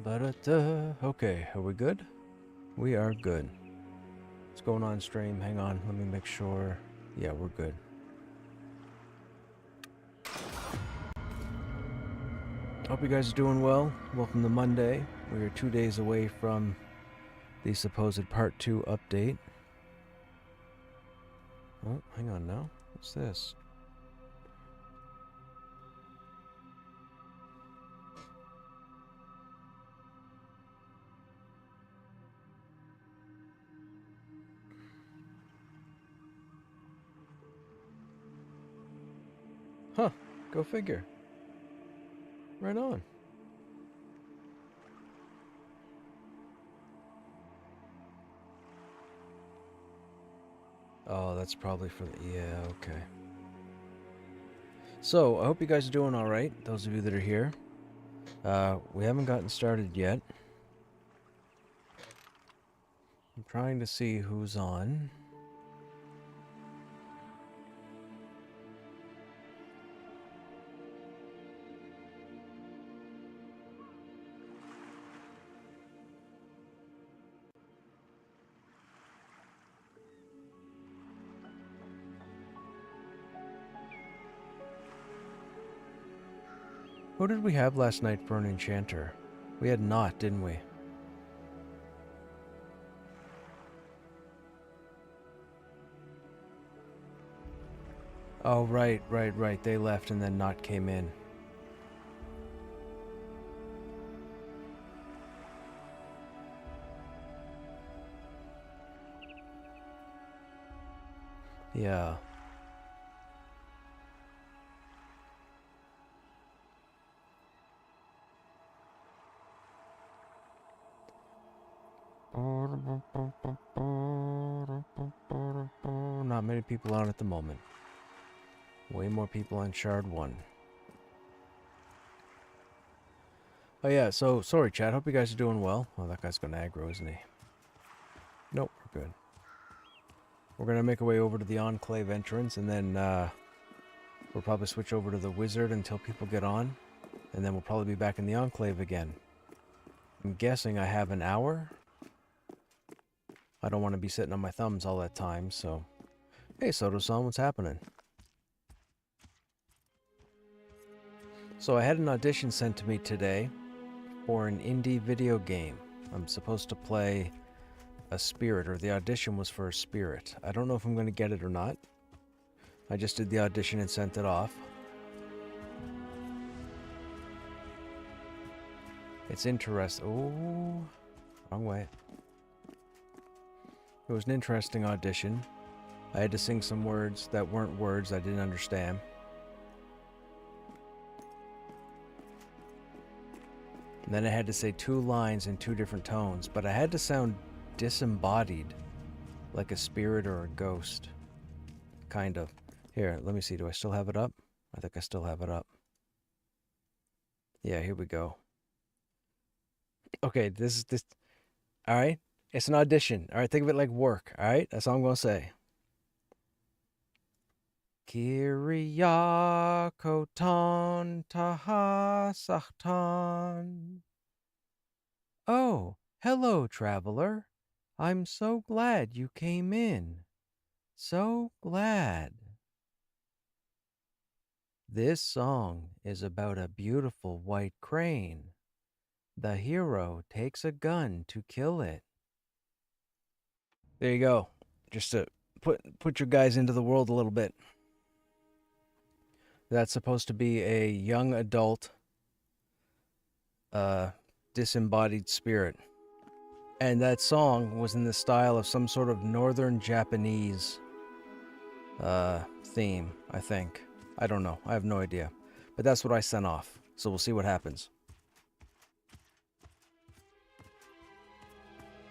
Okay, are we good? We are good. What's going on stream? Hang on, let me make sure. Yeah, we're good. Hope you guys are doing well. Welcome to Monday. We are 2 days away from the supposed Part 2 update. Oh, hang on now. What's this? Huh, go figure. Right on. Oh, that's probably for the... Yeah, okay. So, I hope you guys are doing alright, those of you that are here. We haven't gotten started yet. I'm trying to see who's on. Who did we have last night for an enchanter? We had Not, didn't we? Oh, right. They left and then Not came in. Yeah. Not many people on at the moment. Way more people on Shard 1. Oh yeah, so, sorry chat, hope you guys are doing well. Oh, that guy's gonna aggro, isn't he? Nope, we're good. We're gonna make our way over to the Enclave entrance, and then, we'll probably switch over to the Wizard until people get on. And then we'll probably be back in the Enclave again. I'm guessing I have an hour? I don't want to be sitting on my thumbs all that time, so... Hey, Soto-san, what's happening? So I had an audition sent to me today for an indie video game. I'm supposed to play a spirit, or the audition was for a spirit. I don't know if I'm going to get it or not. I just did the audition and sent it off. It's interesting. Oh, wrong way. It was an interesting audition. I had to sing some words that weren't words I didn't understand. And then I had to say 2 lines in 2 different tones, but I had to sound disembodied, like a spirit or a ghost. Kind of. Here, let me see. Do I still have it up? I think I still have it up. Yeah, here we go. Okay, this. Alright? It's an audition. Alright, think of it like work. Alright? That's all I'm gonna say. Kiriakoton tahasachton. Oh, hello, traveler. I'm so glad you came in. So glad. This song is about a beautiful white crane. The hero takes a gun to kill it. There you go. Just to put your guys into the world a little bit. That's supposed to be a young adult disembodied spirit. And that song was in the style of some sort of northern Japanese theme, I think. I don't know. I have no idea. But that's what I sent off. So we'll see what happens.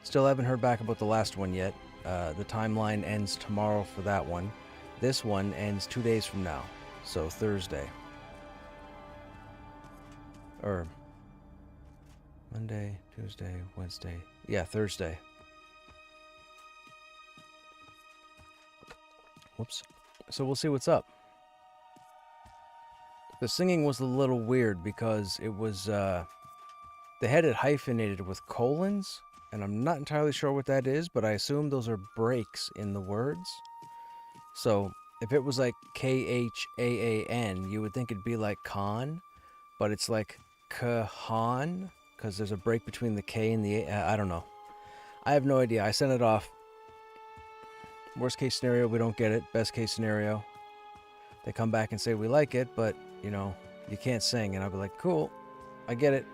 Still haven't heard back about the last one yet. The timeline ends tomorrow for that one. This one ends 2 days from now. So Thursday. Or Monday, Tuesday, Wednesday. Yeah, Thursday. Whoops. So we'll see what's up. The singing was a little weird because it was They had it hyphenated with colons, and I'm not entirely sure what that is, but I assume those are breaks in the words. So if it was like Khaan, you would think it'd be like Khan, but it's like Kahan, because there's a break between the K and the A. I don't know. I have no idea. I sent it off. Worst case scenario, we don't get it. Best case scenario, they come back and say we like it, but, you know, you can't sing. And I'll be like, cool, I get it.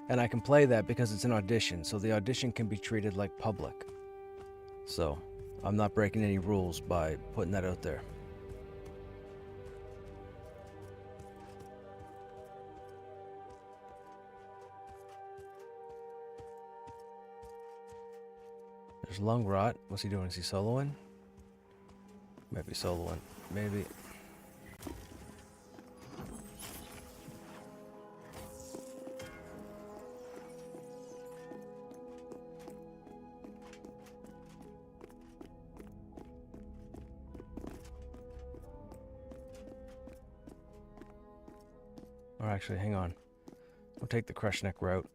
And I can play that because it's an audition, so the audition can be treated like public. So I'm not breaking any rules by putting that out there. There's Lung Rot. What's he doing? Is he soloing? Might be soloing. Maybe. Or actually, hang on. We'll take the Krushnek route.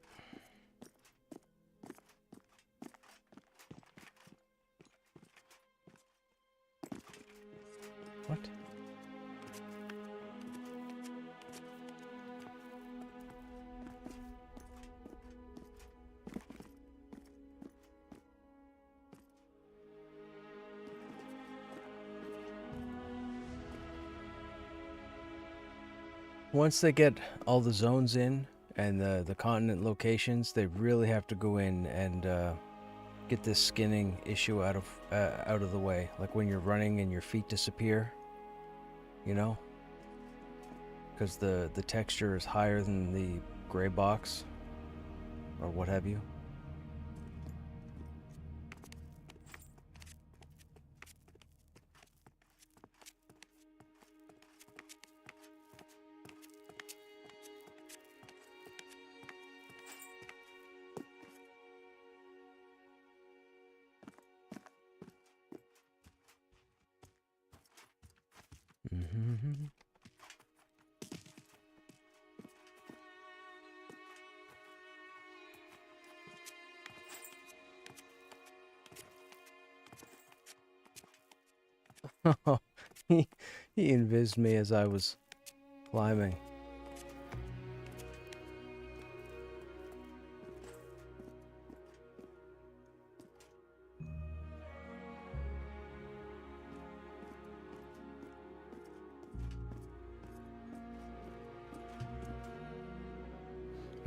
What? Once they get all the zones in and the continent locations, they really have to go in and get this skinning issue out of the way. Like when you're running and your feet disappear, you know, because the texture is higher than the gray box or what have you. Mm-hmm. he invised me as I was climbing.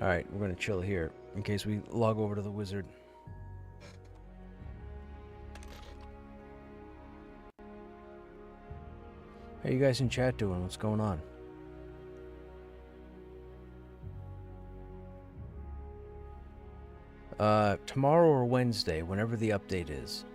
Alright, we're gonna chill here in case we log over to the wizard. How you guys in chat doing? What's going on? Tomorrow or Wednesday, whenever the update is.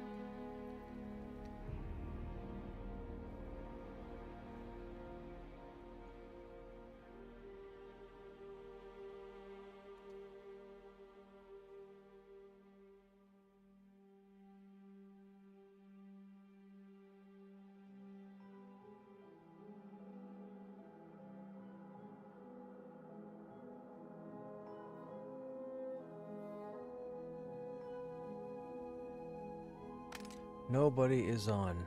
Nobody is on.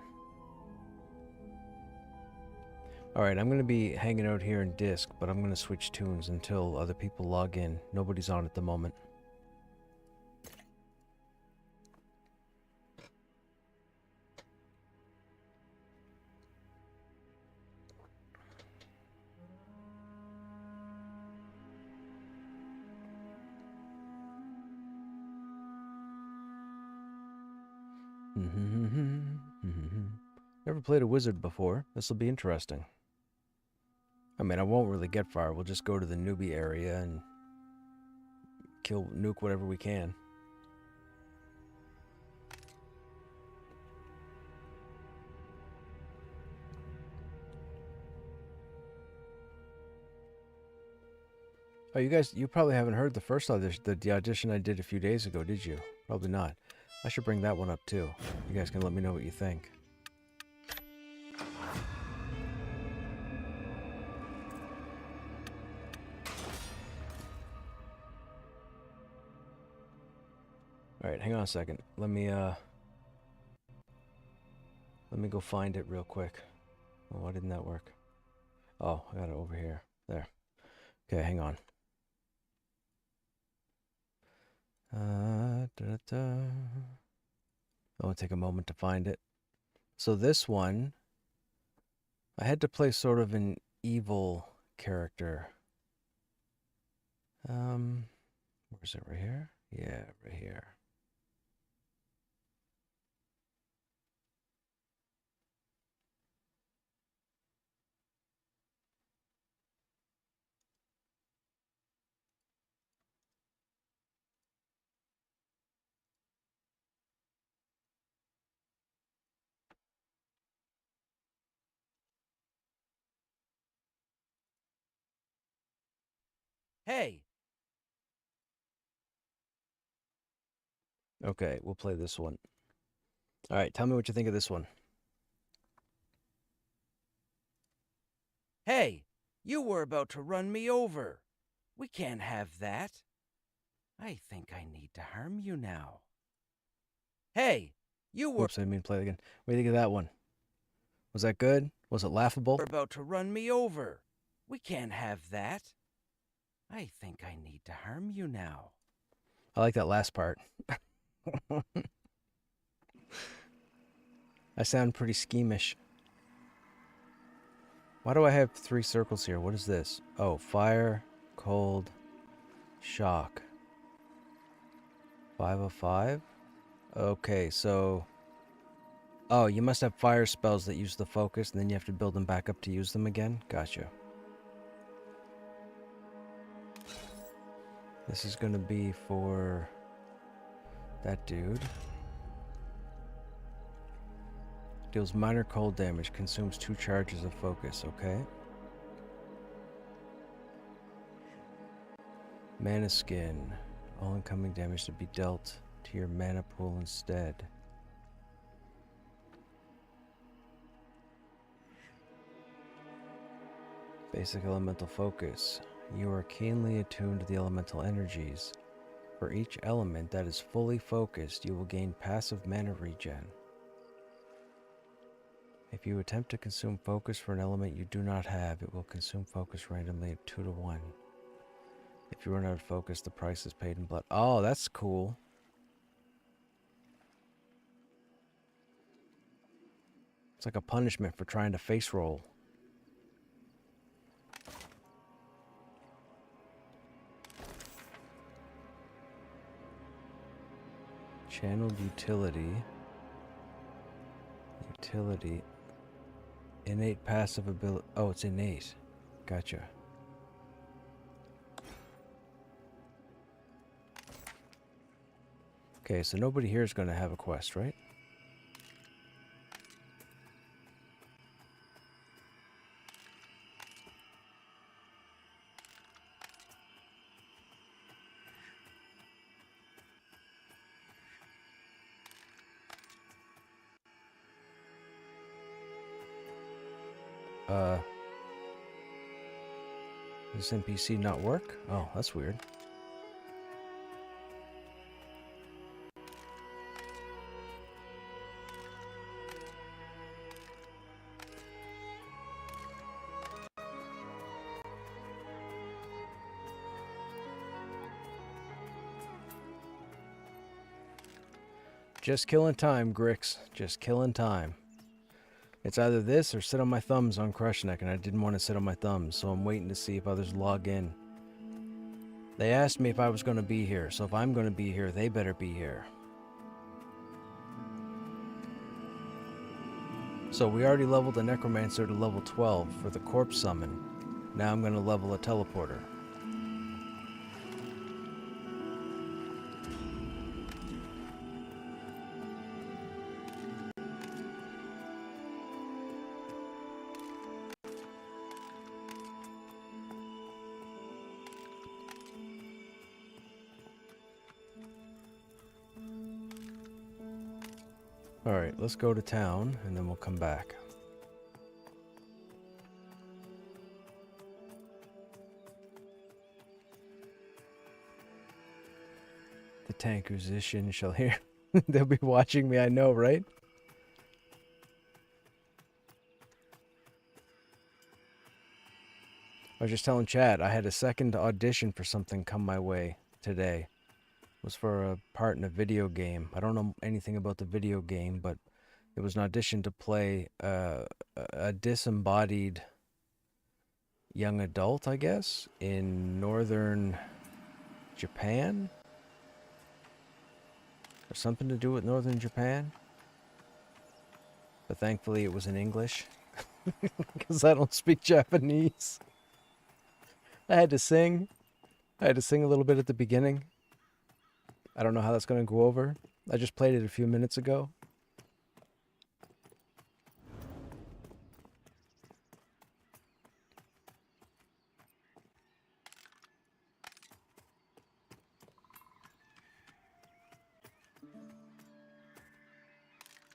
Alright, I'm going to be hanging out here in Disc, but I'm going to switch tunes until other people log in. Nobody's on at the moment. Never played a wizard before. This will be interesting. I mean, I won't really get far. We'll just go to the newbie area and nuke whatever we can. Oh, you probably haven't heard the first audition, the audition I did a few days ago, did you? Probably not. I should bring that one up too. You guys can let me know what you think. Alright, hang on a second. Let me go find it real quick. Oh, why didn't that work? Oh, I got it over here. There. Okay, hang on. I'll take a moment to find it. So this one, I had to play sort of an evil character. Where's it? Right here? Yeah, right here. Hey! Okay, we'll play this one. Alright, tell me what you think of this one. Hey! You were about to run me over. We can't have that. I think I need to harm you now. Hey! You were Oops, I didn't mean to play it again. What do you think of that one? Was that good? Was it laughable? about to run me over. We can't have that. I think I need to harm you now. I like that last part. I sound pretty schemish. Why do I have 3 circles here? What is this? Oh, fire, cold, shock. 5 of 5? Okay, so... Oh, you must have fire spells that use the focus, and then you have to build them back up to use them again? Gotcha. This is gonna be for... that dude. Deals minor cold damage, consumes 2 charges of focus, okay? Mana skin. All incoming damage to be dealt to your mana pool instead. Basic elemental focus. You are keenly attuned to the elemental energies. For each element that is fully focused, you will gain passive mana regen. If you attempt to consume focus for an element you do not have, it will consume focus randomly at 2 to 1. If you run out of focus, the price is paid in blood. Oh, that's cool. It's like a punishment for trying to face roll. Channeled utility. Utility. Innate passive ability. Oh, it's innate. Gotcha. Okay, so nobody here is going to have a quest, right? Does this NPC not work? Oh, that's weird. Just killing time, Grix. Just killing time. It's either this or sit on my thumbs on Krushnek, and I didn't want to sit on my thumbs, so I'm waiting to see if others log in. They asked me if I was going to be here, so if I'm going to be here, they better be here. So we already leveled the Necromancer to level 12 for the Corpse Summon. Now I'm going to level a Teleporter. Alright, let's go to town, and then we'll come back. The Tankuzician shall hear. They'll be watching me, I know, right? I was just telling Chad, I had a second audition for something come my way today. It was for a part in a video game. I don't know anything about the video game, but it was an audition to play a disembodied young adult, I guess, in northern Japan? Or something to do with northern Japan? But thankfully it was in English, because I don't speak Japanese. I had to sing. I had to sing a little bit at the beginning. I don't know how that's going to go over. I just played it a few minutes ago.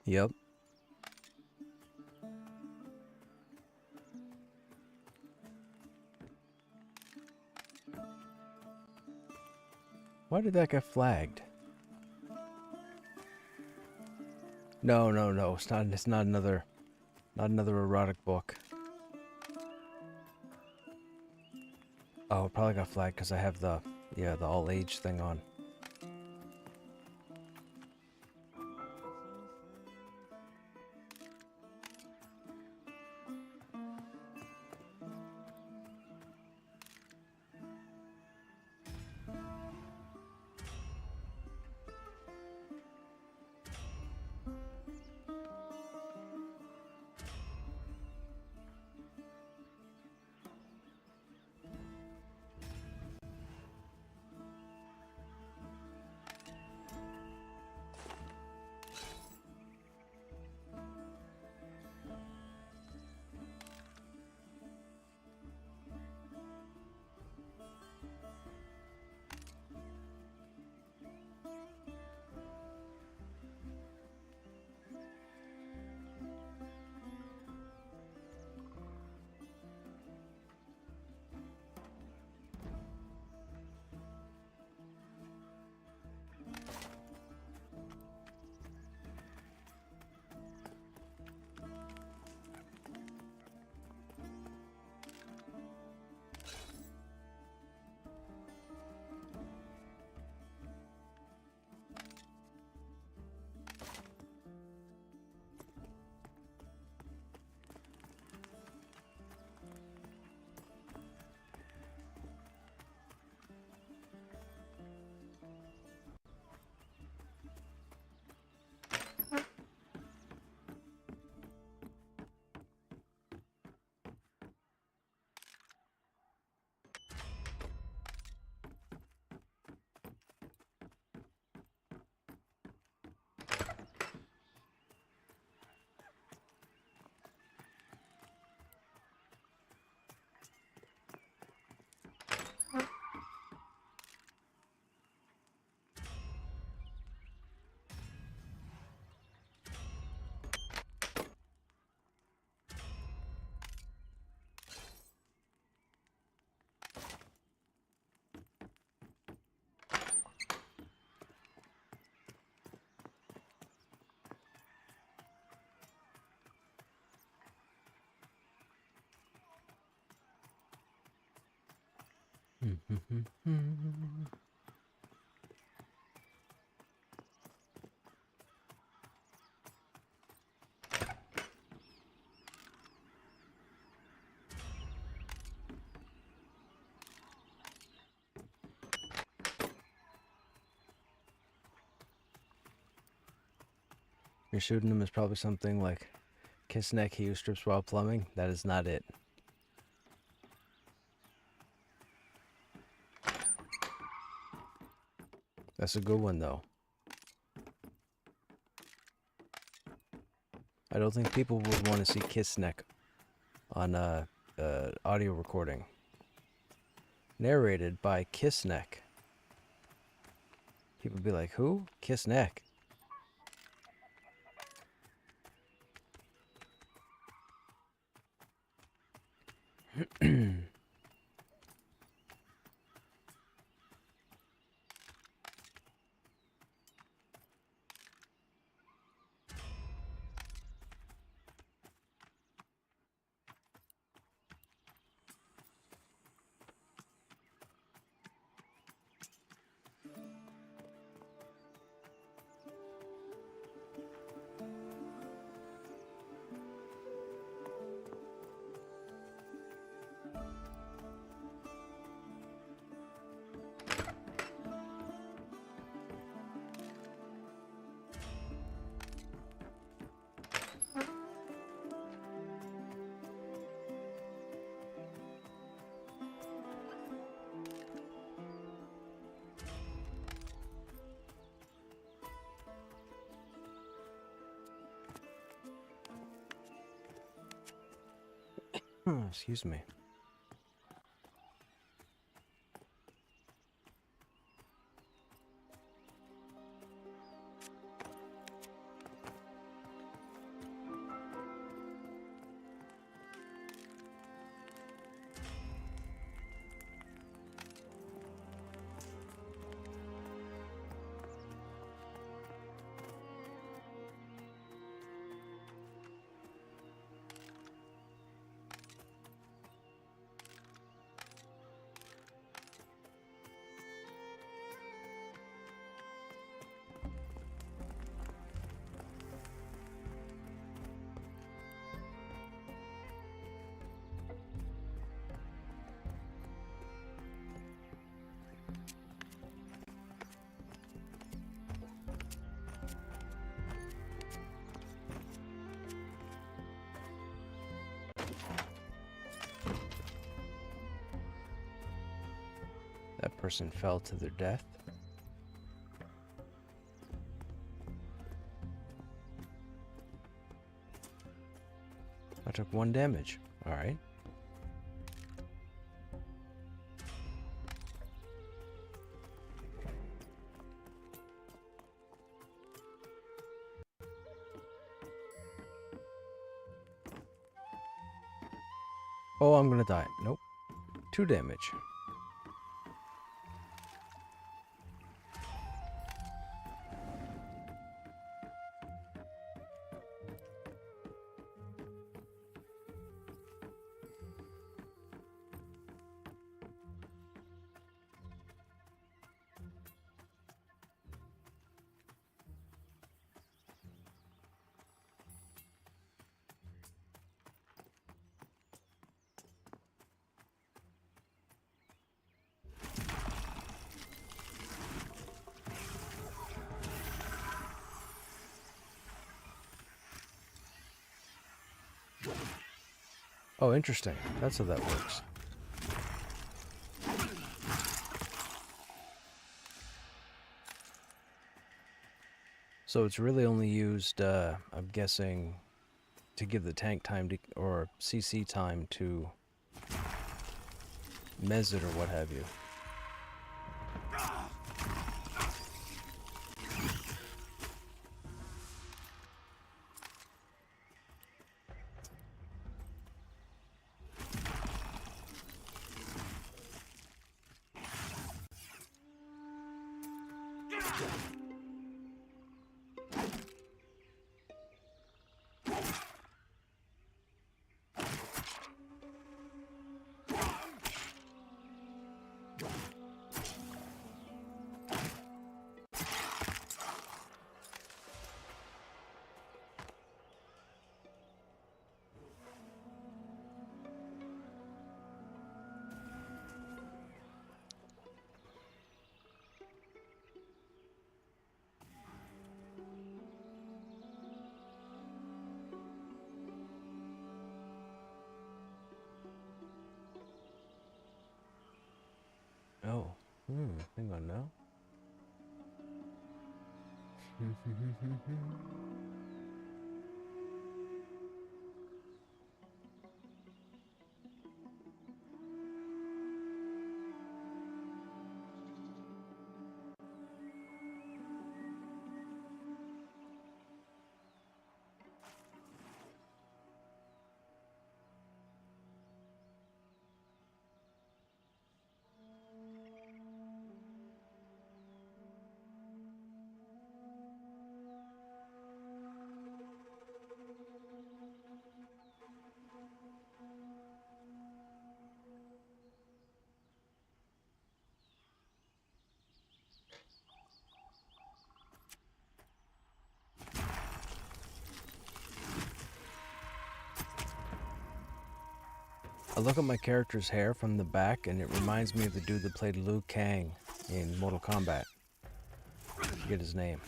Yep. Why did that get flagged? No, no, no. It's not another erotic book. Oh, it probably got flagged because I have the all age thing on. Your pseudonym is probably something like Krushnek, he who strips while plumbing. That is not it. That's a good one, though. I don't think people would want to see Krushnek on audio recording. Narrated by Krushnek. People would be like, who? Krushnek. Excuse me. That person fell to their death. I took 1 damage. Alright. Oh, I'm gonna die. Nope. 2 damage. Oh, interesting. That's how that works. So it's really only used, I'm guessing, to give the tank time to, or CC time to mez it or what have you. Oh, hang on now. I look at my character's hair from the back and it reminds me of the dude that played Liu Kang in Mortal Kombat. I forget his name.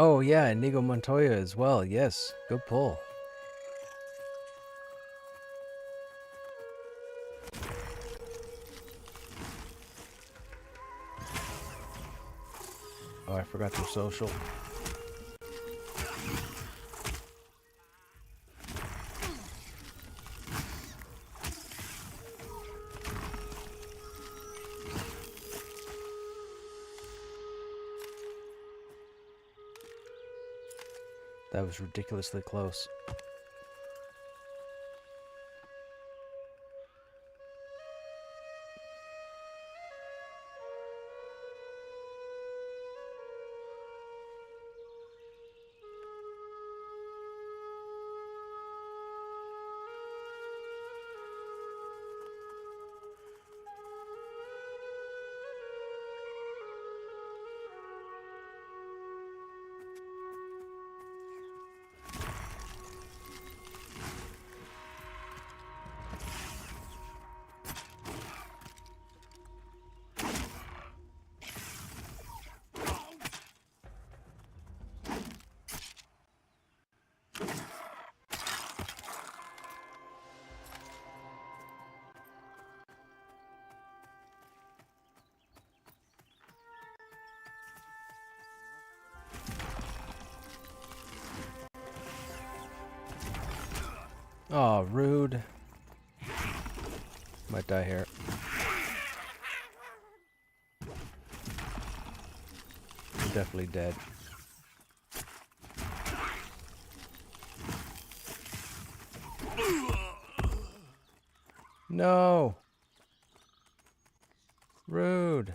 Oh yeah, Inigo Montoya as well. Yes, good pull. Oh, I forgot their social. That was ridiculously close. Oh, rude. Might die here. I'm definitely dead. No! Rude.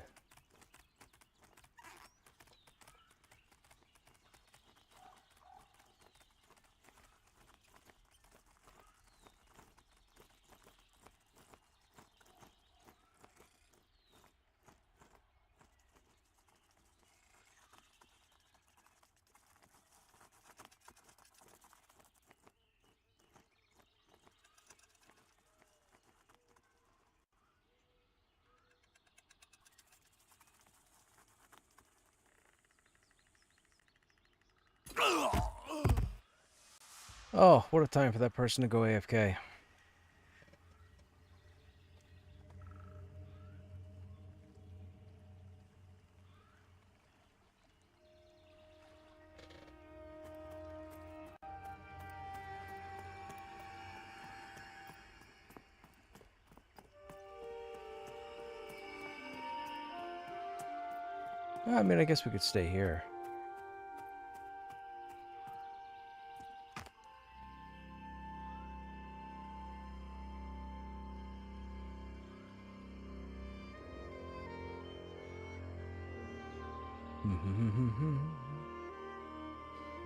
Oh, what a time for that person to go AFK. I mean, I guess we could stay here.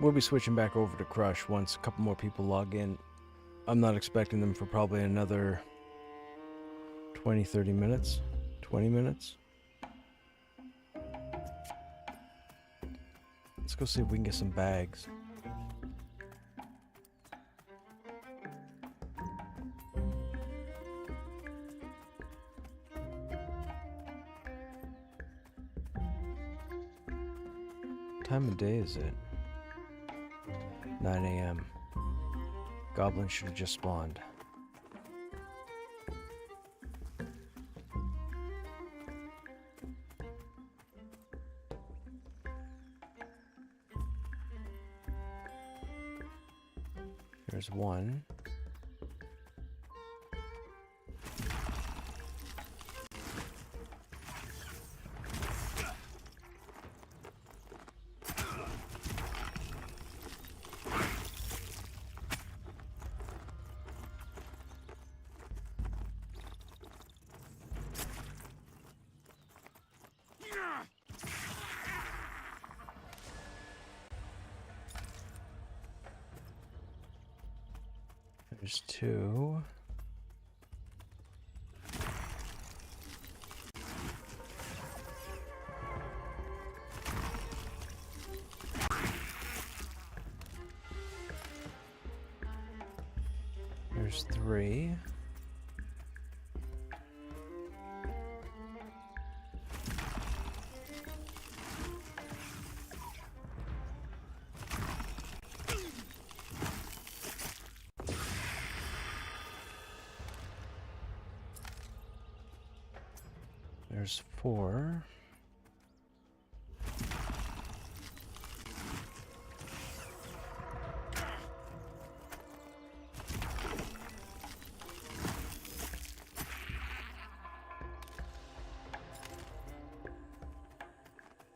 We'll be switching back over to Crush once a couple more people log in. I'm not expecting them for probably another 20, 30 minutes. 20 minutes. Let's go see if we can get some bags. What time of day is it? 9 a.m. Goblins should have just spawned. There's one. There's 2. There's 3. There's 4.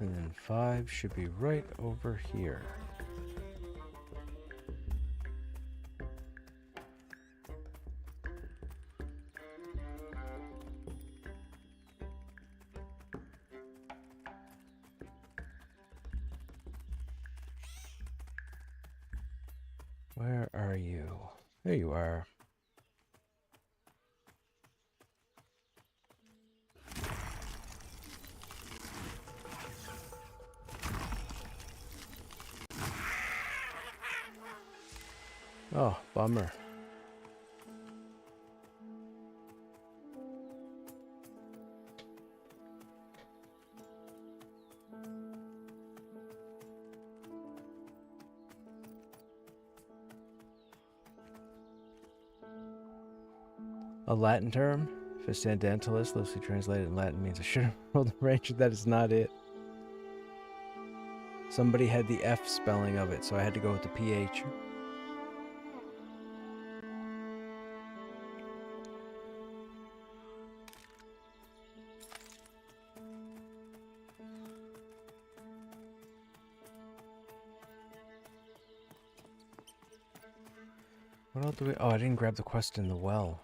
And then 5 should be right over here. Where are you? There you are. Oh, bummer. A Latin term? Fistandantalis, loosely translated in Latin, means I should have rolled the ranger. That is not it. Somebody had the F spelling of it, so I had to go with the PH. What else do we... Oh, I didn't grab the quest in the well.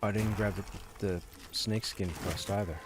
I didn't grab the snakeskin quest either.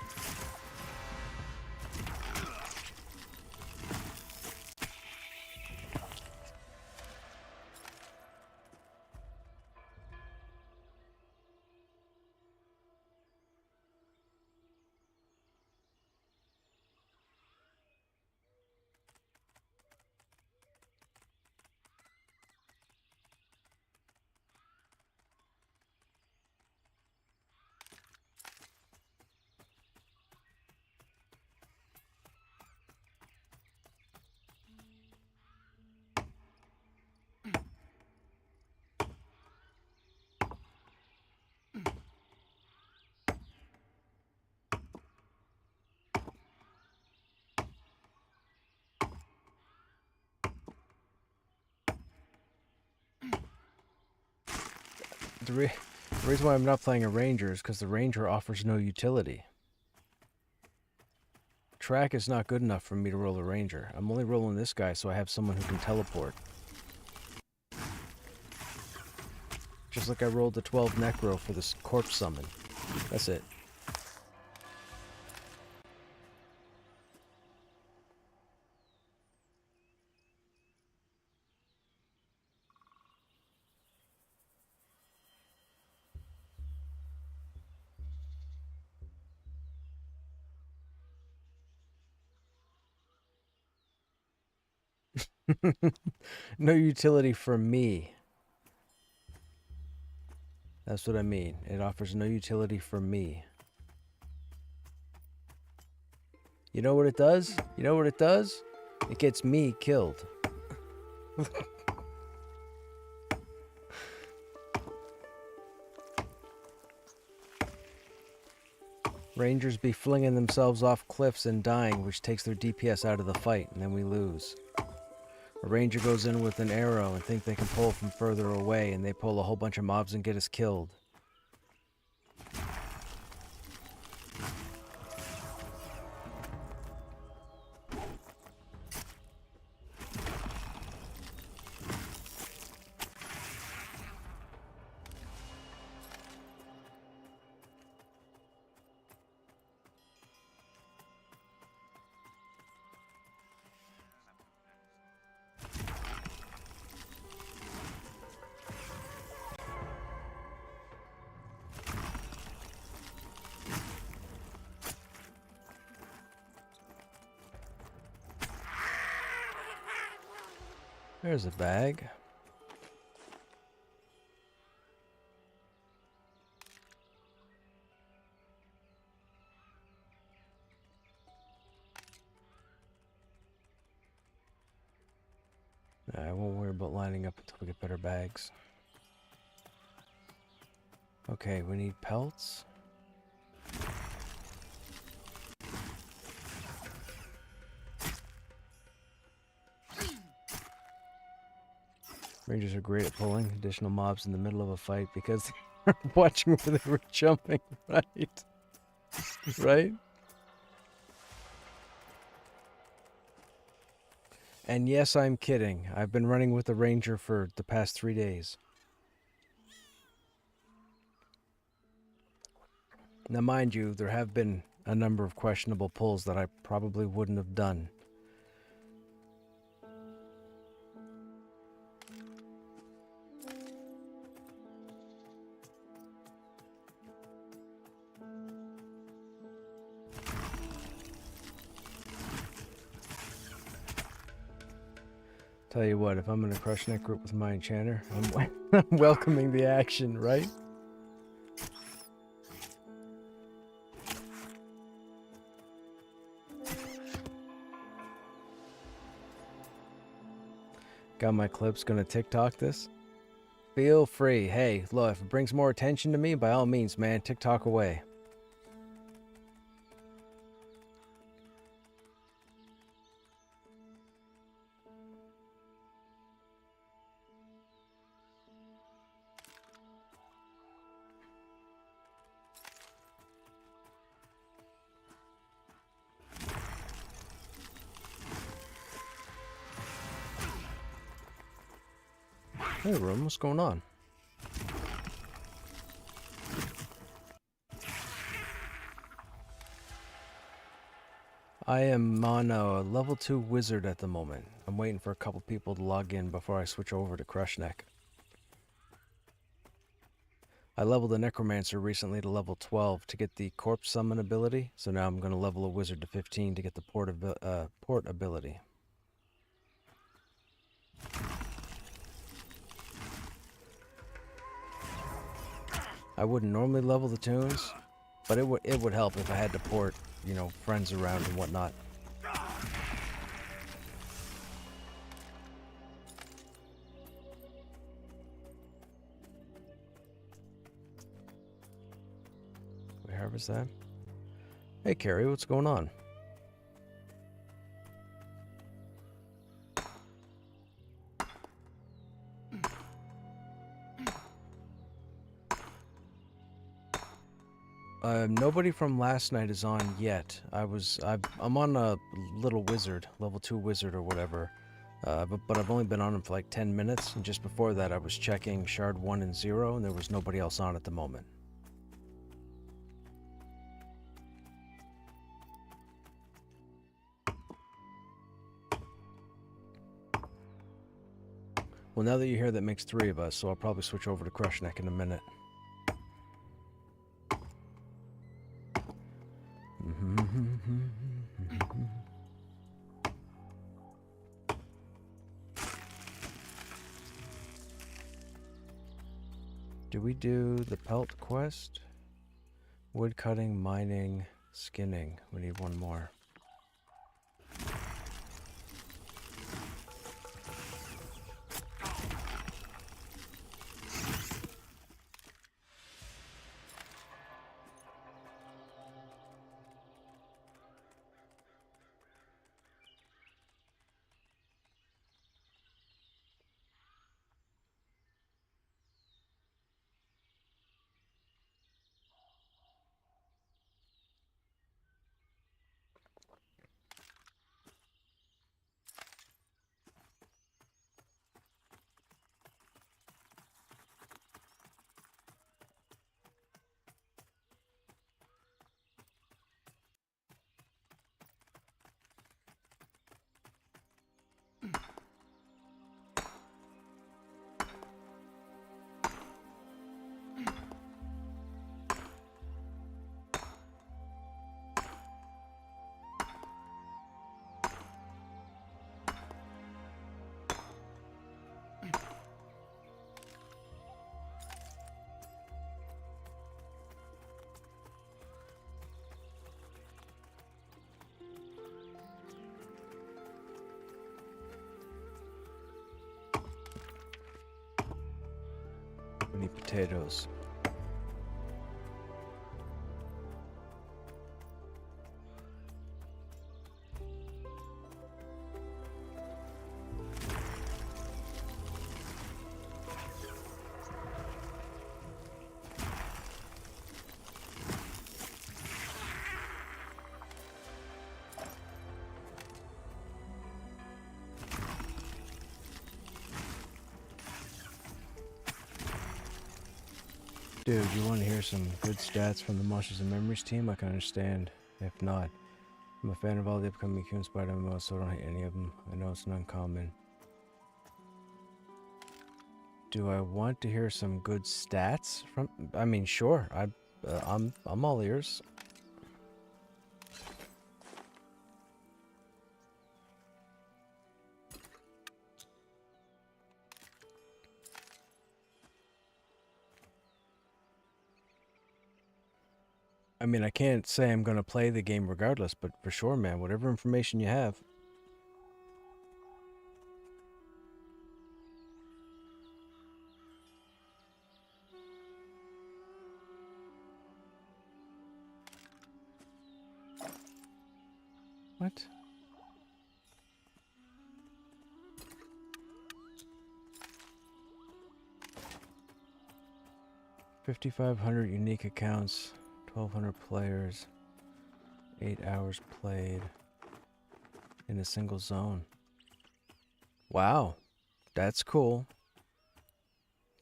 The reason why I'm not playing a ranger is because the ranger offers no utility. Track is not good enough for me to roll a ranger. I'm only rolling this guy so I have someone who can teleport. Just like I rolled the 12 necro for this corpse summon. That's it. No utility for me. That's what I mean. It offers no utility for me. You know what it does? You know what it does? It gets me killed. Rangers be flinging themselves off cliffs and dying, which takes their DPS out of the fight, and then we lose. A ranger goes in with an arrow and think they can pull from further away, and they pull a whole bunch of mobs and get us killed. There's a bag. I won't worry about lining up until we get better bags. Okay, we need pelts. Rangers are great at pulling additional mobs in the middle of a fight because they're watching where they were jumping, right? Right? And yes, I'm kidding. I've been running with the Ranger for the past 3 days. Now, mind you, there have been a number of questionable pulls that I probably wouldn't have done. Tell you what, if I'm in a Krushnek group with my enchanter, I'm welcoming the action, right? Got my clips, gonna TikTok this? Feel free. Hey, look, if it brings more attention to me, by all means, man, TikTok away. Hey, Room, what's going on? I am on a level 2 wizard at the moment. I'm waiting for a couple people to log in before I switch over to Krushnek. I leveled a necromancer recently to level 12 to get the corpse summon ability, so now I'm going to level a wizard to 15 to get the port ability. I wouldn't normally level the tunes, but it would help if I had to port, you know, friends around and whatnot. We harvest that. Hey, Carrie, what's going on? Nobody from last night is on yet. I'm on a little wizard, level 2 wizard or whatever. But I've only been on him for like 10 minutes, and just before that I was checking shard 1 and 0, and there was nobody else on at the moment. Well, now that you're here, that makes 3 of us, so I'll probably switch over to Krushnek in a minute. Do we do the pelt quest? Wood cutting, mining, skinning. We need one more. We need potatoes. Dude, you want to hear some good stats from the Monsters and Memories team? I can understand. If not, I'm a fan of all the upcoming Q-inspired MMOs, so I don't hate any of them. I know it's uncommon. Do I want to hear some good stats from? I mean, sure. I'm all ears. I mean, I can't say I'm going to play the game regardless, but for sure, man, whatever information you have. What? $5,500 unique accounts, 1,200 players, 8 hours played in a single zone. Wow, that's cool.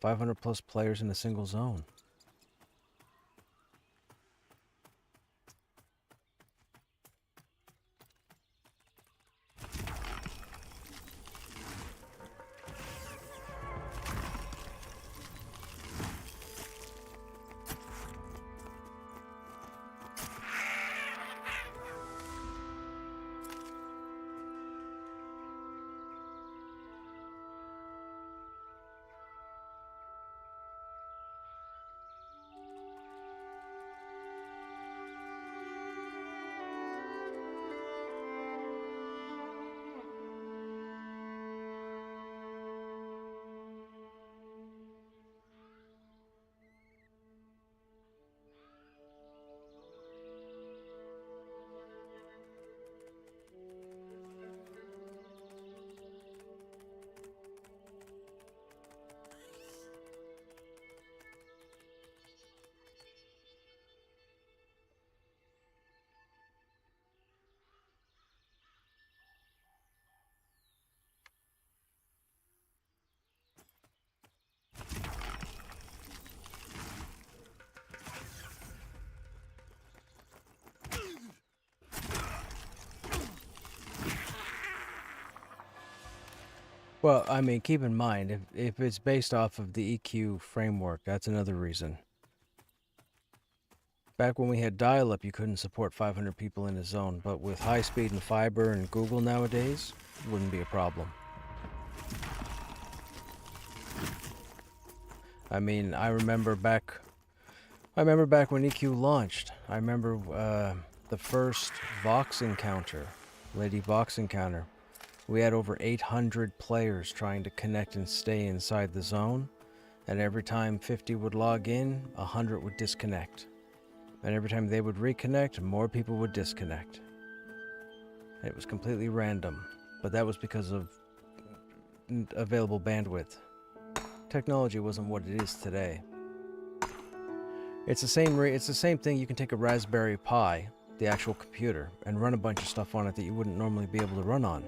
500 plus players in a single zone. Well, I mean, keep in mind, if it's based off of the EQ framework, that's another reason. Back when we had dial-up, you couldn't support 500 people in a zone, but with high speed and fiber and Google nowadays, it wouldn't be a problem. I mean, I remember back when EQ launched. I remember the first Vox encounter, Lady Vox encounter. We had over 800 players trying to connect and stay inside the zone, and every time 50 would log in, 100 would disconnect. And every time they would reconnect, more people would disconnect. It was completely random, but that was because of available bandwidth. Technology wasn't what it is today. It's the same thing. You can take a Raspberry Pi, the actual computer, and run a bunch of stuff on it that you wouldn't normally be able to run on.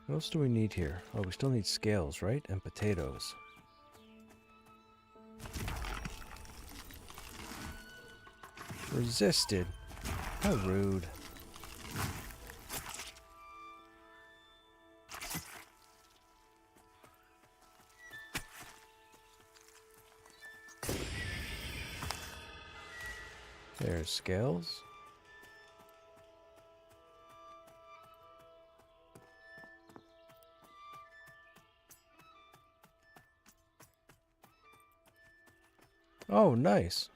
What else do we need here? Oh, we still need scales, right? And potatoes. Resisted? How rude. There's scales. Oh, nice.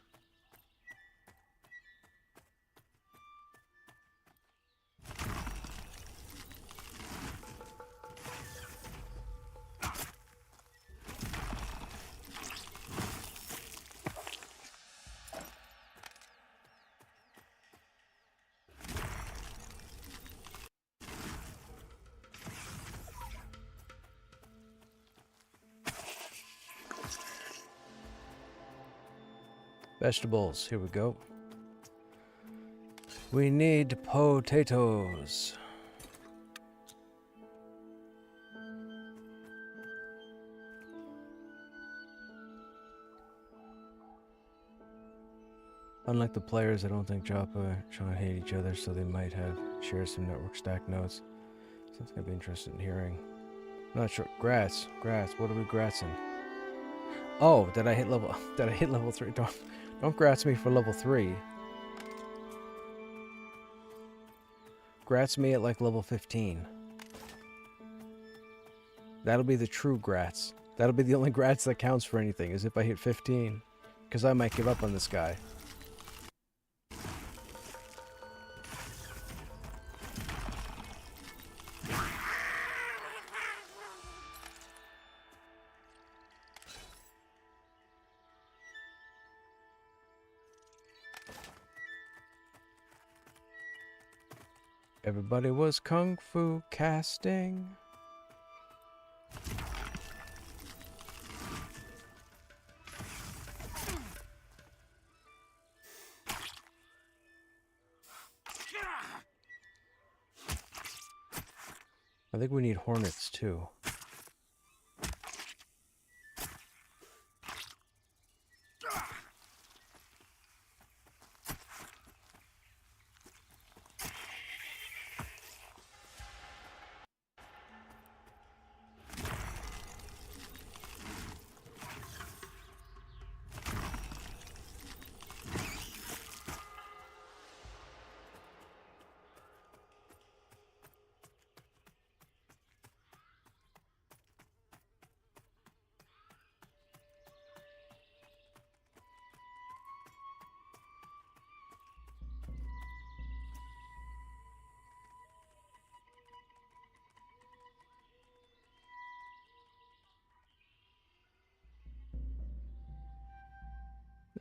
Vegetables, here we go. We need potatoes. Unlike the players, I don't think Joppa and Sean hate each other, so they might have shared some network stack notes. Something I'd be interested in hearing. Not sure. Grats. What are we gratzing? Oh, did I hit level 3? Don't grats me for level 3. Grats me at like level 15. That'll be the true grats. That'll be the only grats that counts for anything, is if I hit 15. Because I might give up on this guy. Everybody was kung fu casting. I think we need hornets too.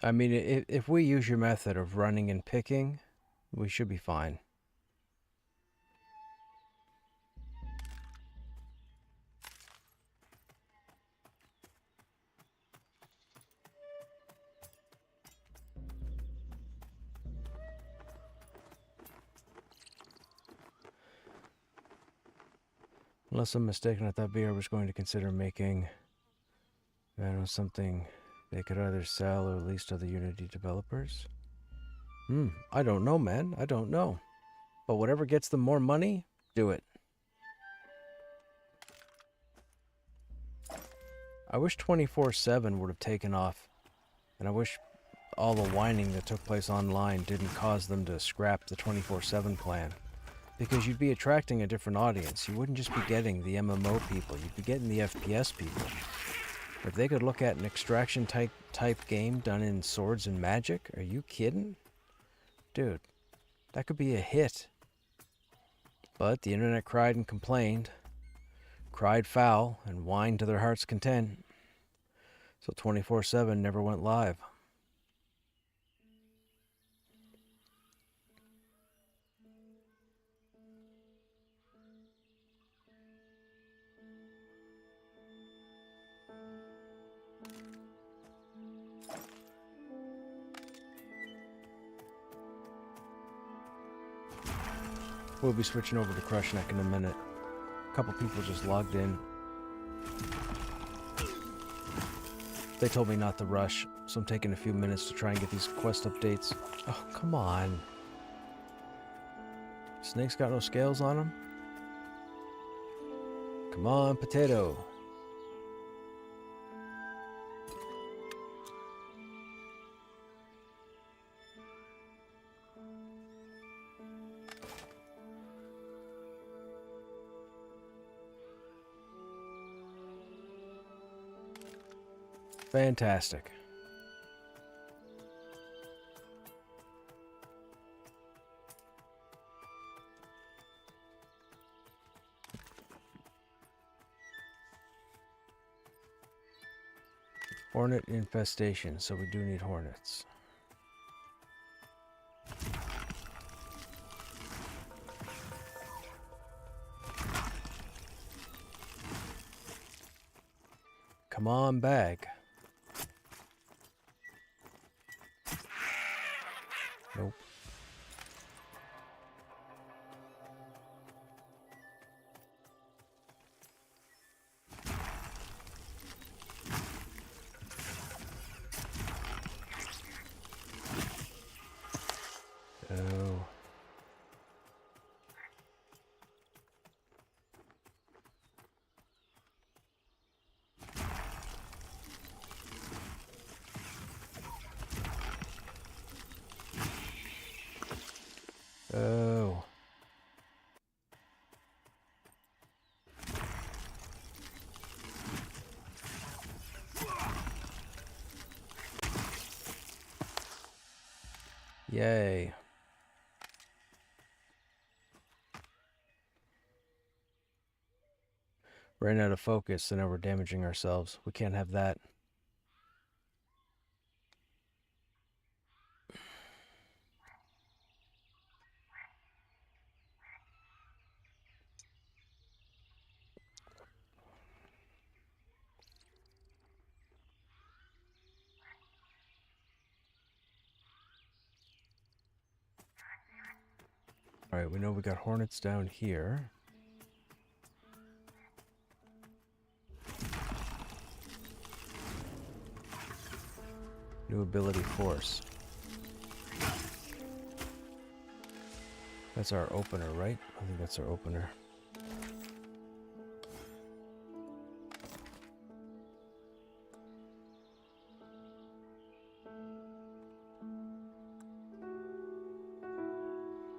I mean, if we use your method of running and picking, we should be fine. Unless I'm mistaken, I thought BR was going to consider making, I don't know, something they could either sell or lease to other Unity developers. I don't know, man. I don't know. But whatever gets them more money, do it. I wish 24/7 would have taken off. And I wish all the whining that took place online didn't cause them to scrap the 24/7 plan. Because you'd be attracting a different audience. You wouldn't just be getting the MMO people, you'd be getting the FPS people. If they could look at an extraction type game done in swords and magic, are you kidding? Dude, that could be a hit. But the internet cried and complained, cried foul, and whined to their heart's content. So 24/7 never went live. We'll be switching over to Krushnek in a minute. A couple people just logged in. They told me not to rush, so I'm taking a few minutes to try and get these quest updates. Oh, come on. Snake's got no scales on him? Come on, potato. Fantastic. Hornet infestation, so we do need hornets. Come on, bag. Nope. Oh. Oh. Yay. Ran out of focus, so now we're damaging ourselves. We can't have that. Alright, we know we got hornets down here. New ability force. That's our opener, right? I think that's our opener.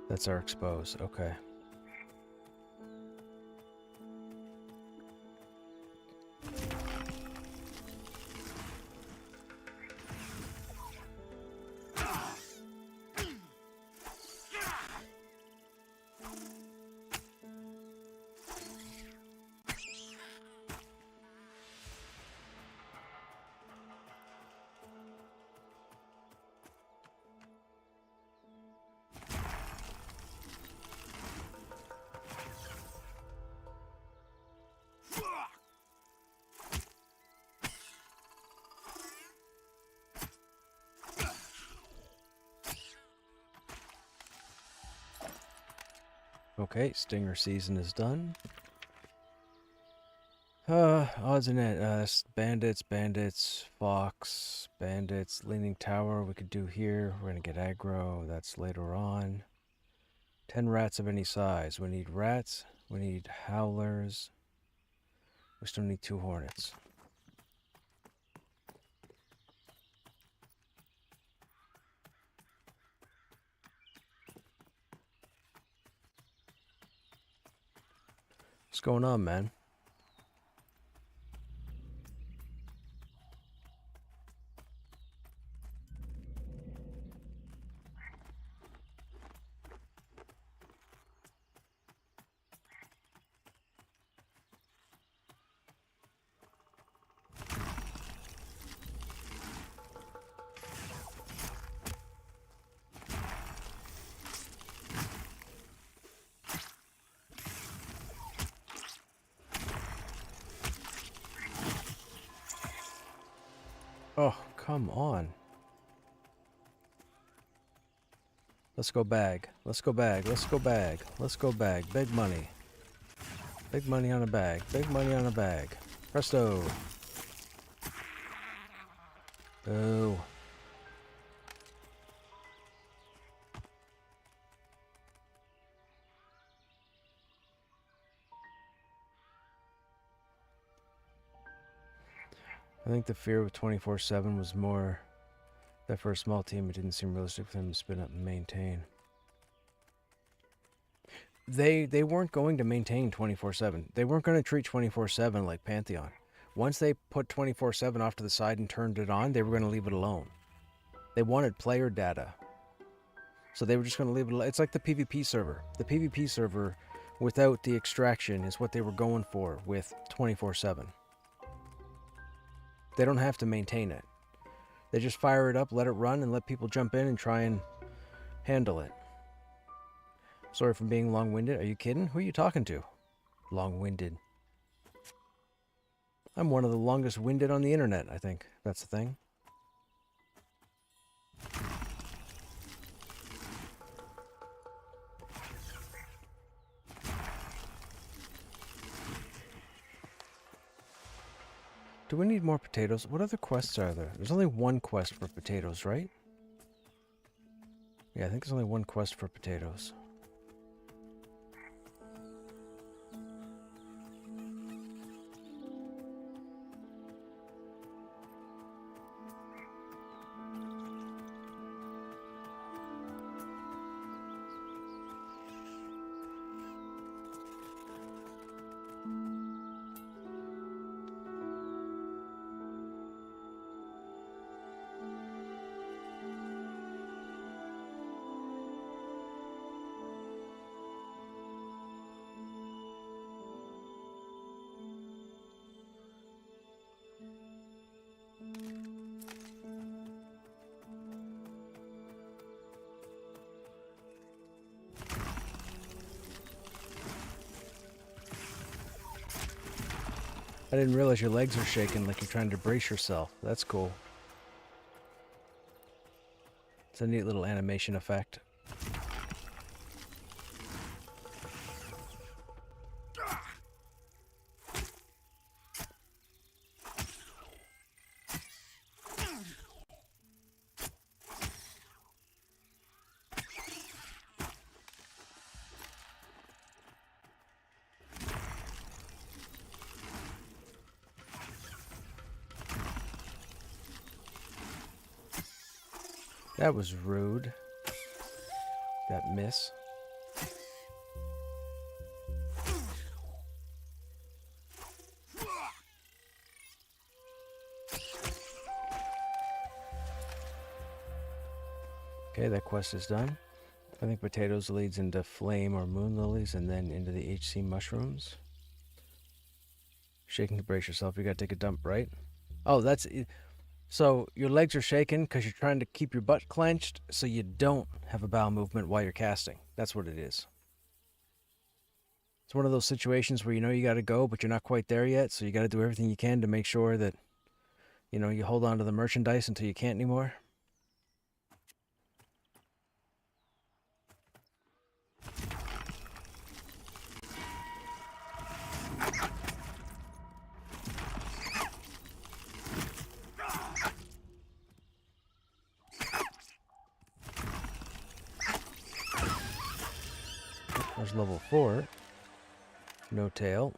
That's our expose, okay. Okay, Stinger season is done. Odds and ends. Bandits, Fox, Bandits, Leaning Tower we could do here. We're gonna get aggro, that's later on. 10 rats of any size. We need rats, we need howlers. We still need 2 hornets. What's going on, man? Oh, come on. Let's go bag. Let's go bag. Let's go bag. Let's go bag. Big money. Big money on a bag. Big money on a bag. Presto. Oh. I think the fear with 24/7 was more that for a small team it didn't seem realistic for them to spin up and maintain. They weren't going to maintain 24/7. They weren't going to treat 24/7 like Pantheon. Once they put 24/7 off to the side and turned it on, they were going to leave it alone. They wanted player data. So they were just going to leave it alone. It's like the PvP server. The PvP server without the extraction is what they were going for with 24/7. They don't have to maintain it. They just fire it up, let it run, and let people jump in and try and handle it. Sorry for being long-winded. Are you kidding? Who are you talking to? Long-winded. I'm one of the longest-winded on the internet, I think. That's the thing. Do we need more potatoes? What other quests are there? There's only one quest for potatoes, right? Yeah, I think there's only one quest for potatoes. I didn't realize your legs are shaking like you're trying to brace yourself. That's cool. It's a neat little animation effect. That was rude. That miss. Okay, that quest is done. I think potatoes leads into flame or moon lilies and then into the HC mushrooms. Shaking to brace yourself. You gotta take a dump, right? Oh, that's... So your legs are shaking because you're trying to keep your butt clenched so you don't have a bowel movement while you're casting. That's what it is. It's one of those situations where you know you got to go, but you're not quite there yet, so you got to do everything you can to make sure that, you know, you hold on to the merchandise until you can't anymore. There's level 4. No tail.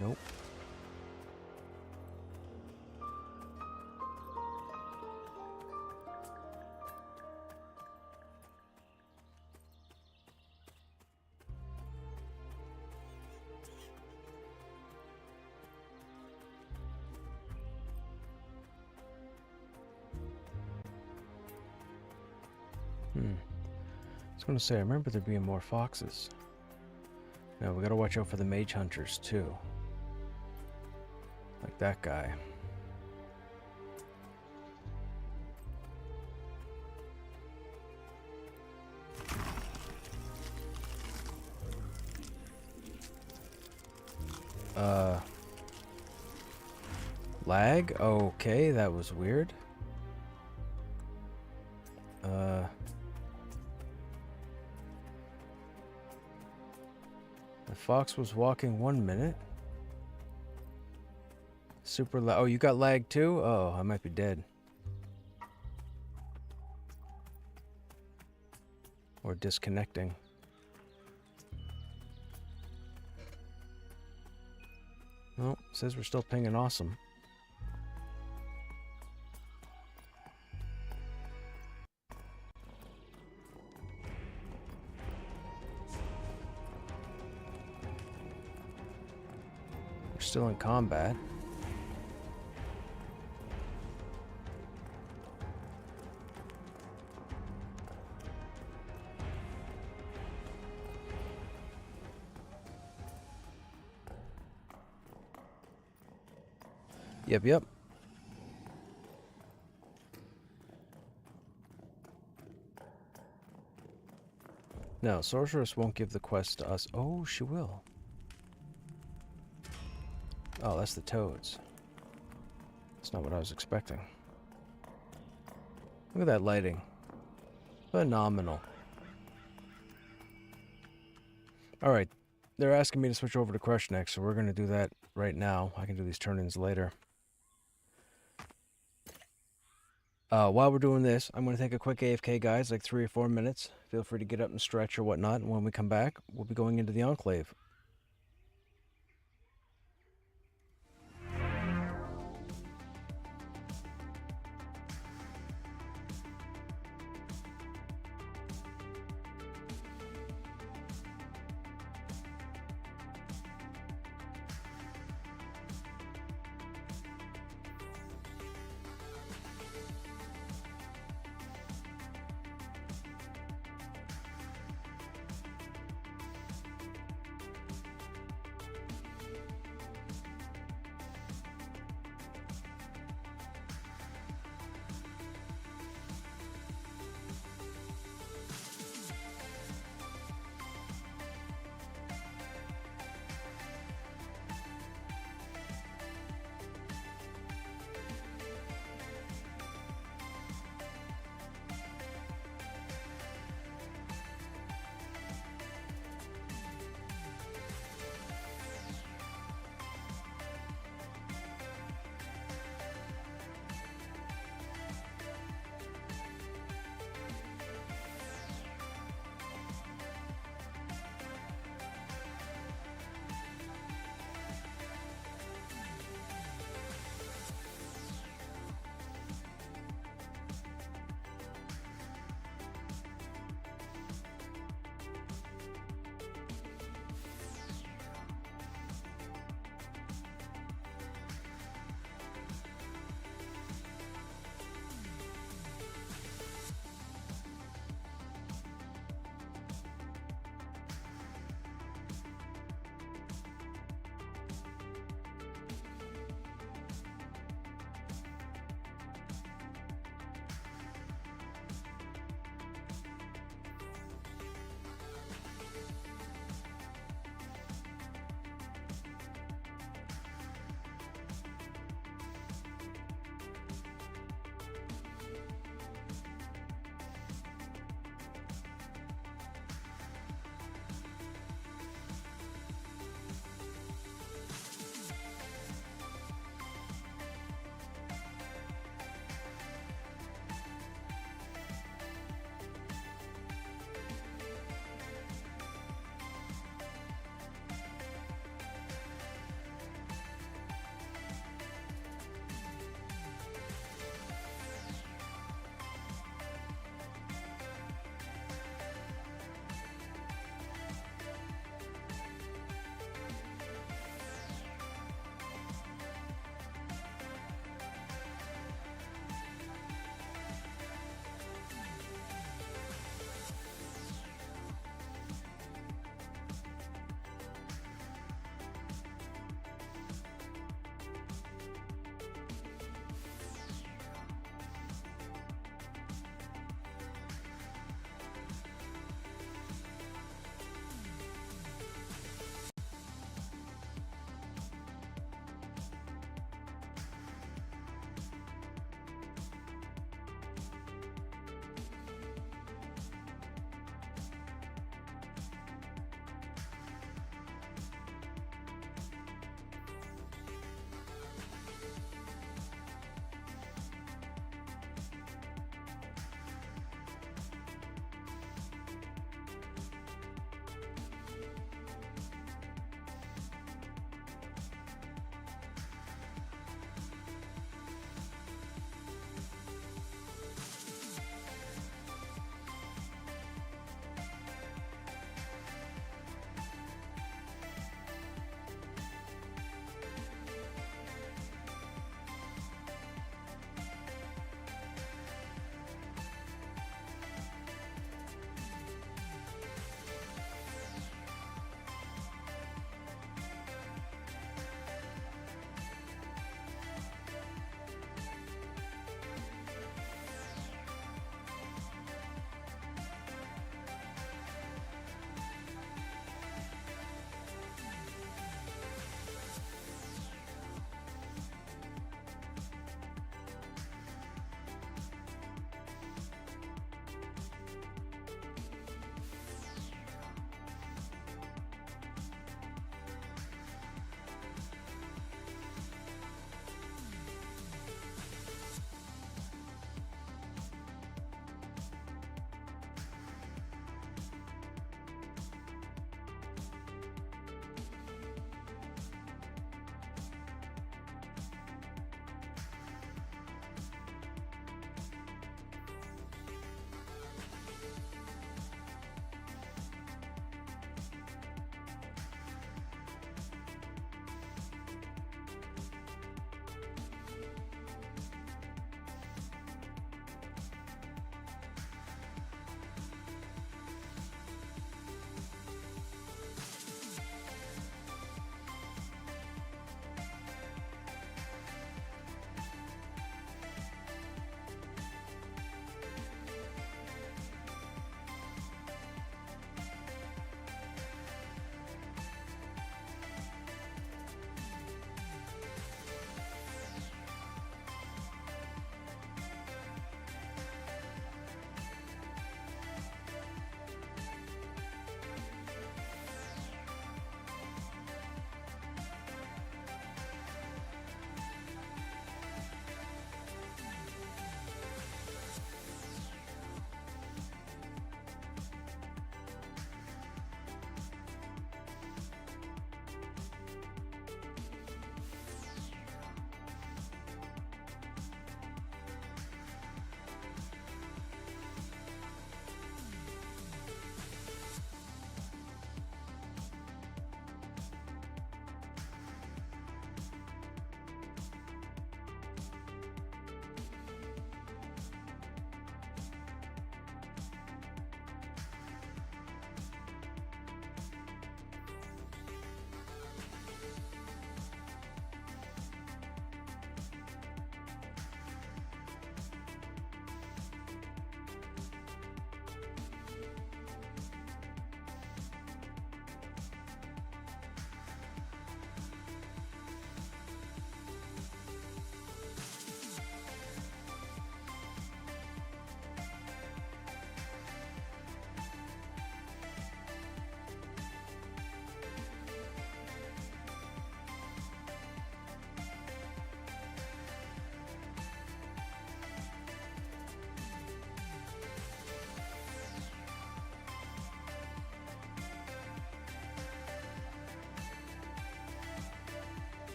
Nope. I was going to say, I remember there being more foxes. Now, we got to watch out for the mage hunters, too. Like that guy. Lag? Okay, that was weird. The fox was walking 1 minute. Super lag. Oh, you got lag too? Oh, I might be dead. Or disconnecting. Oh, it says we're still pinging awesome. We're still in combat. Yep. No, Sorceress won't give the quest to us. Oh, she will. Oh, that's the toads. That's not what I was expecting. Look at that lighting. Phenomenal. Alright, they're asking me to switch over to Krushnek, so we're going to do that right now. I can do these turn-ins later. While we're doing this, I'm going to take a quick AFK, guys, like 3 or 4 minutes. Feel free to get up and stretch or whatnot, and when we come back, we'll be going into the Enclave.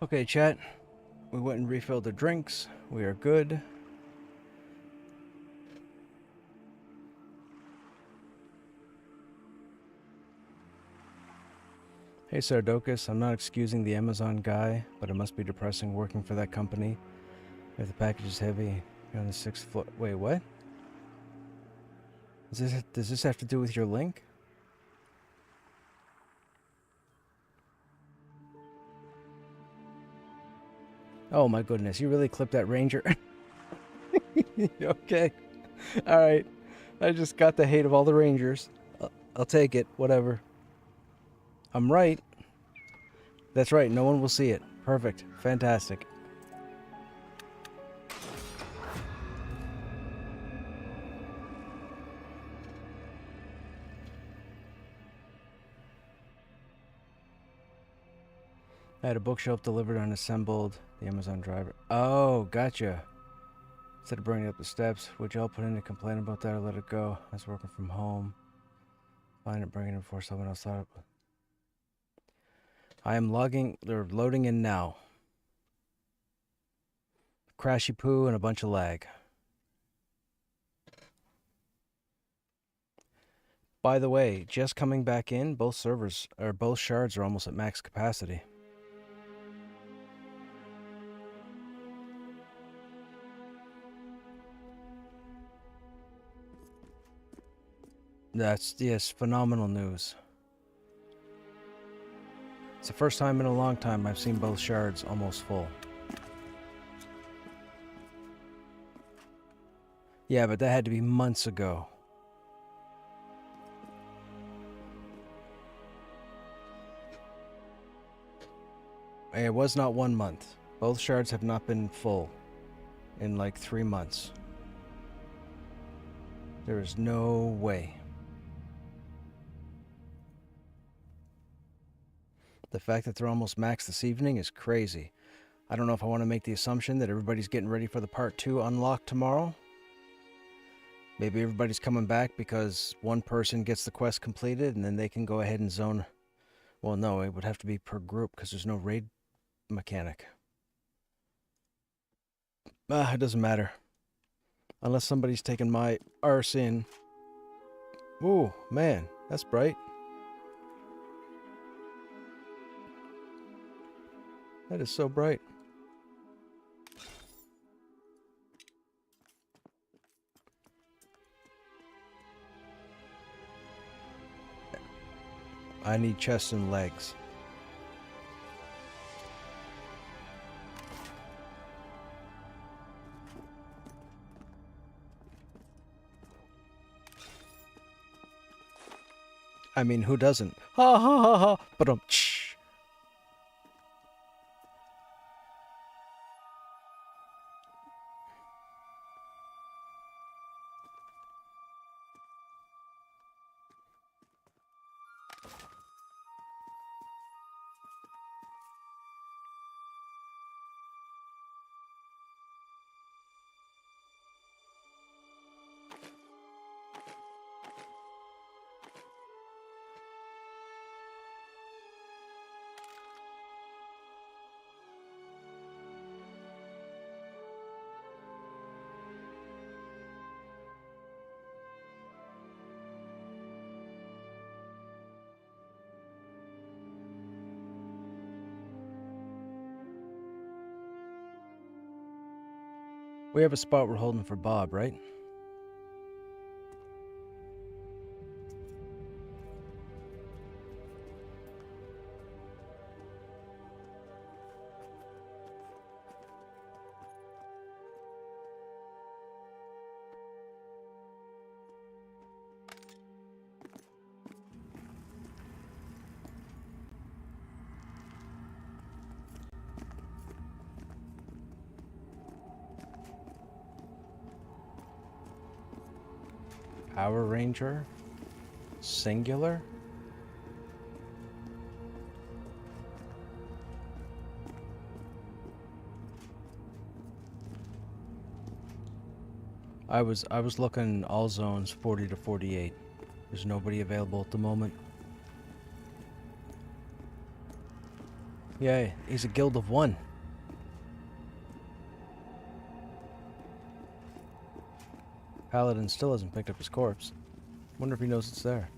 Okay, chat. We went and refilled the drinks. We are good. Hey, Sardokus. I'm not excusing the Amazon guy, but it must be depressing working for that company. If the package is heavy, you're on the 6th floor. Wait, what? Does this have to do with your link? Oh my goodness, you really clipped that ranger. Okay. Alright. I just got the hate of all the rangers. I'll take it. Whatever. I'm right. That's right. No one will see it. Perfect. Fantastic. I had a bookshelf delivered unassembled. The Amazon driver. Oh, gotcha. Instead of bringing it up the steps, would y'all put in a complaint about that or let it go? I was working from home. Find it, bringing it before someone else thought it. I am loading in now. Crashy poo and a bunch of lag. By the way, just coming back in, both shards are almost at max capacity. That's, yes, phenomenal news. It's the first time in a long time I've seen both shards almost full. Yeah, but that had to be months ago. It was not 1 month. Both shards have not been full in like 3 months. There is no way. The fact that they're almost max this evening is crazy. I don't know if I want to make the assumption that everybody's getting ready for the part 2 unlock tomorrow. Maybe everybody's coming back because one person gets the quest completed and then they can go ahead and zone. Well, no, it would have to be per group because there's no raid mechanic. It doesn't matter. Unless somebody's taking my arse in. Ooh, man, that's bright. That is so bright. I need chest and legs. I mean, who doesn't? Ha ha ha ha! But we have a spot we're holding for Bob, right? Power Ranger? Singular? I was looking all zones 40 to 48. There's nobody available at the moment. Yeah, he's a guild of one. Paladin still hasn't picked up his corpse. Wonder if he knows it's there.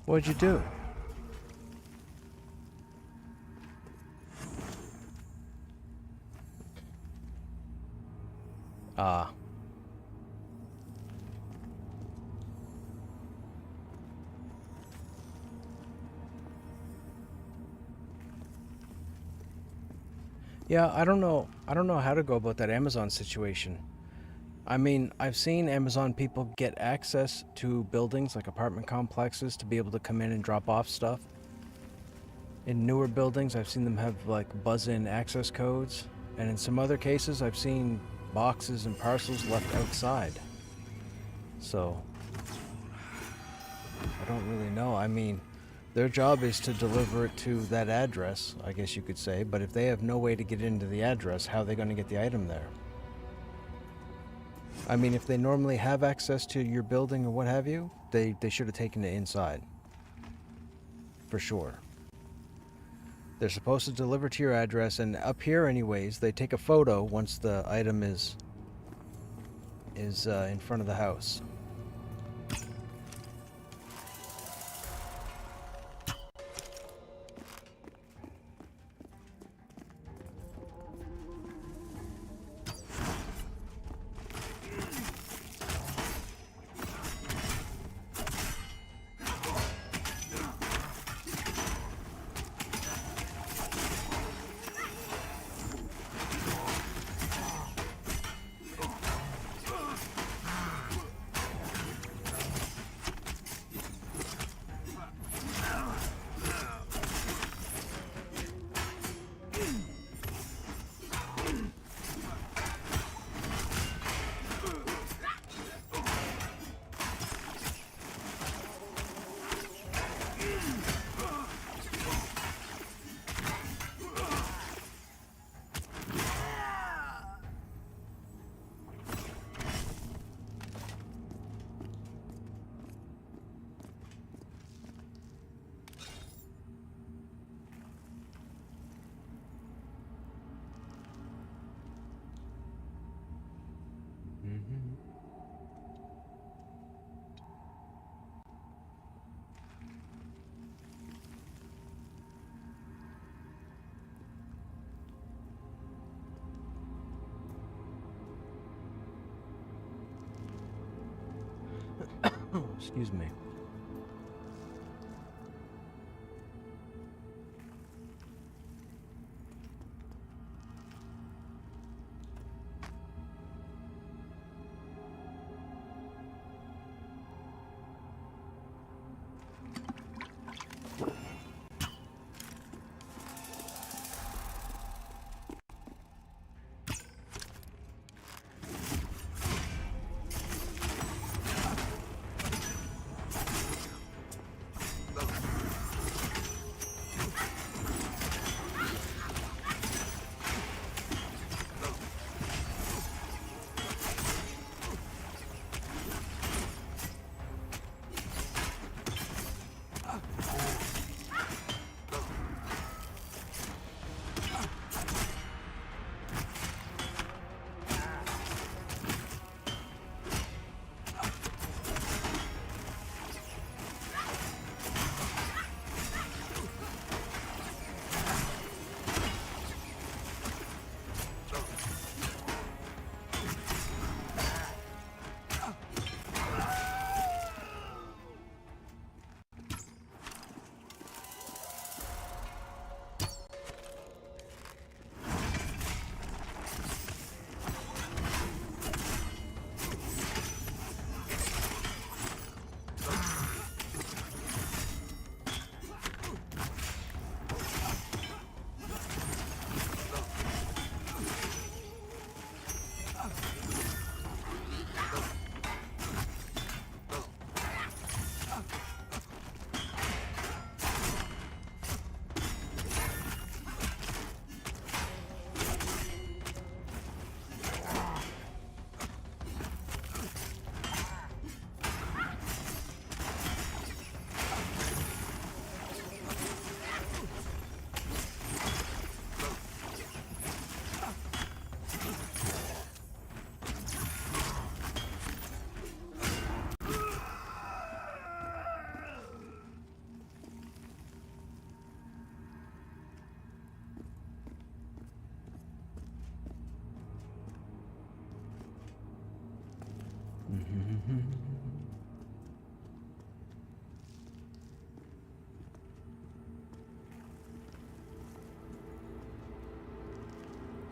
What'd you do? Ah. Yeah, I don't know how to go about that Amazon situation. I mean, I've seen Amazon people get access to buildings like apartment complexes to be able to come in and drop off stuff. In newer buildings, I've seen them have like buzz-in access codes, and in some other cases, I've seen boxes and parcels left outside. So, I don't really know. I mean, their job is to deliver it to that address, I guess you could say, but if they have no way to get into the address, how are they going to get the item there? I mean, if they normally have access to your building or what have you, they should have taken it inside. For sure. They're supposed to deliver to your address, and up here anyways, they take a photo once the item is in front of the house. Excuse me.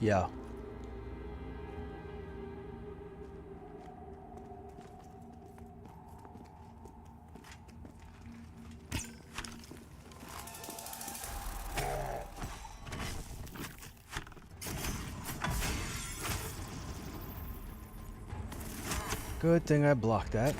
Yeah. Good thing I blocked that.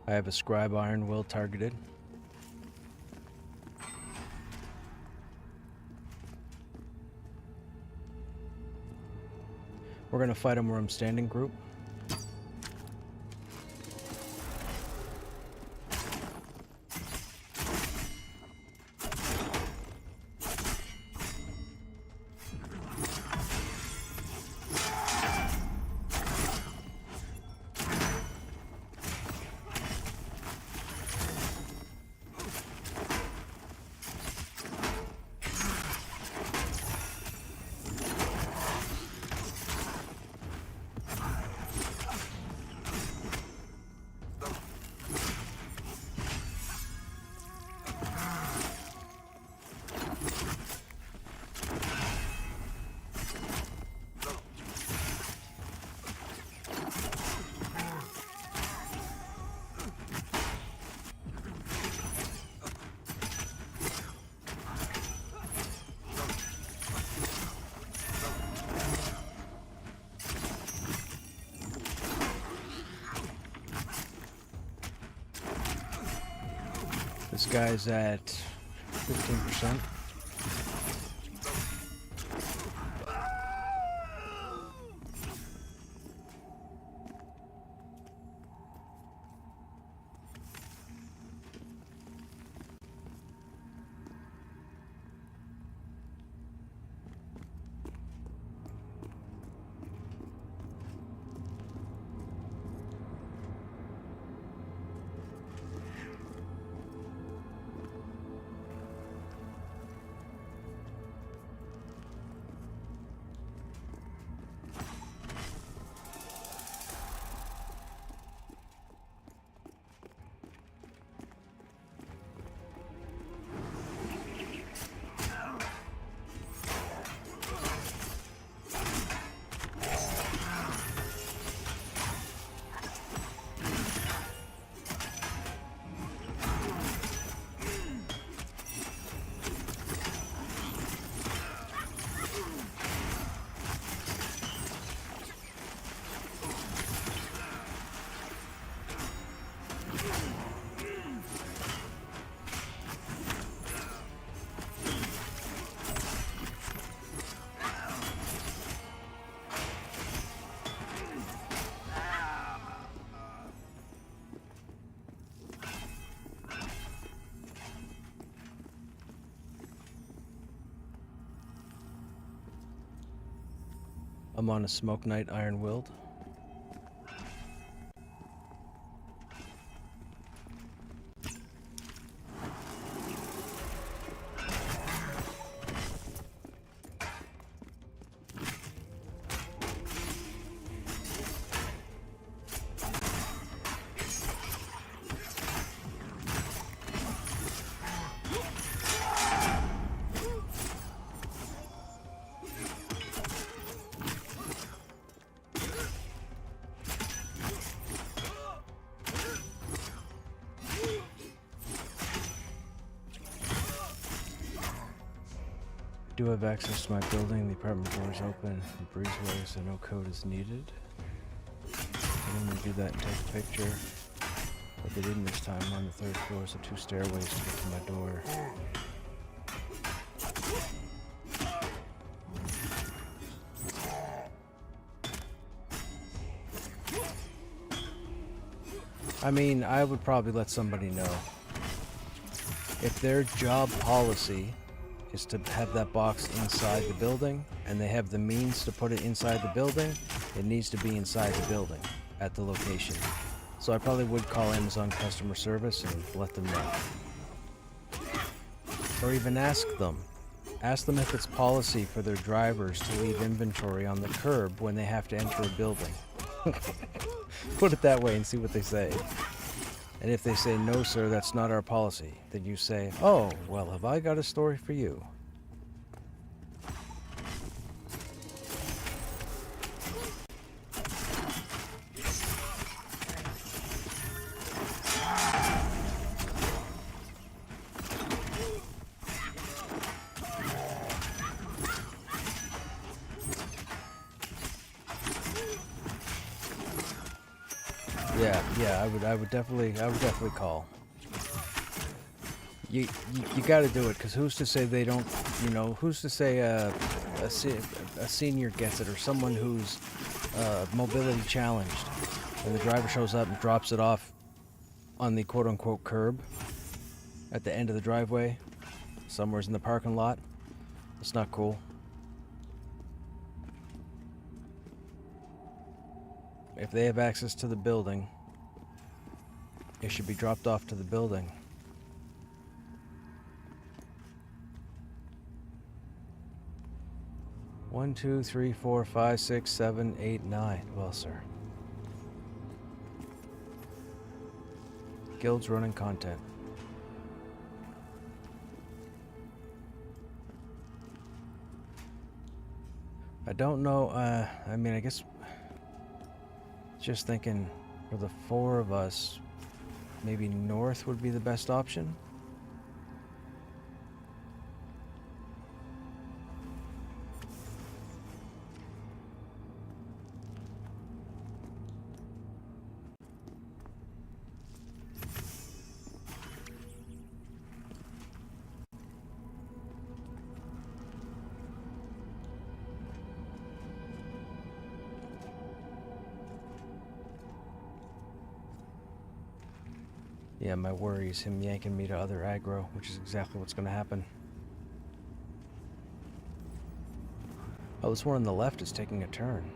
I have a scribe iron will targeted. We're gonna fight him where I'm standing, group. This guy's at 15%. I'm on a Smoke Knight Iron Willed. Do have access to my building. The apartment door is open. The breezeway, so no code is needed. I'm gonna do that and take a picture. But they didn't this time. I'm on the 3rd floor, so 2 stairways to get to my door. I mean, I would probably let somebody know. If their job policy is to have that box inside the building, and they have the means to put it inside the building, it needs to be inside the building, at the location. So I probably would call Amazon customer service and let them know. Or even ask them. Ask them if it's policy for their drivers to leave inventory on the curb when they have to enter a building. Put it that way and see what they say. And if they say, no sir, that's not our policy, then you say, oh, well, have I got a story for you? Yeah, I would definitely call. You got to do it, because who's to say they don't, you know, who's to say a senior gets it, or someone who's mobility challenged, and the driver shows up and drops it off on the quote-unquote curb at the end of the driveway, somewhere's in the parking lot. It's not cool. If they have access to the building, it should be dropped off to the building. One, two, three, 4, 5, 6, 7, 8, 9. Well, sir. Guilds running content. I don't know, I mean, I guess just thinking for the 4 of us, maybe north would be the best option. Yeah, my worry is him yanking me to other aggro, which is exactly what's going to happen. Oh, this one on the left is taking a turn.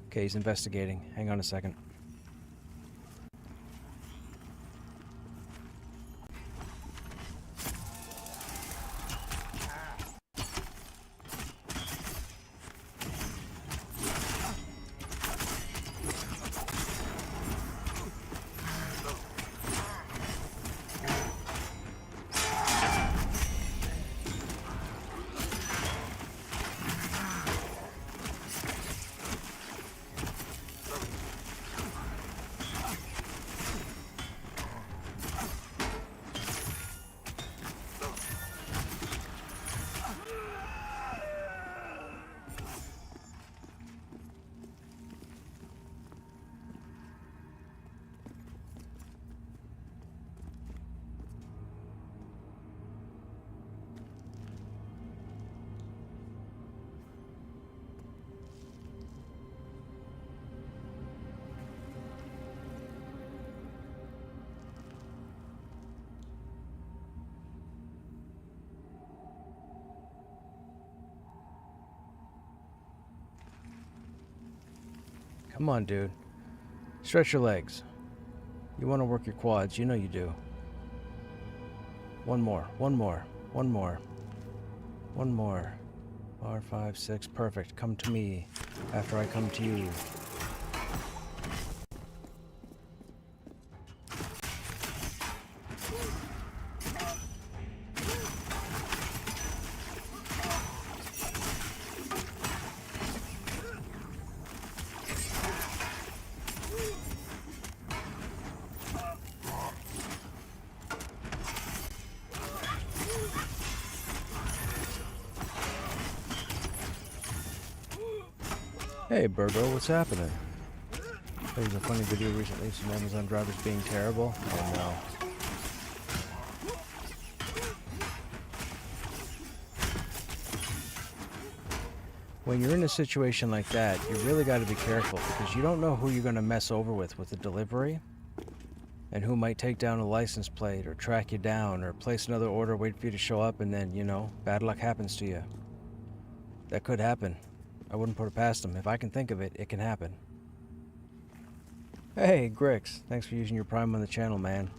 Okay, he's investigating. Hang on a second. Come on, dude. Stretch your legs. You want to work your quads. You know you do. One more. One more. One more. One more. 4, 5, 6. Perfect. Come to me after I come to you. Hey, Burgo, what's happening? There was a funny video recently of some Amazon drivers being terrible. Oh no. when you're in a situation like that, you really got to be careful because you don't know who you're going to mess over with the delivery and who might take down a license plate or track you down or place another order, wait for you to show up, and then, you know, bad luck happens to you. That could happen. I wouldn't put it past them. If I can think of it, it can happen. Hey, Grix. Thanks for using your Prime on the channel, man.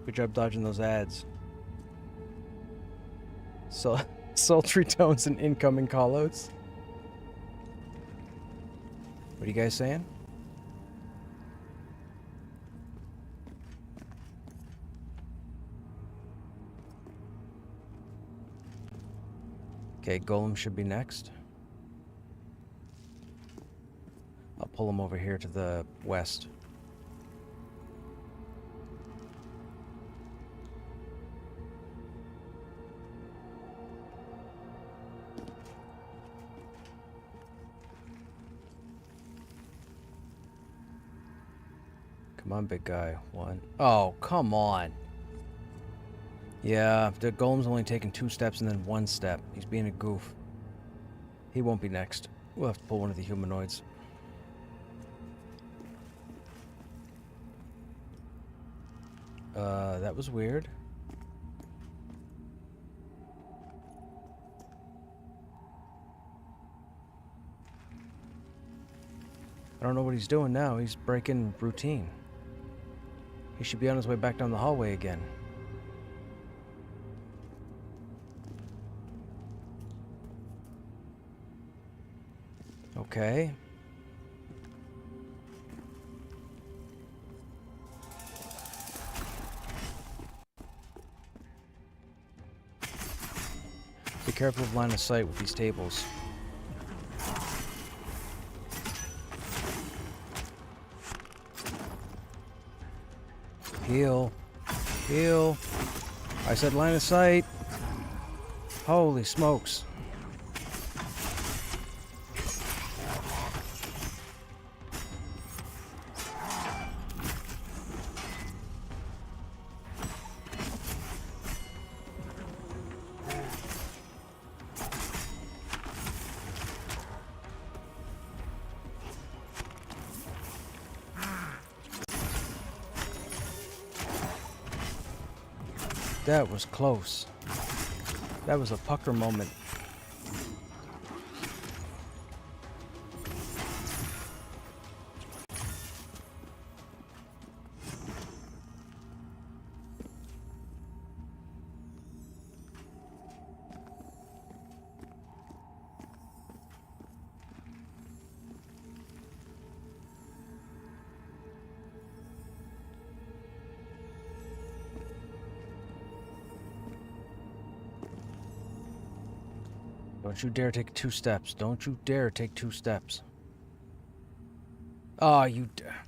Good job dodging those ads. So, sultry tones and incoming callouts. What are you guys saying? Okay, Golem should be next. I'll pull him over here to the west. Come on, big guy. One. Oh, come on. Yeah, the Golem's only taking 2 steps and then 1 step. He's being a goof. He won't be next. We'll have to pull one of the humanoids. That was weird. I don't know what he's doing now. He's breaking routine. He should be on his way back down the hallway again. Okay. Be careful of line of sight with these tables. Heal. Heal. I said line of sight. Holy smokes. That was close. That was a pucker moment. Don't you dare take 2 steps. Don't you dare take 2 steps. Oh, you dare.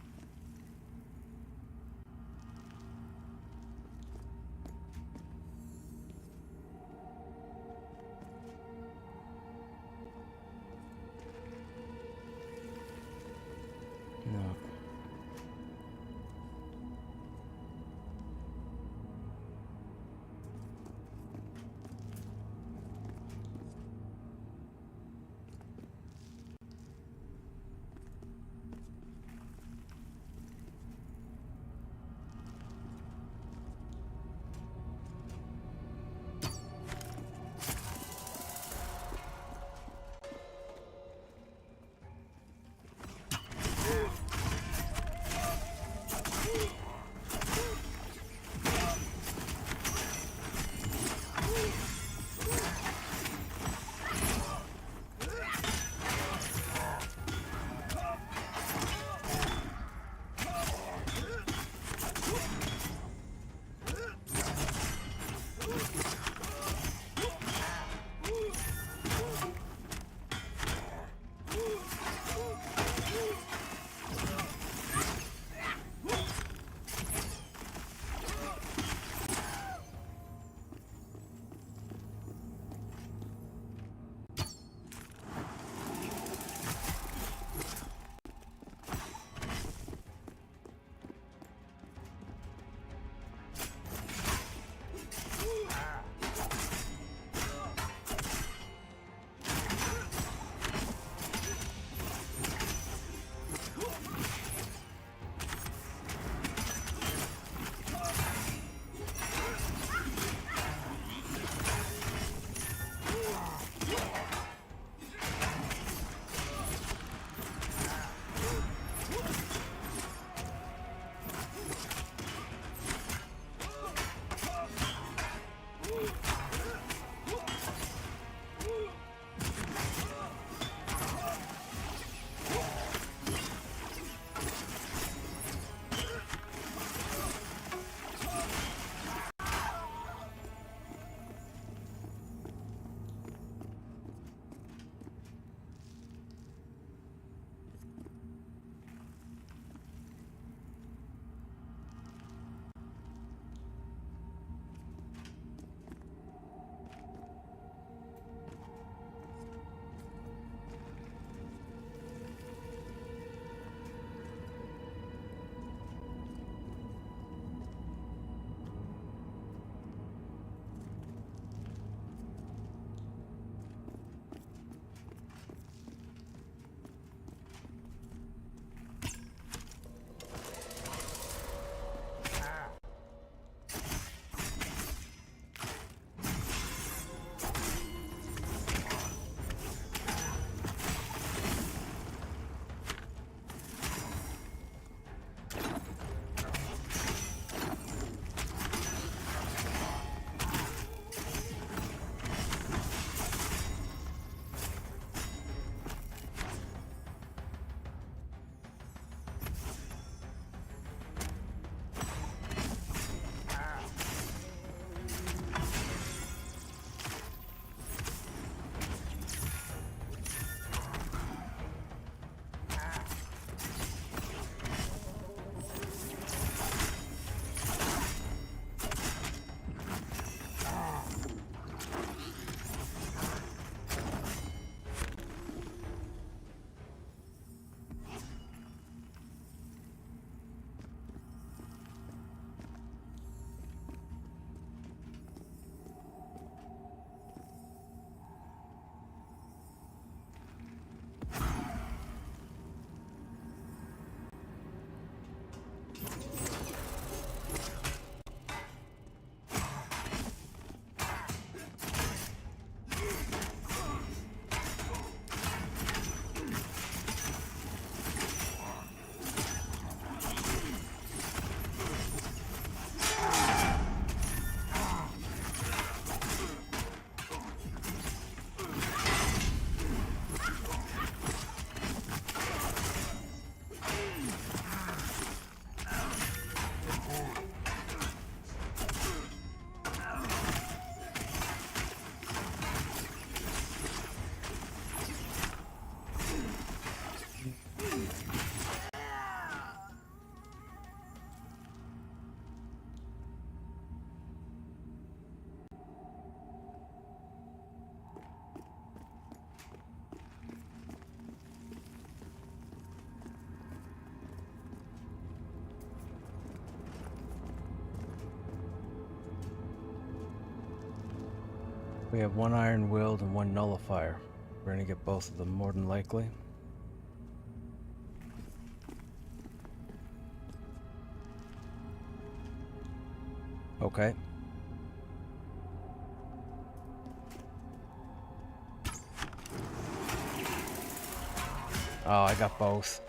No. We have one iron willed and one nullifier. We're gonna get both of them more than likely. Okay. Oh, I got both.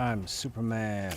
I'm Superman.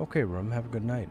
Okay, room, have a good night.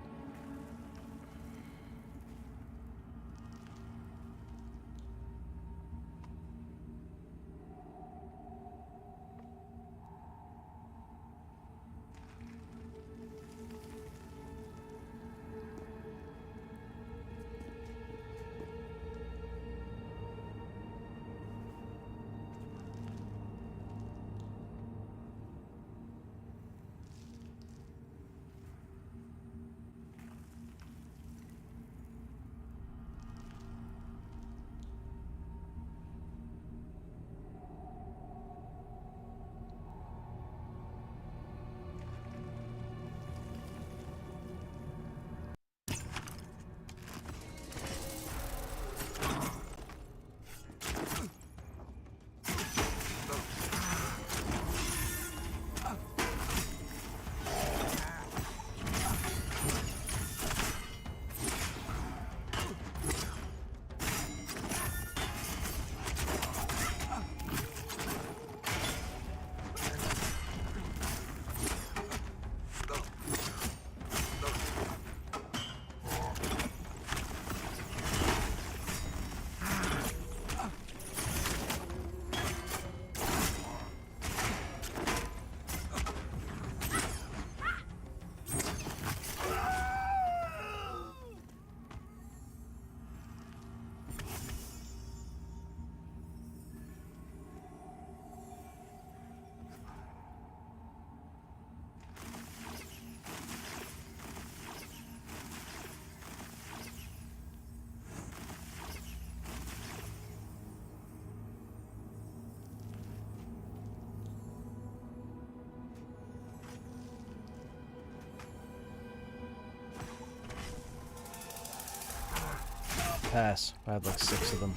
pass. I had like 6 of them.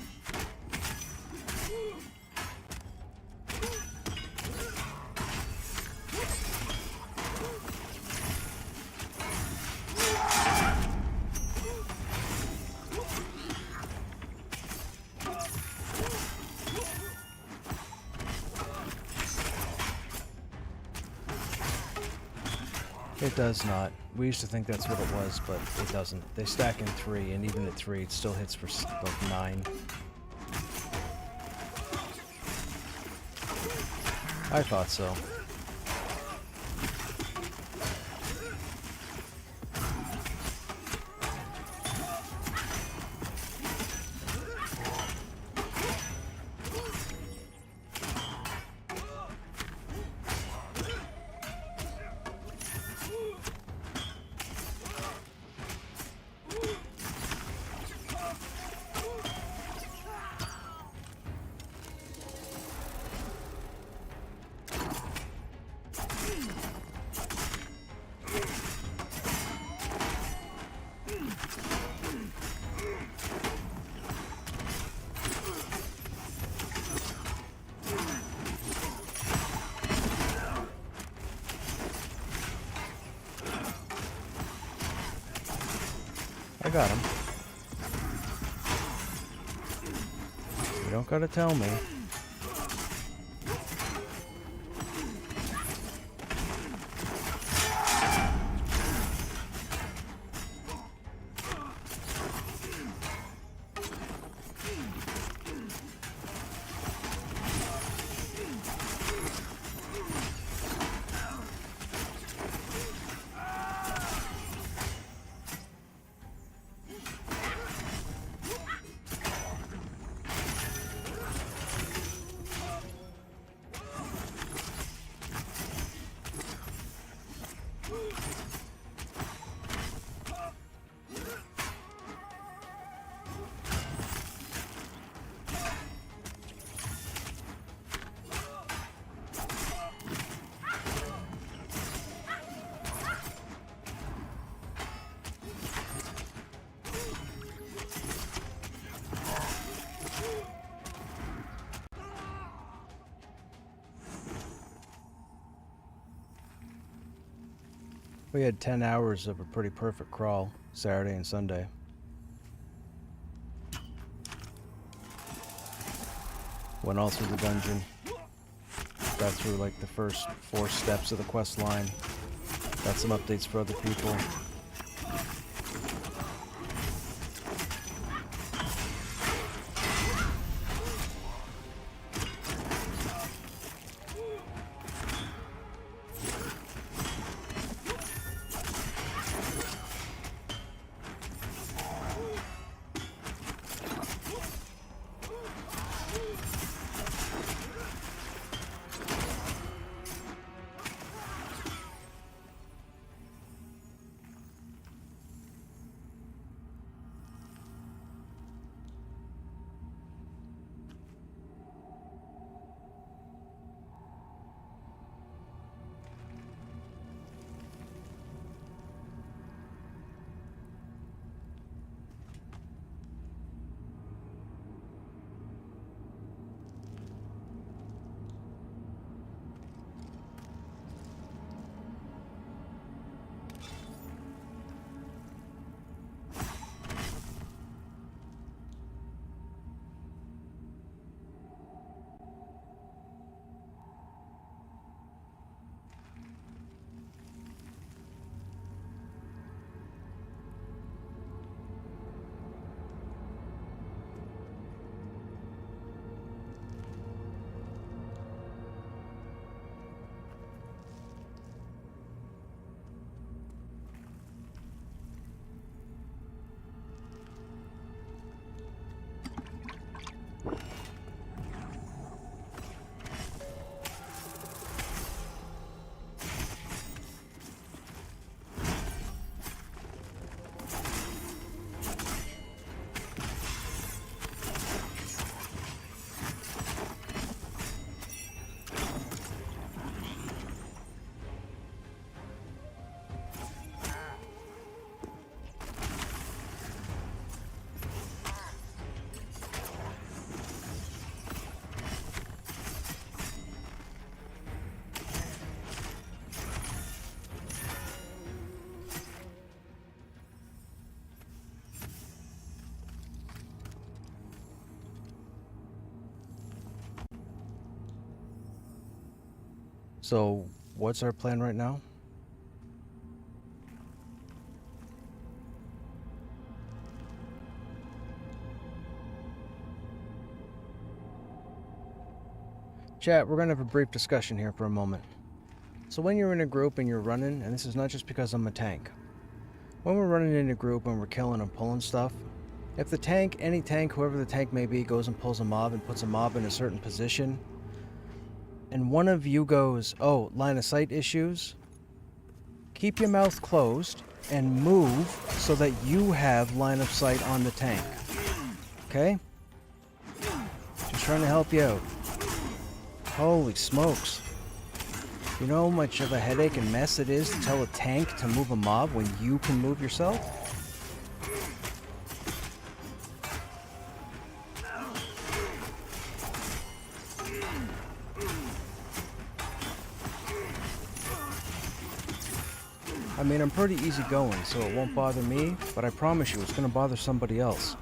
It does not. We used to think that's what it was, but it doesn't. They stack in 3, and even at 3, it still hits for like 9. I thought so. I got him. You don't gotta tell me. We had 10 hours of a pretty perfect crawl, Saturday and Sunday. Went all through the dungeon. Got through like the first 4 steps of the quest line. Got some updates for other people. So, what's our plan right now? Chat, we're going to have a brief discussion here for a moment. So when you're in a group and you're running, and this is not just because I'm a tank. When we're running in a group and we're killing and pulling stuff, if the tank, any tank, whoever the tank may be, goes and pulls a mob and puts a mob in a certain position, and one of you goes, oh, line of sight issues, keep your mouth closed and move so that you have line of sight on the tank. Okay? Just trying to help you out. Holy smokes. You know how much of a headache and mess it is to tell a tank to move a mob when you can move yourself? I mean, I'm pretty easygoing, so it won't bother me, but I promise you it's gonna bother somebody else.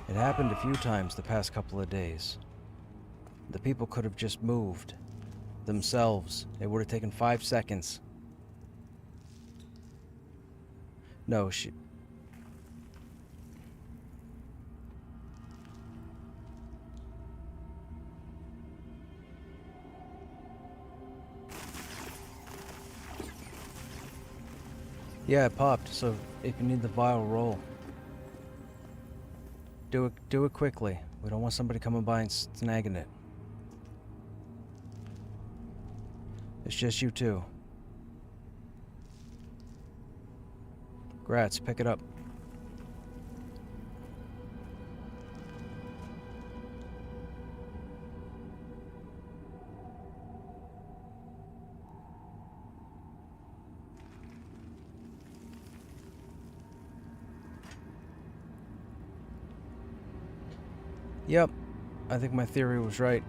It happened a few times the past couple of days. The people could have just moved themselves. It would have taken 5 seconds. No, yeah, it popped, so if you need the vial, roll. Do it quickly. We don't want somebody coming by and snagging it. It's just you two. Grats, pick it up. Yep, I think my theory was right.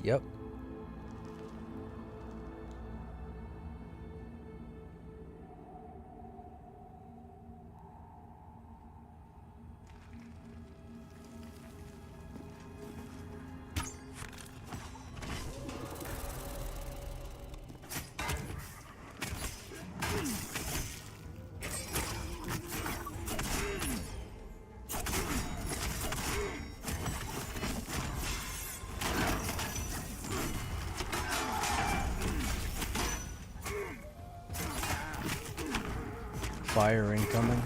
Yep. Fire incoming.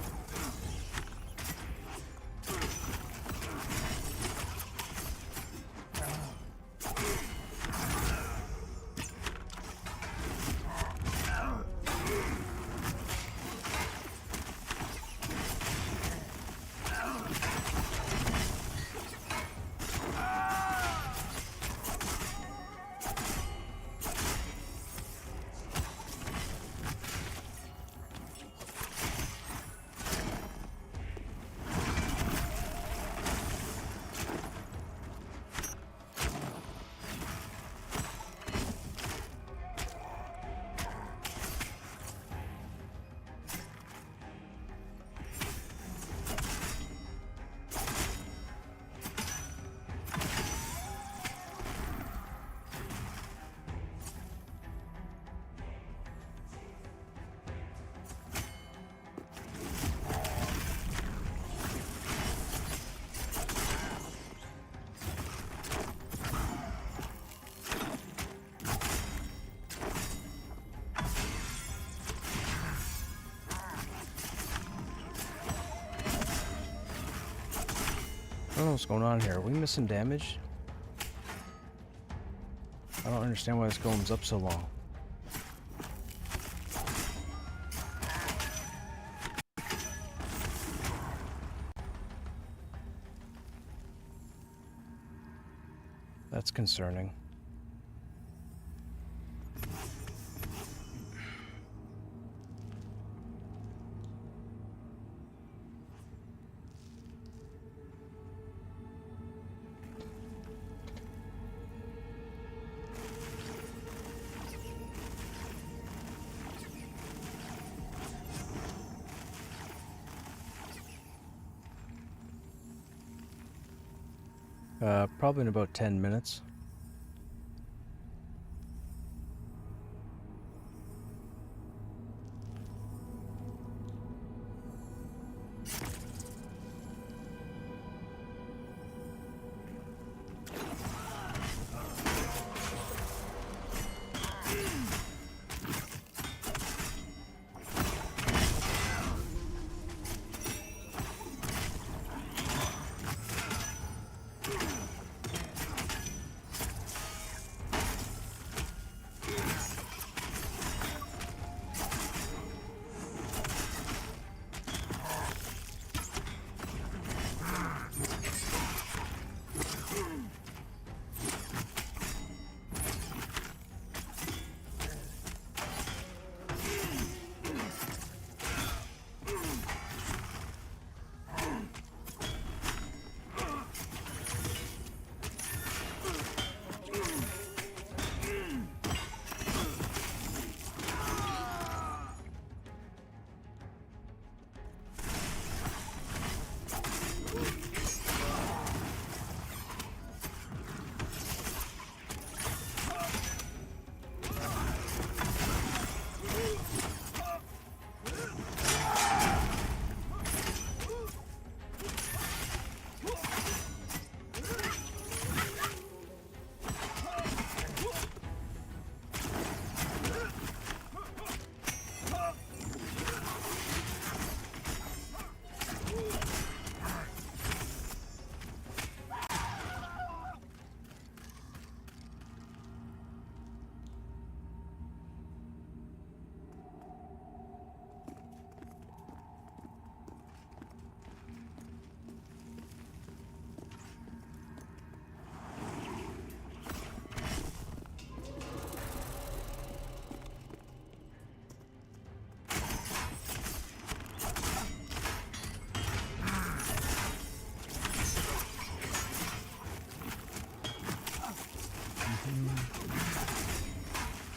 I don't know what's going on here. Are we missing damage? I don't understand why this golem's up so long. That's concerning. Probably in about 10 minutes.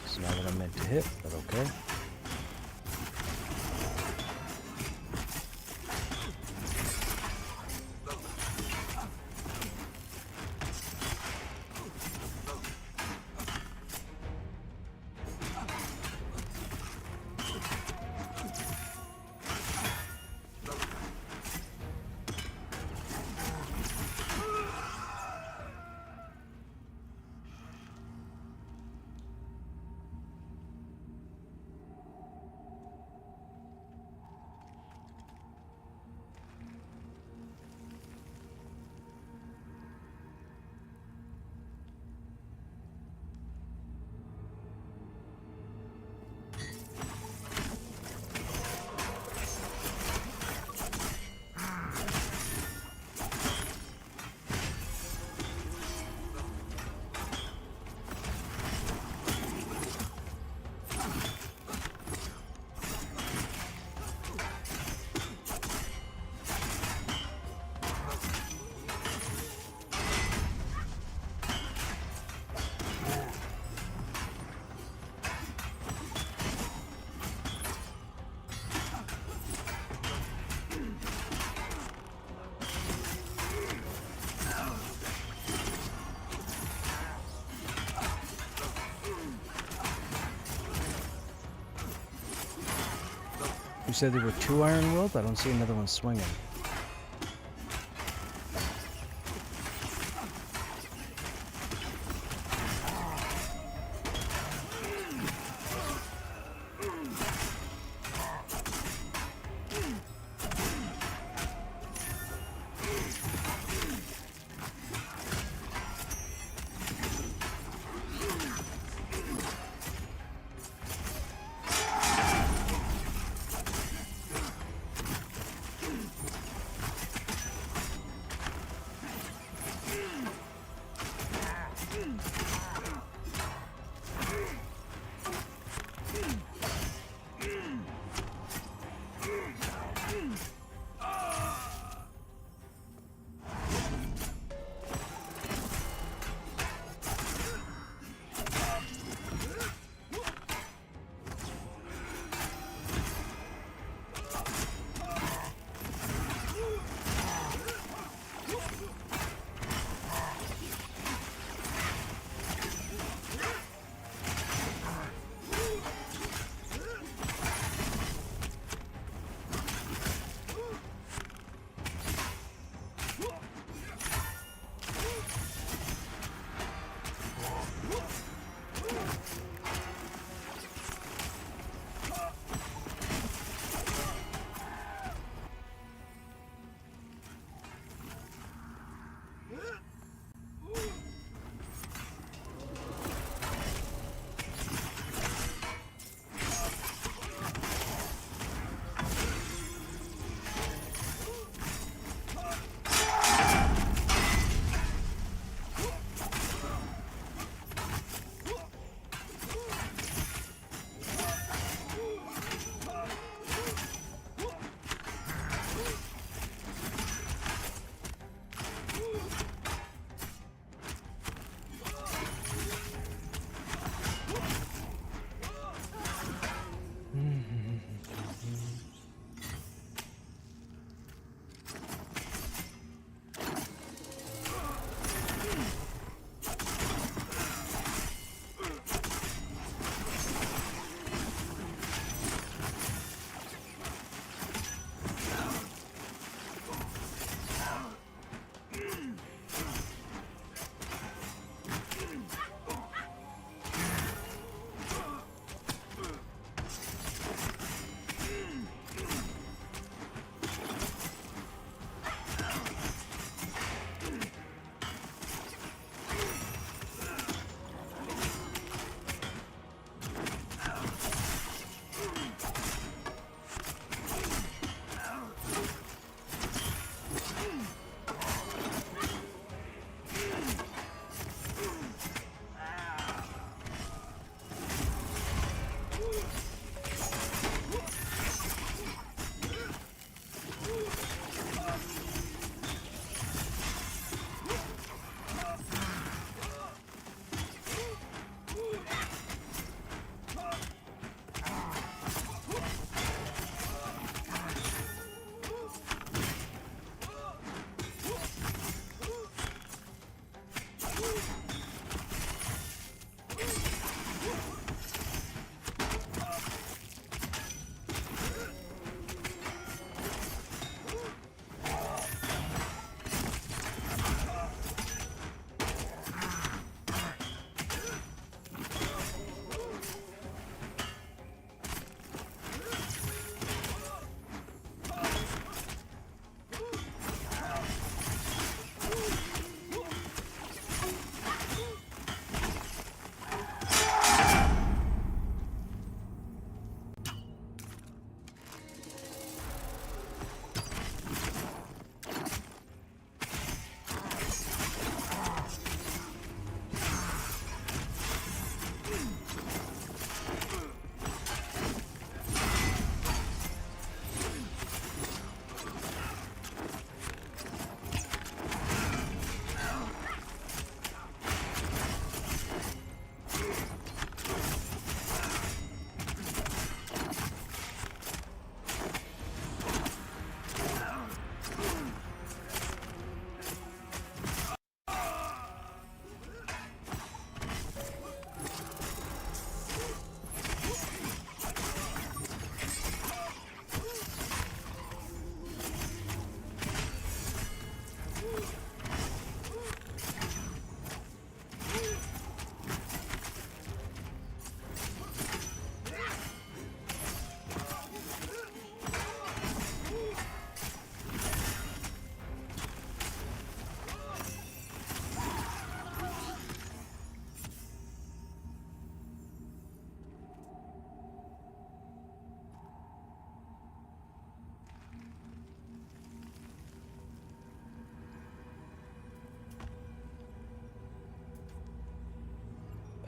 It's not what I meant to hit, but okay. You said there were 2 iron-willed? I don't see another one swinging.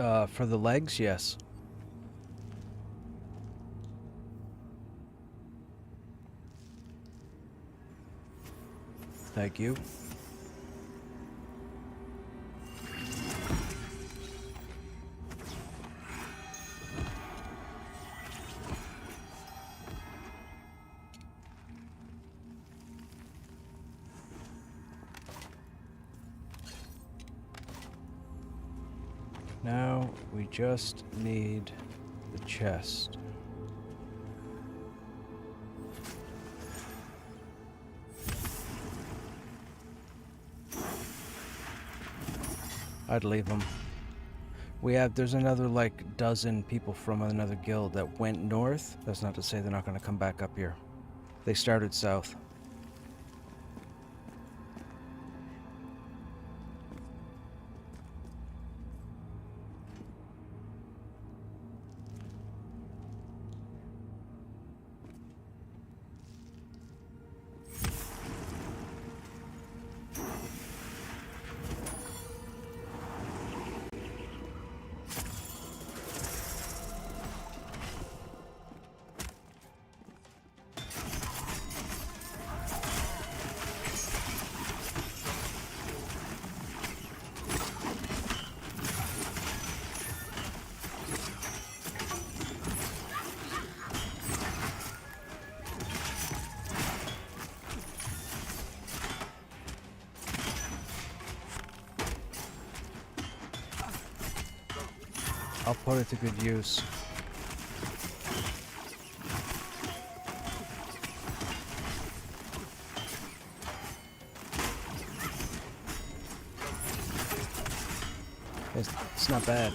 For the legs, yes. Thank you. Now we just need the chest. I'd leave them. There's another like dozen people from another guild that went north. That's not to say they're not going to come back up here. They started south. I'll put it to good use. It's not bad.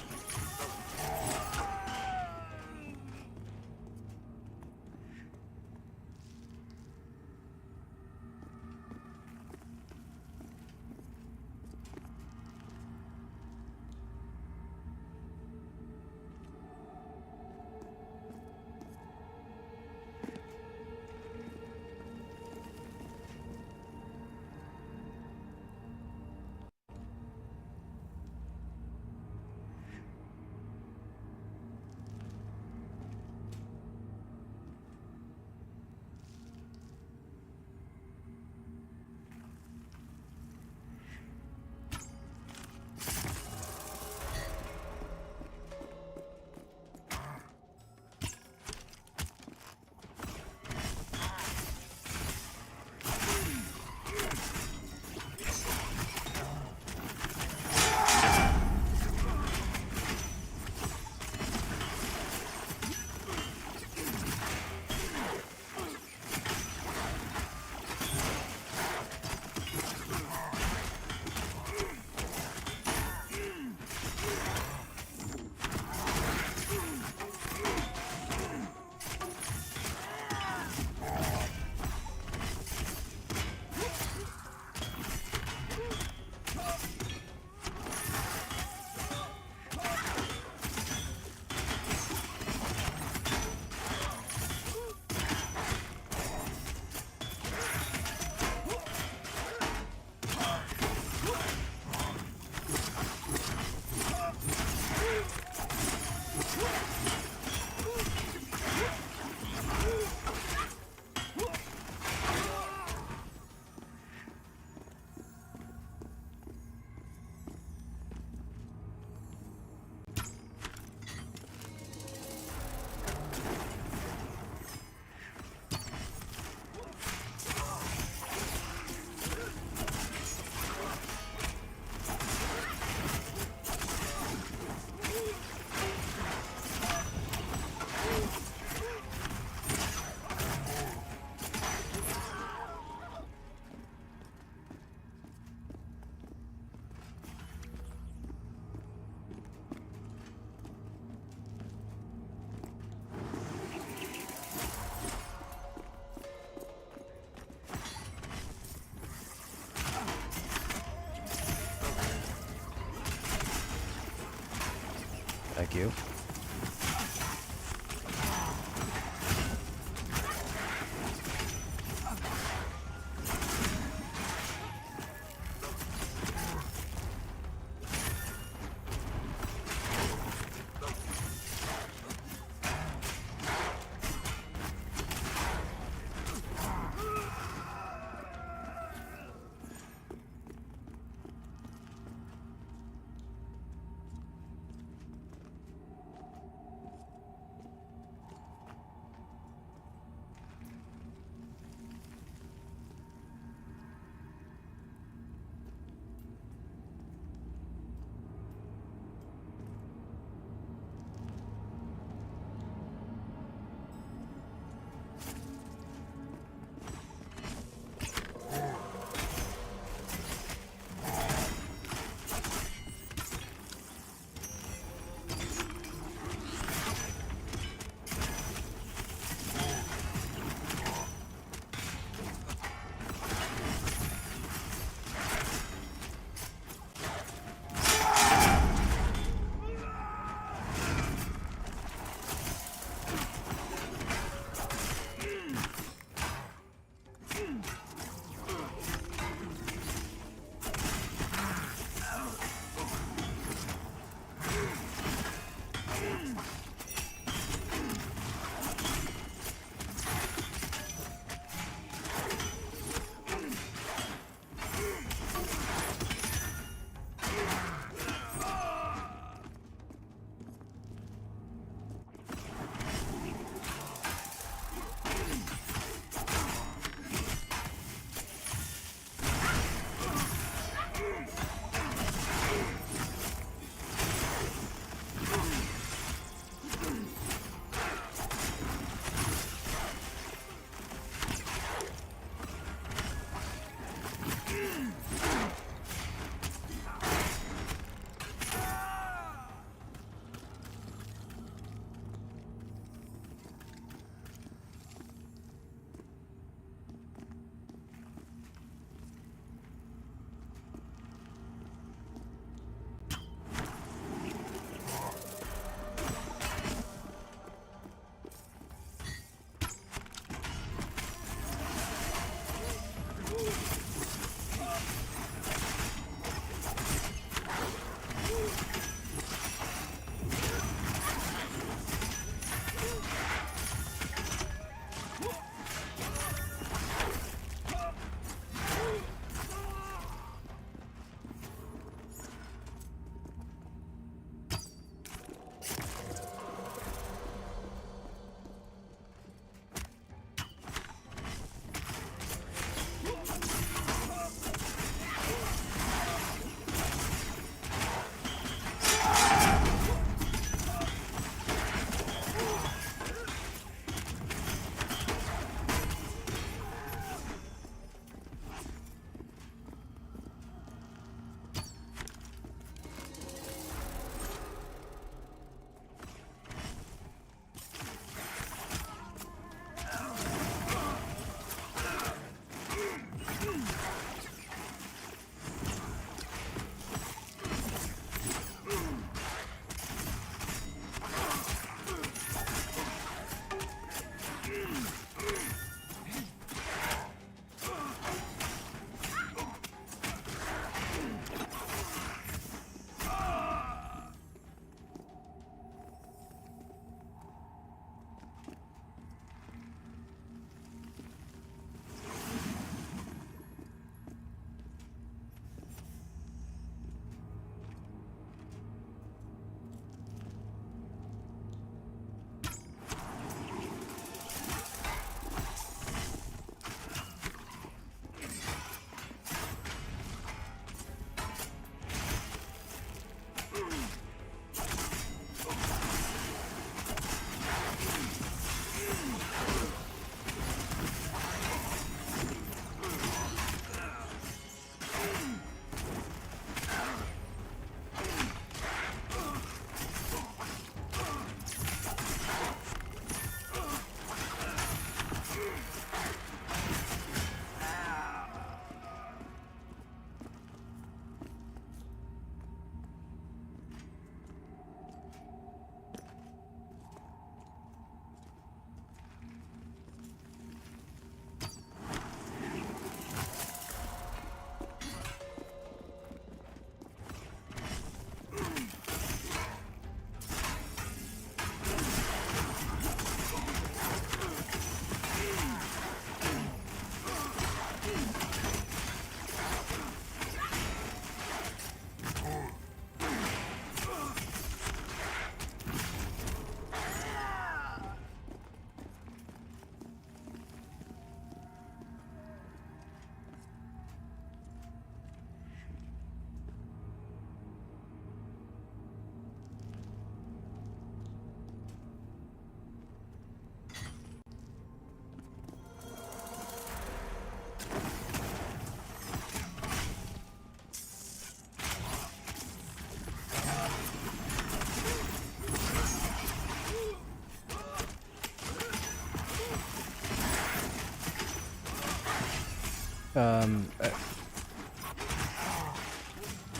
Thank you.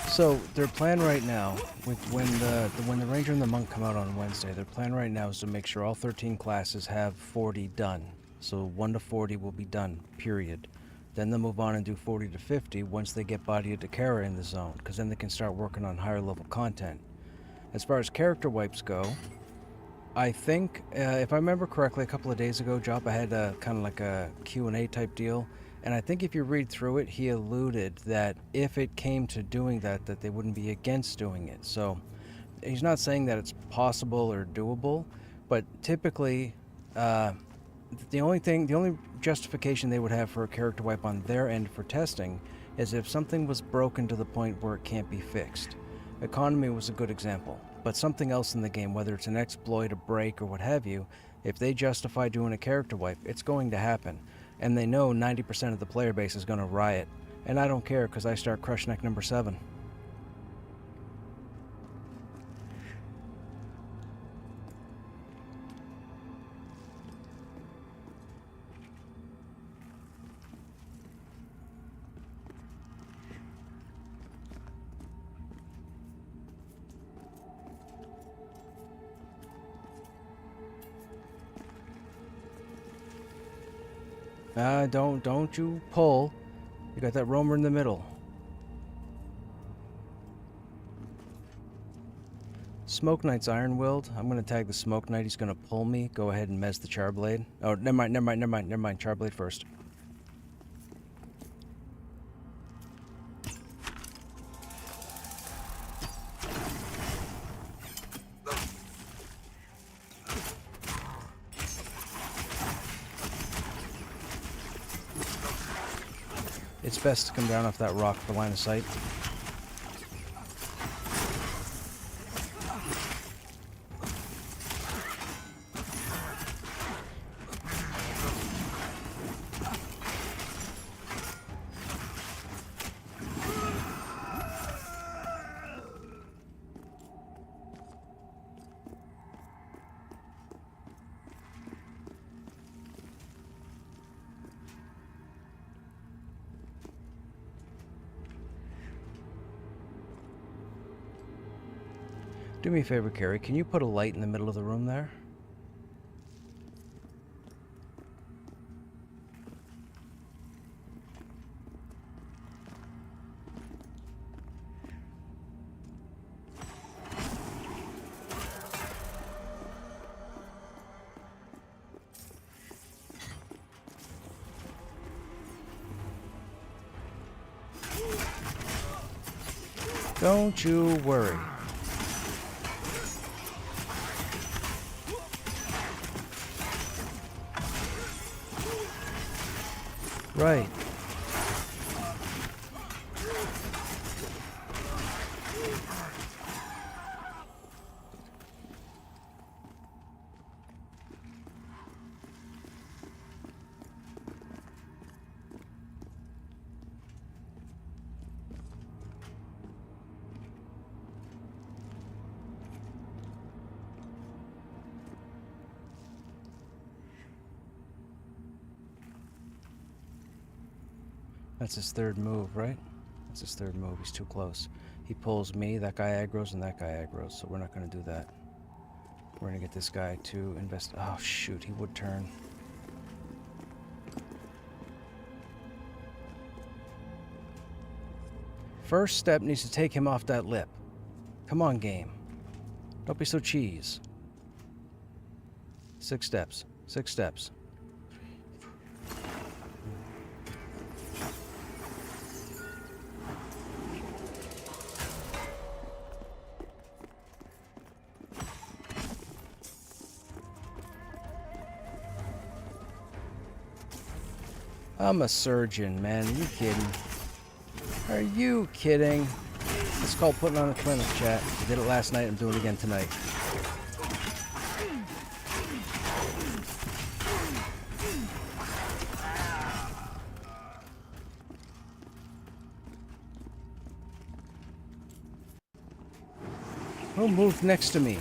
So their plan right now, when the Ranger and the Monk come out on Wednesday, their plan right now is to make sure all 13 classes have 40 done. So 1 to 40 will be done, period. Then they'll move on and do 40 to 50 once they get Body of Dakara in the zone, because then they can start working on higher level content. As far as character wipes go, I think, if I remember correctly, a couple of days ago, Joppa had a kind of like a Q&A type deal. And I think if you read through it, he alluded that if it came to doing that they wouldn't be against doing it. So he's not saying that it's possible or doable, but typically, the only justification they would have for a character wipe on their end for testing is if something was broken to the point where it can't be fixed. Economy was a good example, but something else in the game, whether it's an exploit, a break, or what have you, if they justify doing a character wipe, it's going to happen. And they know 90% of the player base is going to riot. And I don't care, because I start Krushnek number 7. Don't you pull. You got that roamer in the middle. Smoke Knight's Iron Willed. I'm gonna tag the Smoke Knight. He's gonna pull me. Go ahead and mez the Charblade. Oh, never mind. Charblade first. It's best to come down off that rock for line of sight. Do me a favor, Carrie. Can you put a light in the middle of the room there? Don't you worry. Right. That's his third move, right? That's his third move. He's too close. He pulls me, that guy aggroes, and that guy aggroes, so we're not going to do that. We're going to get this guy to invest. Oh, shoot, he would turn. First step needs to take him off that lip. Come on, game. Don't be so cheese. 6 steps. 6 steps. I'm a surgeon, man. Are you kidding? Are you kidding? It's called putting on a clinic, chat. I did it last night. I'm doing it again tonight. Who moved next to me?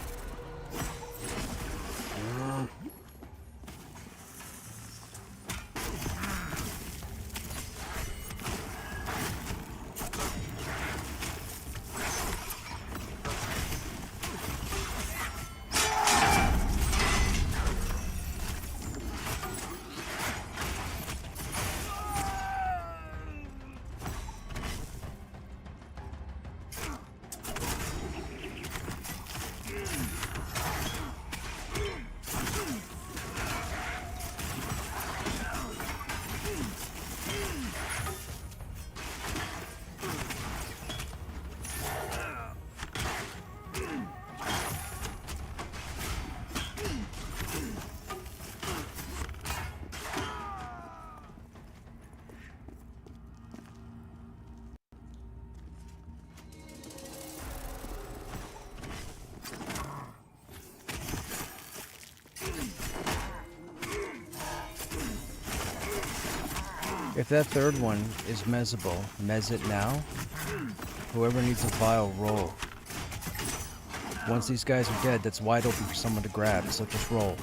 If that third one is mezable, mez it now. Whoever needs a vial, roll. Once these guys are dead, that's wide open for someone to grab, so just roll.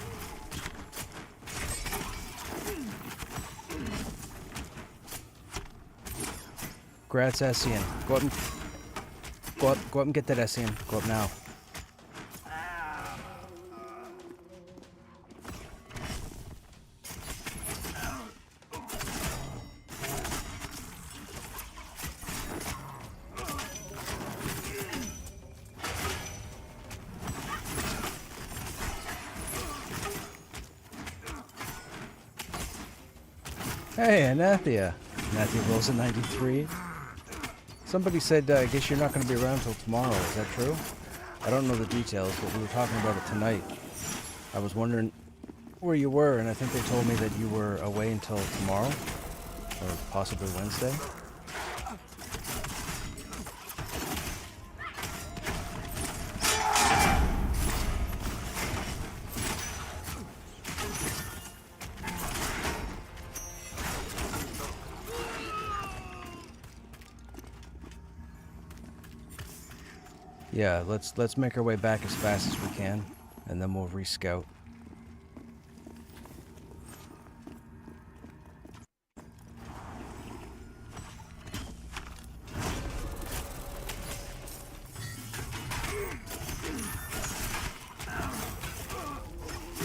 Grats Essien. Go up and get that Essien. Go up now. Hey, Anathia. Anathia rolls a 93. Somebody said, I guess you're not going to be around till tomorrow. Is that true? I don't know the details, but we were talking about it tonight. I was wondering where you were, and I think they told me that you were away until tomorrow, or possibly Wednesday. Yeah, let's make our way back as fast as we can, and then we'll re-scout.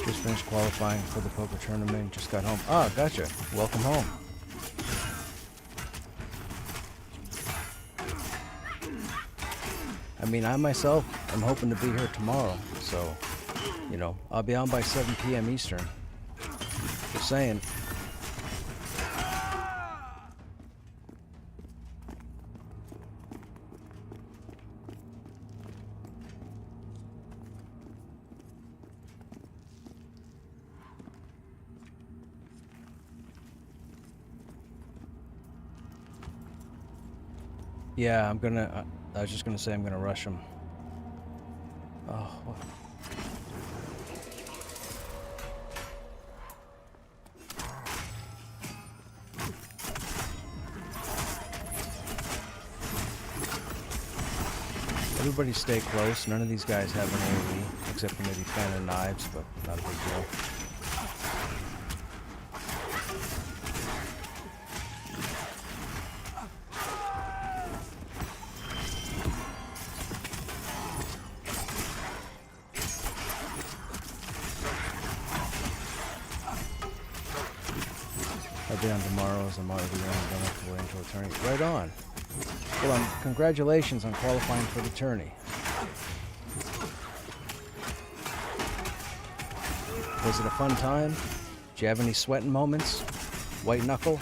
Just finished qualifying for the poker tournament, just got home. Ah, gotcha. Welcome home. I mean, I myself am hoping to be here tomorrow, so, you know, I'll be on by 7 p.m. Eastern. Just saying. Yeah, I was just gonna say I'm gonna rush him. Oh, what? Everybody stay close. None of these guys have an AoE, except for maybe fan of knives, but not a big deal. I'll be on tomorrow as I'm already on. Don't have to wait until the tourney. Right on. Well, congratulations on qualifying for the tourney. Was it a fun time? Did you have any sweating moments? White knuckle?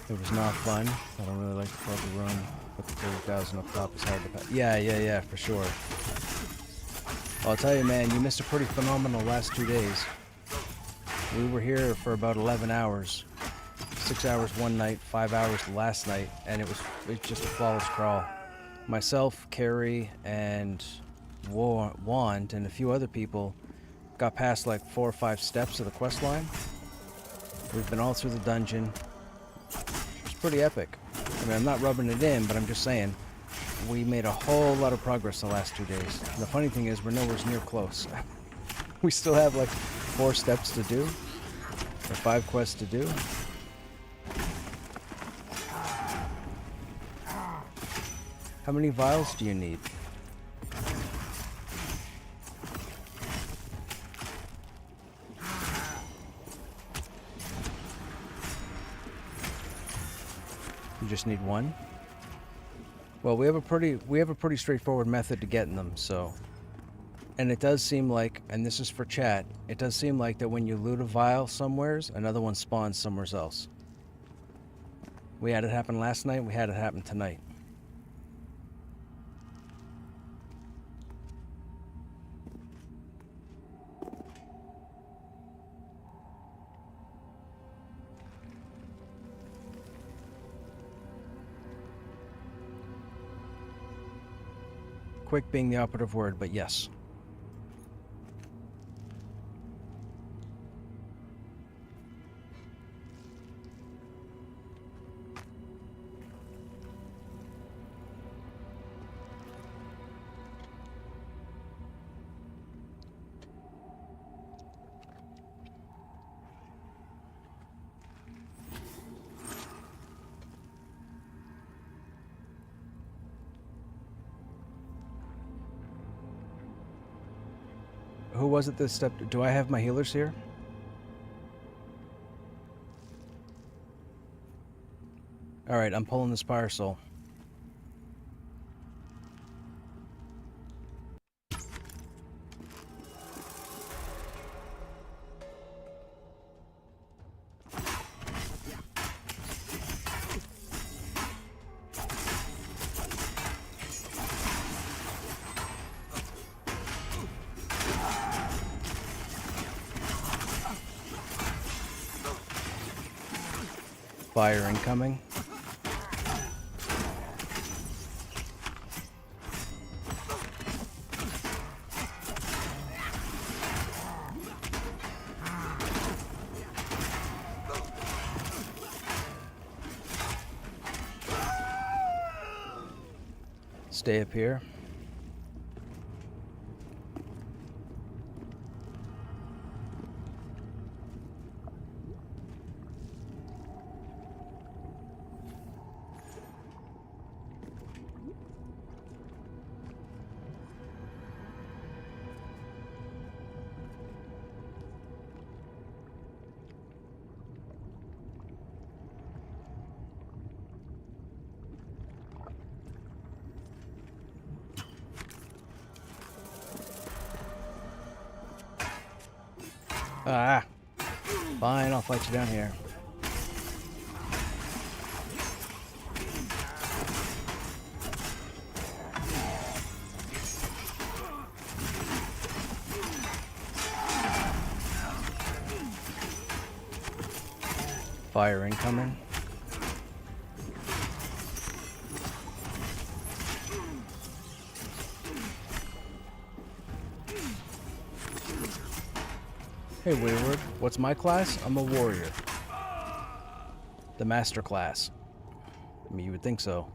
It was not fun. I don't really like the poker run, but the 30,000 up top is hard to pass. Yeah, for sure. I'll tell you, man, you missed a pretty phenomenal last 2 days. We were here for about 11 hours. 6 hours one night, 5 hours the last night, and it was just a flawless crawl. Myself, Carrie, and Wand, and a few other people got past like 4 or 5 steps of the quest line. We've been all through the dungeon. It's pretty epic. I mean, I'm not rubbing it in, but I'm just saying, we made a whole lot of progress the last 2 days. And the funny thing is, we're nowhere near close. We still have like 4 steps to do, or 5 quests to do. How many vials do you need? You just need 1? Well, we have a pretty straightforward method to getting them, so. And it does seem like, and this is for chat, it does seem like that when you loot a vial somewheres, another one spawns somewhere else. We had it happen last night, we had it happen tonight. Quick being the operative word, but yes. Who was it that stepped? Do I have my healers here? Alright, I'm pulling the Spire Soul. Fire incoming. Stay up here. Ah, fine, I'll fight you down here. Fire incoming. Hey Wayward, what's my class? I'm a warrior. The master class. I mean, you would think so.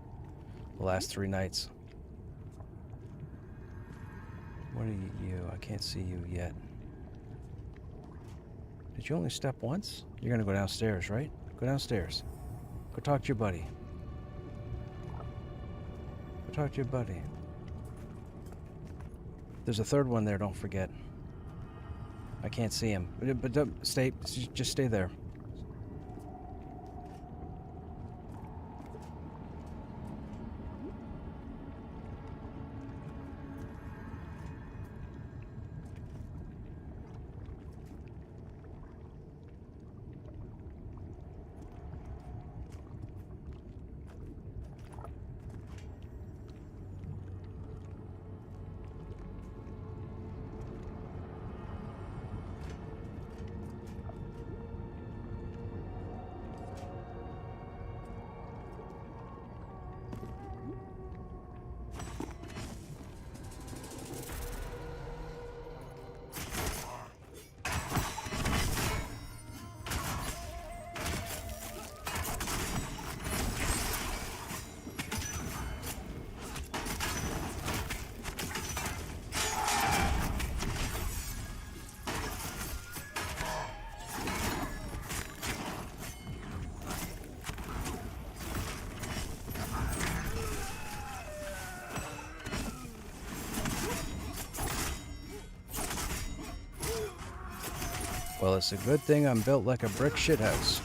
The last 3 nights. What are you? I can't see you yet. Did you only step once? You're gonna go downstairs, right? Go downstairs. Go talk to your buddy. Go talk to your buddy. There's a third one there, don't forget. I can't see him. But just stay there. Well, it's a good thing I'm built like a brick shithouse.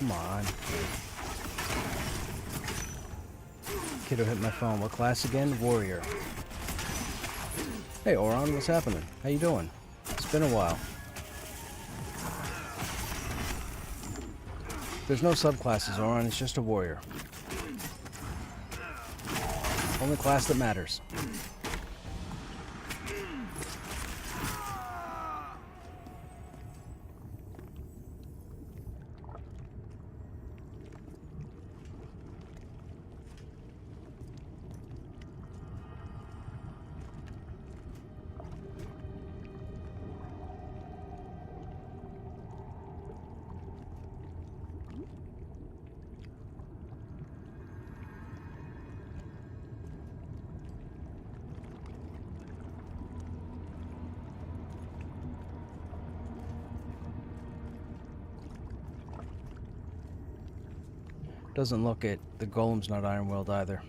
Come on. Kiddo hit my phone. What class again? Warrior. Hey, Oron, what's happening? How you doing? It's been a while. There's no subclasses, Oron. It's just a warrior. Only class that matters. Doesn't look it. The golem's not iron-willed either.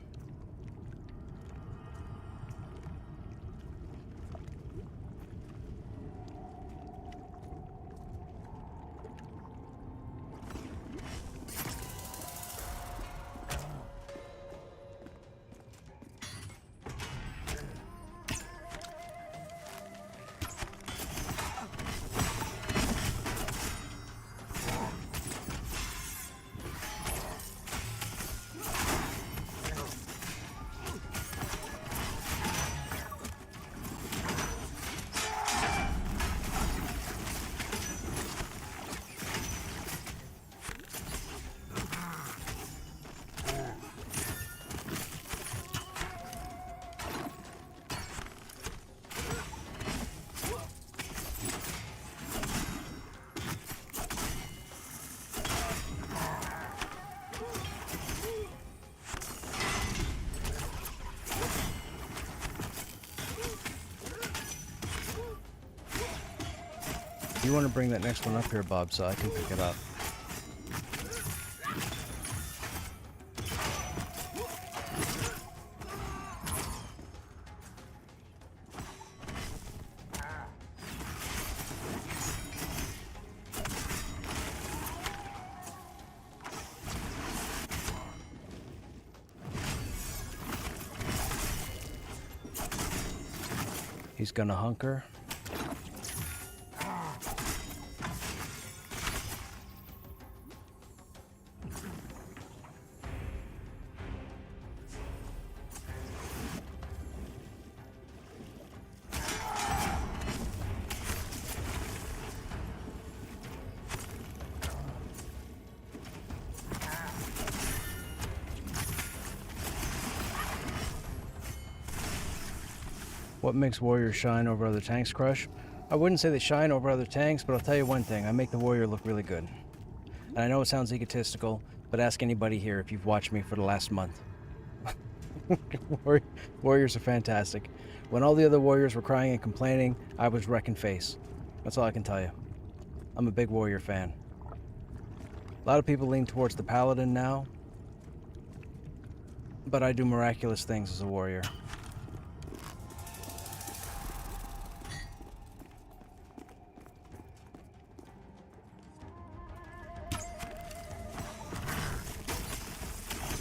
You want to bring that next one up here, Bob, so I can pick it up. He's gonna hunker. What makes warriors shine over other tanks, Crush? I wouldn't say they shine over other tanks, but I'll tell you one thing. I make the warrior look really good. And I know it sounds egotistical, but ask anybody here if you've watched me for the last month. Warriors are fantastic. When all the other warriors were crying and complaining, I was wrecking face. That's all I can tell you. I'm a big warrior fan. A lot of people lean towards the paladin now, but I do miraculous things as a warrior.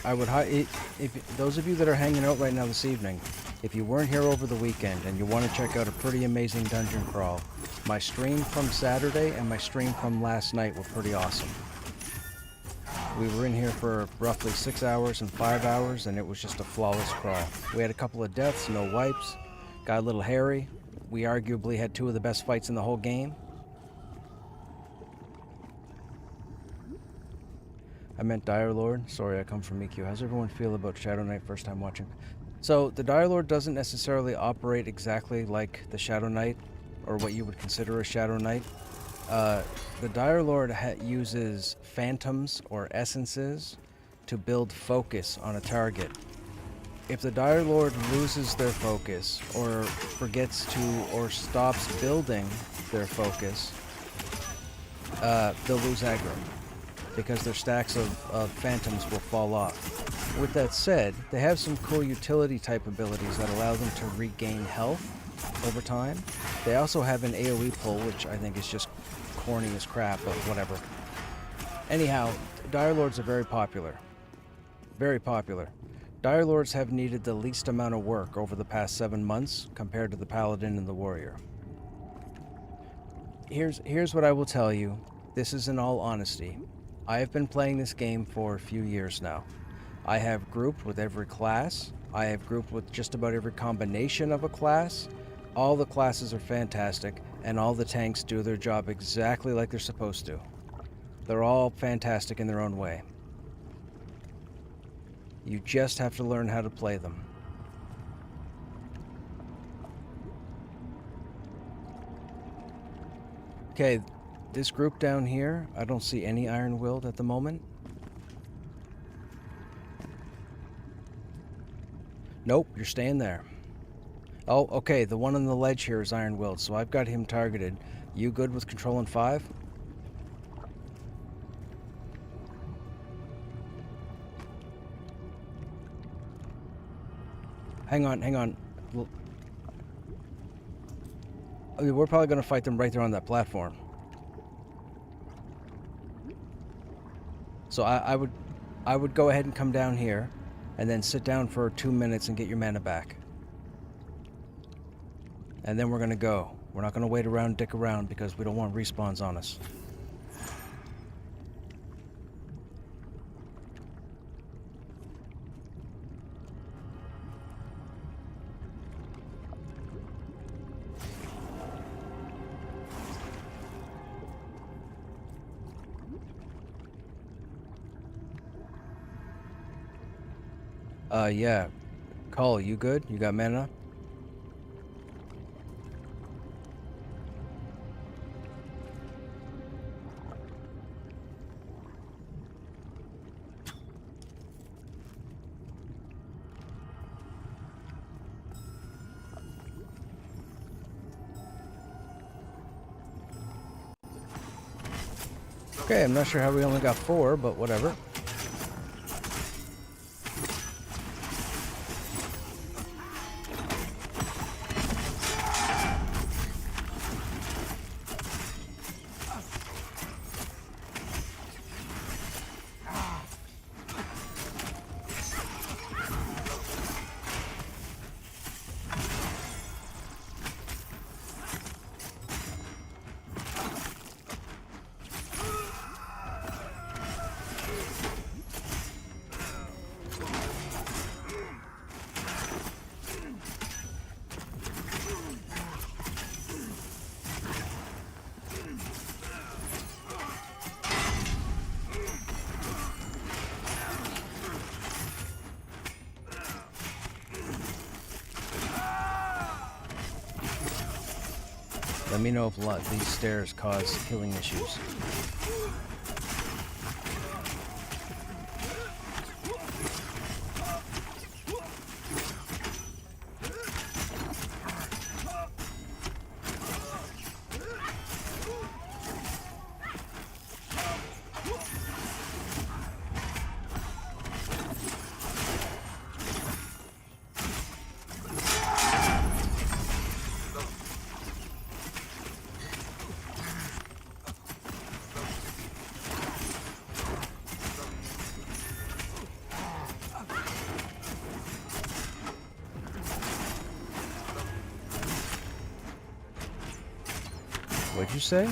I would if those of you that are hanging out right now this evening, if you weren't here over the weekend and you want to check out a pretty amazing dungeon crawl, my stream from Saturday and my stream from last night were pretty awesome. We were in here for roughly 6 hours and 5 hours, and it was just a flawless crawl. We had a couple of deaths, no wipes, got a little hairy. We arguably had two of the best fights in the whole game. I meant Dire Lord. Sorry, I come from EQ. How's everyone feel about Shadow Knight first time watching? So, the Dire Lord doesn't necessarily operate exactly like the Shadow Knight, or what you would consider a Shadow Knight. The Dire Lord uses phantoms or essences to build focus on a target. If the Dire Lord loses their focus, or forgets to, or stops building their focus, they'll lose aggro, because their stacks of phantoms will fall off. With that said, they have some cool utility type abilities that allow them to regain health over time. They also have an AoE pull, which I think is just corny as crap, but whatever. Anyhow, Dire Lords are very popular. Very popular. Dire Lords have needed the least amount of work over the past 7 months compared to the Paladin and the Warrior. Here's what I will tell you. This is in all honesty. I have been playing this game for a few years now. I have grouped with every class. I have grouped with just about every combination of a class. All the classes are fantastic, and all the tanks do their job exactly like they're supposed to. They're all fantastic in their own way. You just have to learn how to play them. Okay, this group down here, I don't see any Iron-Willed at the moment. Nope, you're staying there. Oh, okay, the one on the ledge here is Iron-Willed, so I've got him targeted. You good with controlling 5? Hang on. We're probably going to fight them right there on that platform. So I would go ahead and come down here, and then sit down for 2 minutes and get your mana back. And then we're going to go. We're not going to wait around, dick around, because we don't want respawns on us. Yeah. Call, you good? You got mana? Okay, I'm not sure how we only got 4, but whatever. Let me know if these stairs cause killing issues. What'd you say?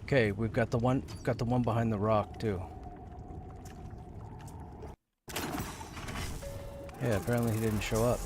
Okay, we've got the one behind the rock too. Yeah, apparently he didn't show up.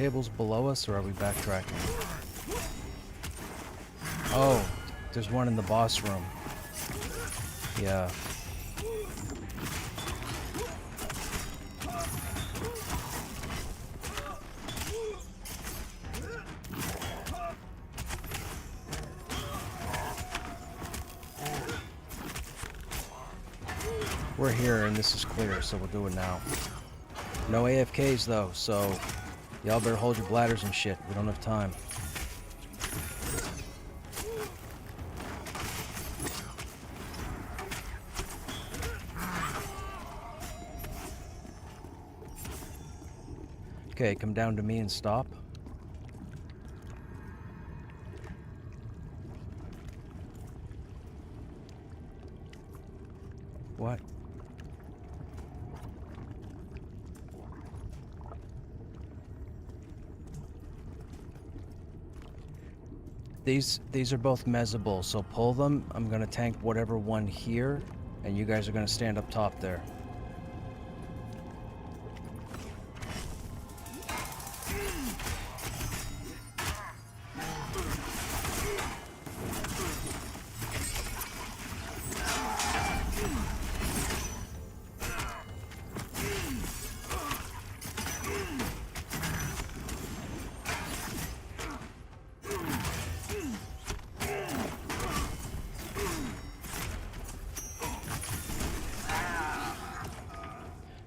tables below us, or are we backtracking? Oh, there's one in the boss room. Yeah. We're here and this is clear, so we'll do it now. No AFKs though, so y'all better hold your bladders and shit. We don't have time. Okay, come down to me and stop. What? These are both mezzable, so pull them. I'm gonna tank whatever one here, and you guys are gonna stand up top there.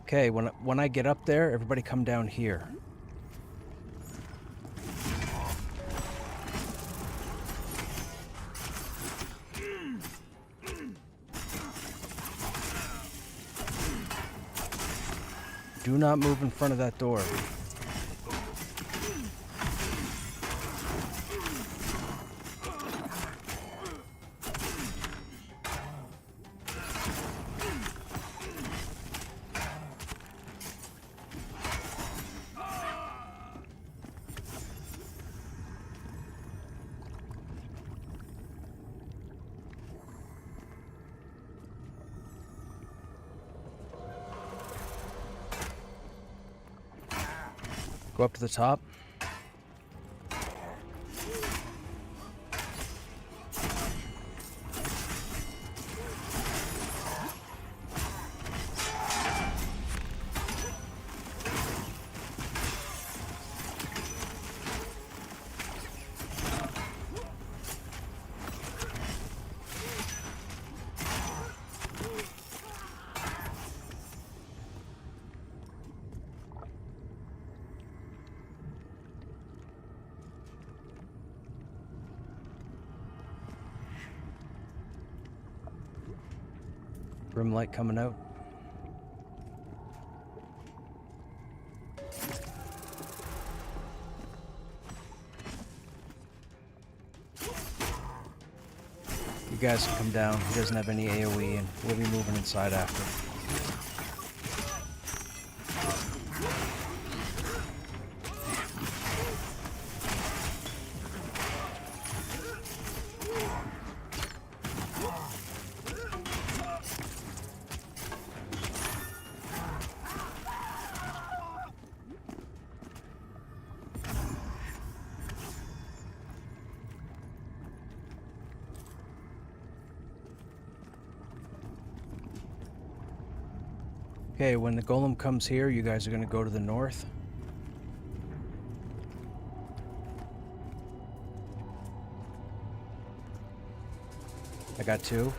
Okay, when I get up there, everybody come down here. Do not move in front of that door. Go up to the top. Rim light coming out. You guys can come down. He doesn't have any AoE, and we'll be moving inside after. Okay, when the golem comes here, you guys are going to go to the north. I got two.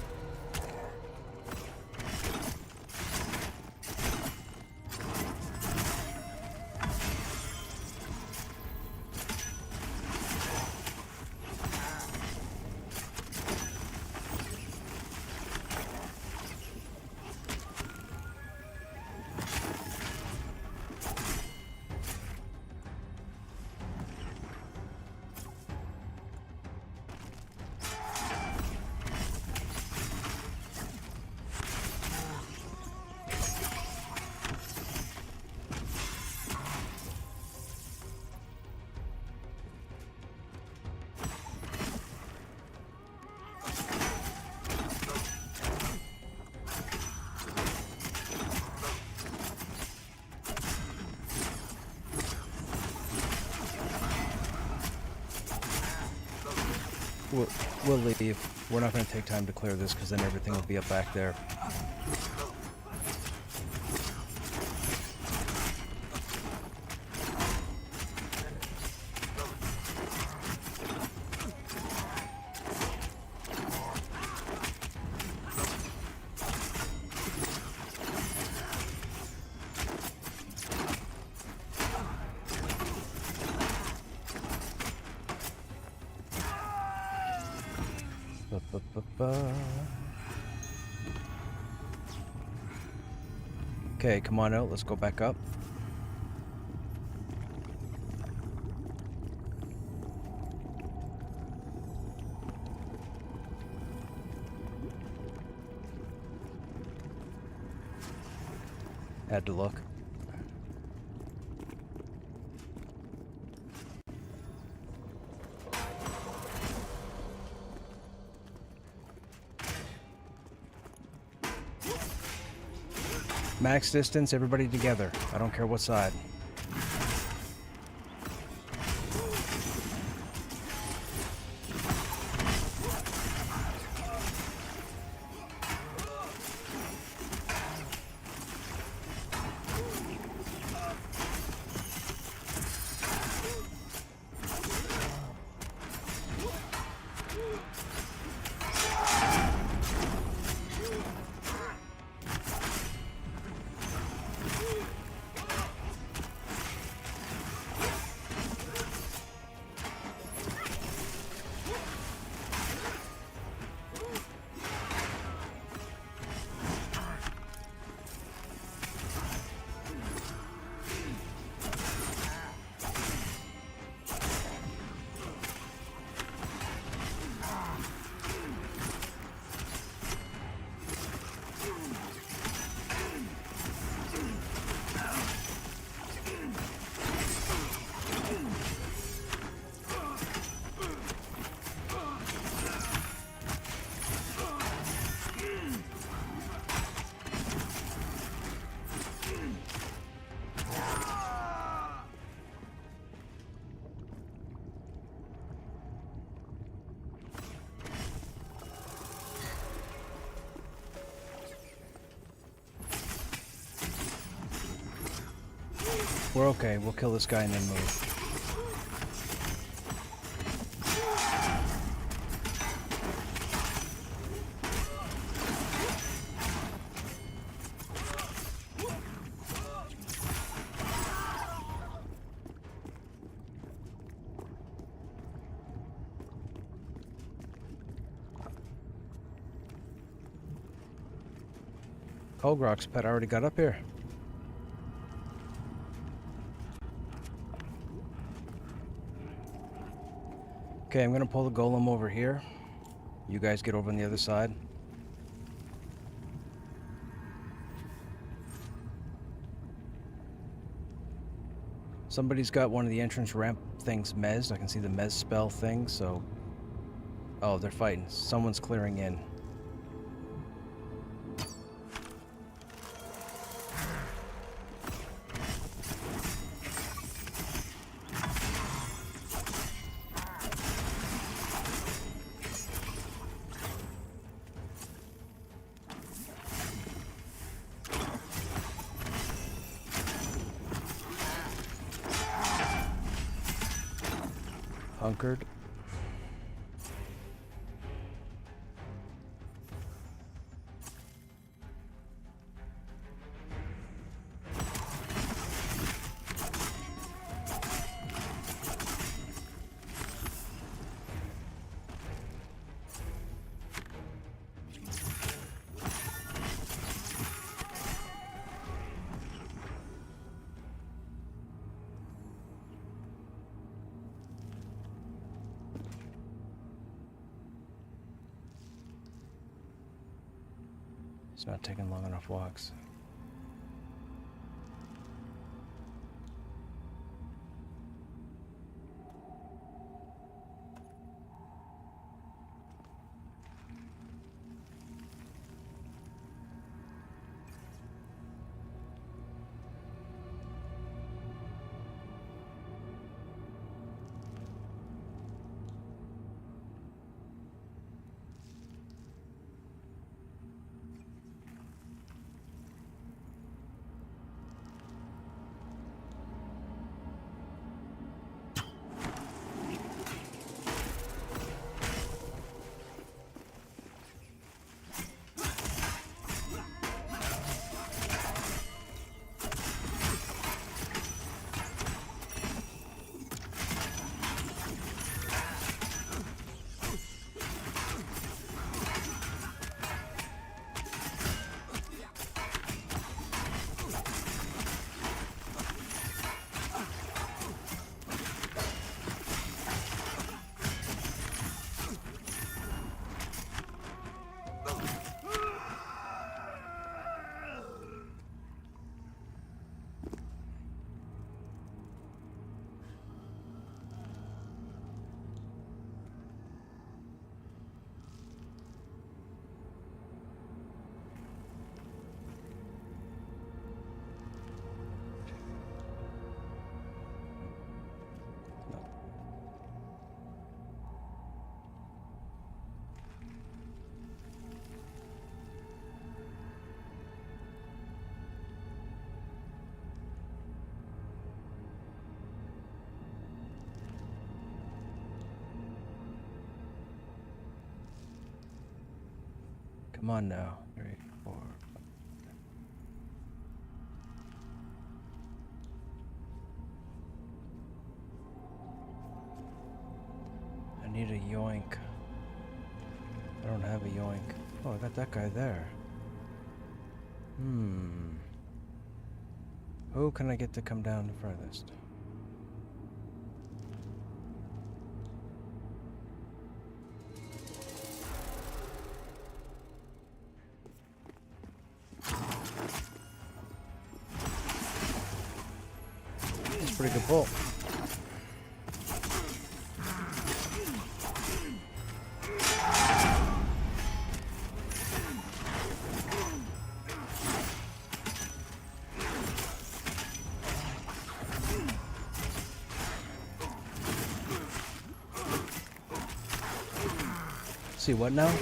We'll leave. We're not going to take time to clear this because then everything will be up back there. Okay, come on out. Let's go back up. Had to look. Max distance, everybody together. I don't care what side. We're okay. We'll kill this guy and then move. Colgrok's pet already got up here. Okay, I'm gonna pull the golem over here. You guys get over on the other side. Somebody's got one of the entrance ramp things mezzed. I can see the mez spell thing, so... Oh, they're fighting. Someone's clearing in. Hunkered. It's not taking long enough walks. Come on now. 3, 4. I need a yoink. I don't have a yoink. Oh, I got that guy there. Who can I get to come down the furthest? That's a pretty good pull. See what now?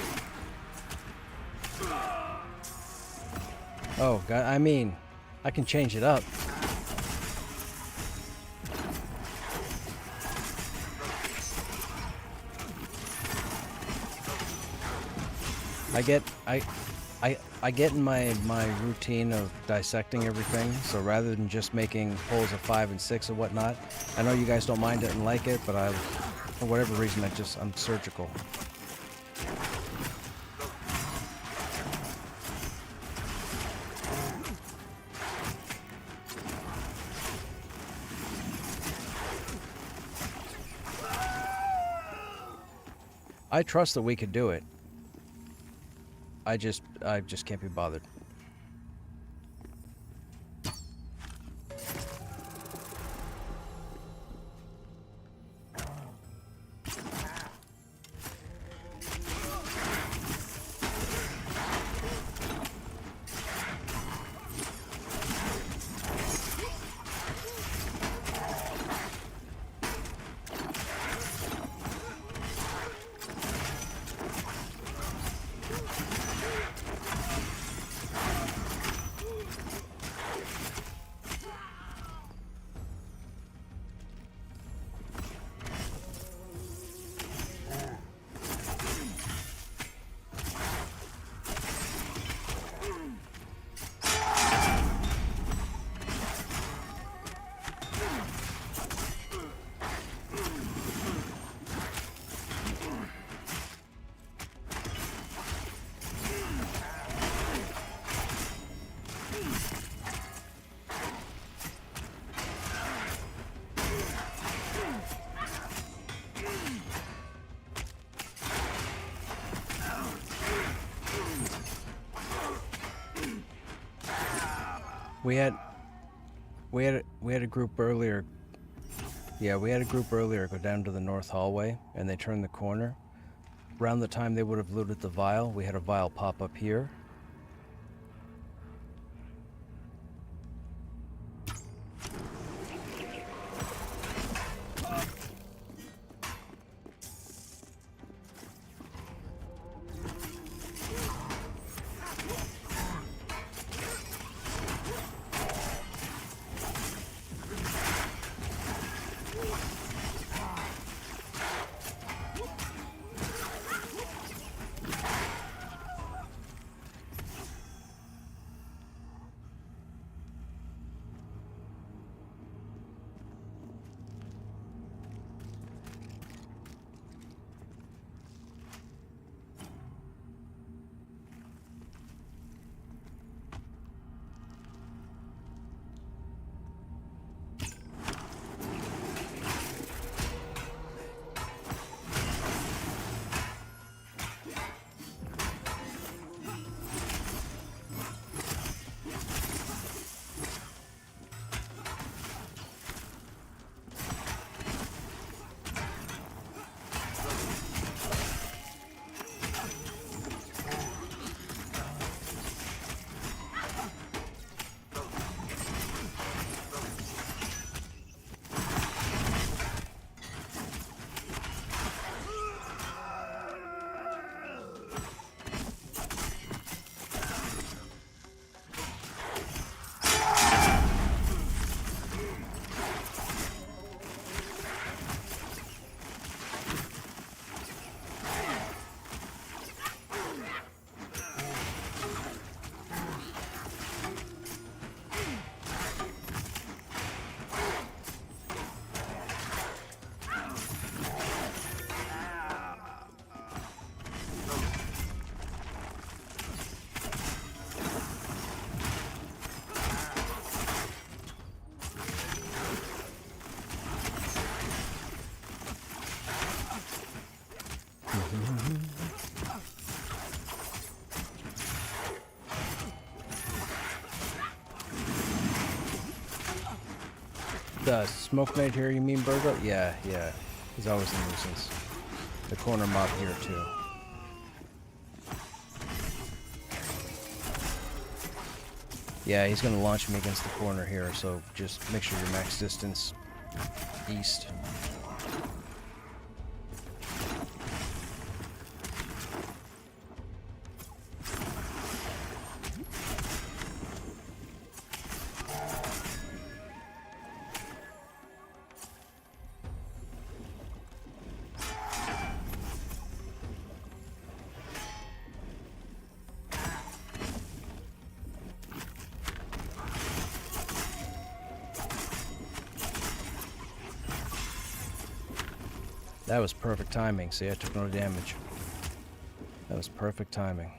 Oh, God, I mean, I can change it up. I get in my routine of dissecting everything, so rather than just making pulls of 5 and 6 and whatnot, I know you guys don't mind it and like it, but for whatever reason, I'm surgical. I trust that we could do it. I just can't be bothered. We had a group earlier. Yeah, we had a group earlier go down to the north hallway, and they turned the corner. Around the time they would have looted the vial, we had a vial pop up here. The smoke knight here, you mean, Burgo? Yeah, yeah. He's always a nuisance. The corner mob here, too. Yeah, he's going to launch me against the corner here, so just make sure your max distance east. That was perfect timing. See, I took no damage. That was perfect timing.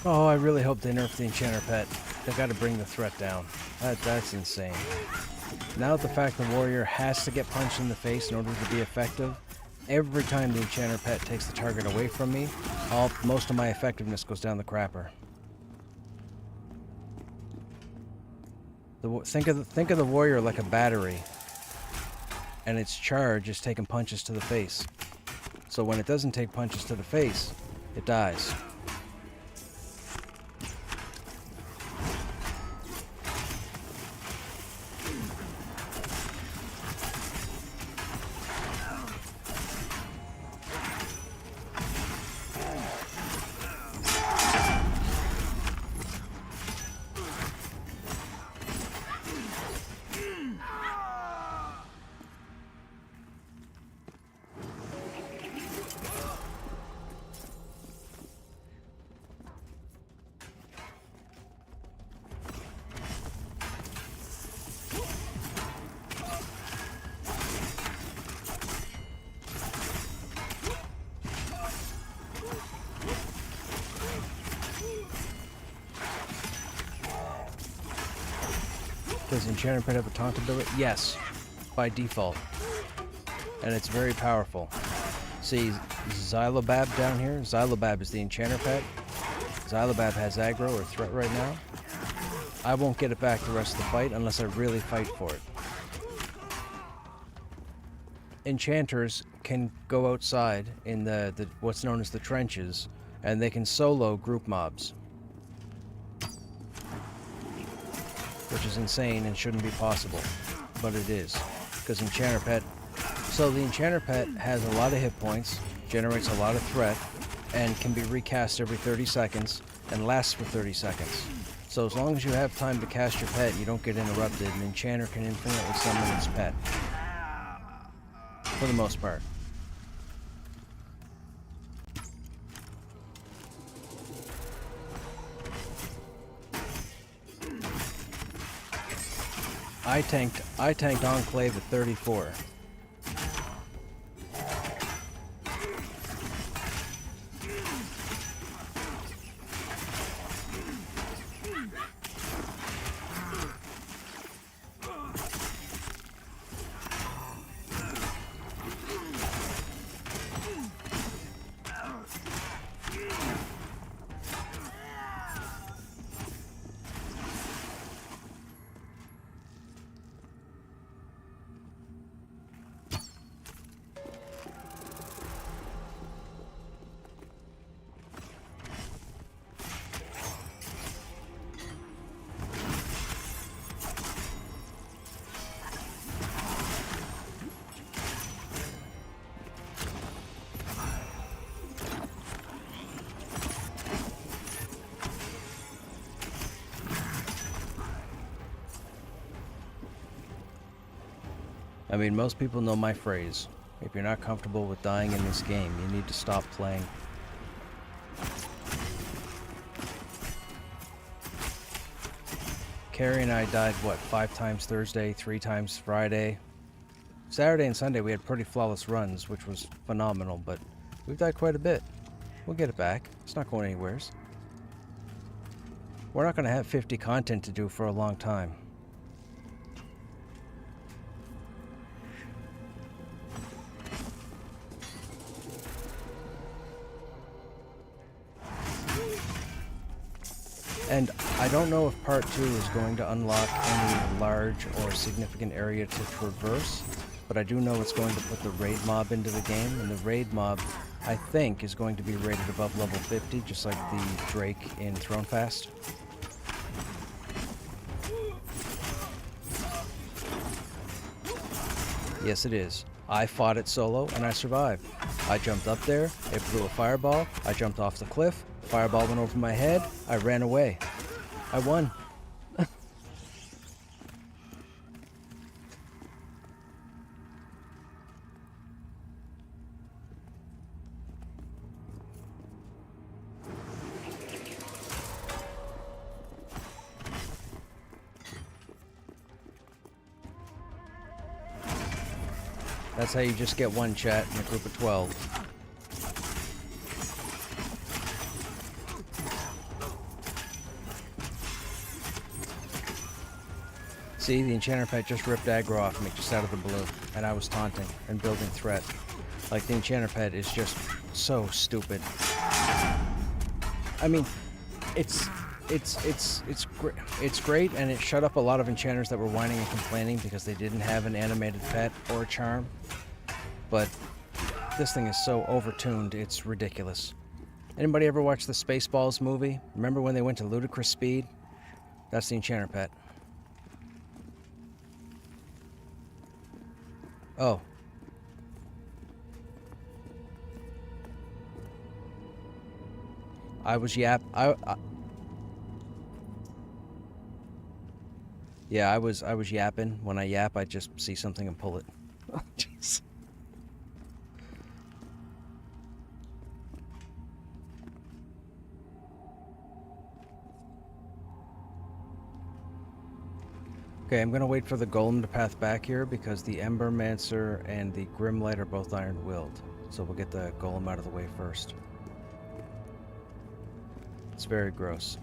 Oh, I really hope they nerf the enchanter pet. They gotta bring the threat down. That's insane. Now the fact the warrior has to get punched in the face in order to be effective, every time the enchanter pet takes the target away from me, most of my effectiveness goes down the crapper. Think of the warrior like a battery, and its charge is taking punches to the face. So when it doesn't take punches to the face, it dies. Does Enchanter Pet have a taunt ability? Yes, by default. And it's very powerful. See Xylobab down here? Xylobab is the Enchanter Pet. Xylobab has aggro or threat right now. I won't get it back the rest of the fight unless I really fight for it. Enchanters can go outside in the what's known as the trenches, and they can solo group mobs. Which is insane and shouldn't be possible, but it is, because Enchanter Pet. So the Enchanter Pet has a lot of hit points, generates a lot of threat, and can be recast every 30 seconds, and lasts for 30 seconds. So as long as you have time to cast your pet, you don't get interrupted, and Enchanter can infinitely summon its pet. For the most part. I tanked Enclave at 34. I mean, most people know my phrase. If you're not comfortable with dying in this game, you need to stop playing. Carrie and I died, what, 5 times Thursday, 3 times Friday. Saturday and Sunday we had pretty flawless runs, which was phenomenal, but we've died quite a bit. We'll get it back. It's not going anywheres. We're not going to have 50 content to do for a long time. And I don't know if part 2 is going to unlock any large or significant area to traverse, but I do know it's going to put the raid mob into the game, and the raid mob, I think, is going to be rated above level 50, just like the Drake in Thronefast. Yes, it is. I fought it solo, and I survived. I jumped up there, it blew a fireball, I jumped off the cliff, fireball went over my head, I ran away. I won. That's how you just get one chat in a group of 12. See, the enchanter pet just ripped aggro off me just out of the blue, and I was taunting and building threat. Like, the enchanter pet is just so stupid. I mean, it's great, and it shut up a lot of enchanters that were whining and complaining because they didn't have an animated pet or a charm. But this thing is so overtuned, it's ridiculous. Anybody ever watch the Spaceballs movie? Remember when they went to ludicrous speed? That's the enchanter pet. Oh. I was yeah, I was yapping. When I yap, I just see something and pull it. Oh, jeez. Okay, I'm gonna wait for the golem to path back here because the Embermancer and the Grimlight are both iron-willed. So we'll get the golem out of the way first. It's very gross.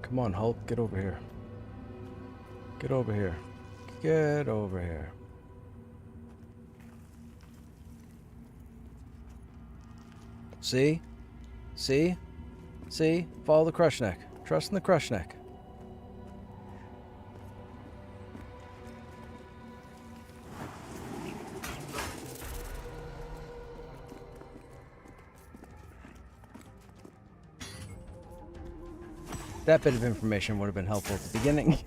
Come on, Hulk, get over here. Get over here. Get over here. See? See? See? Follow the Krushnek. Trust in the Krushnek. That bit of information would have been helpful at the beginning.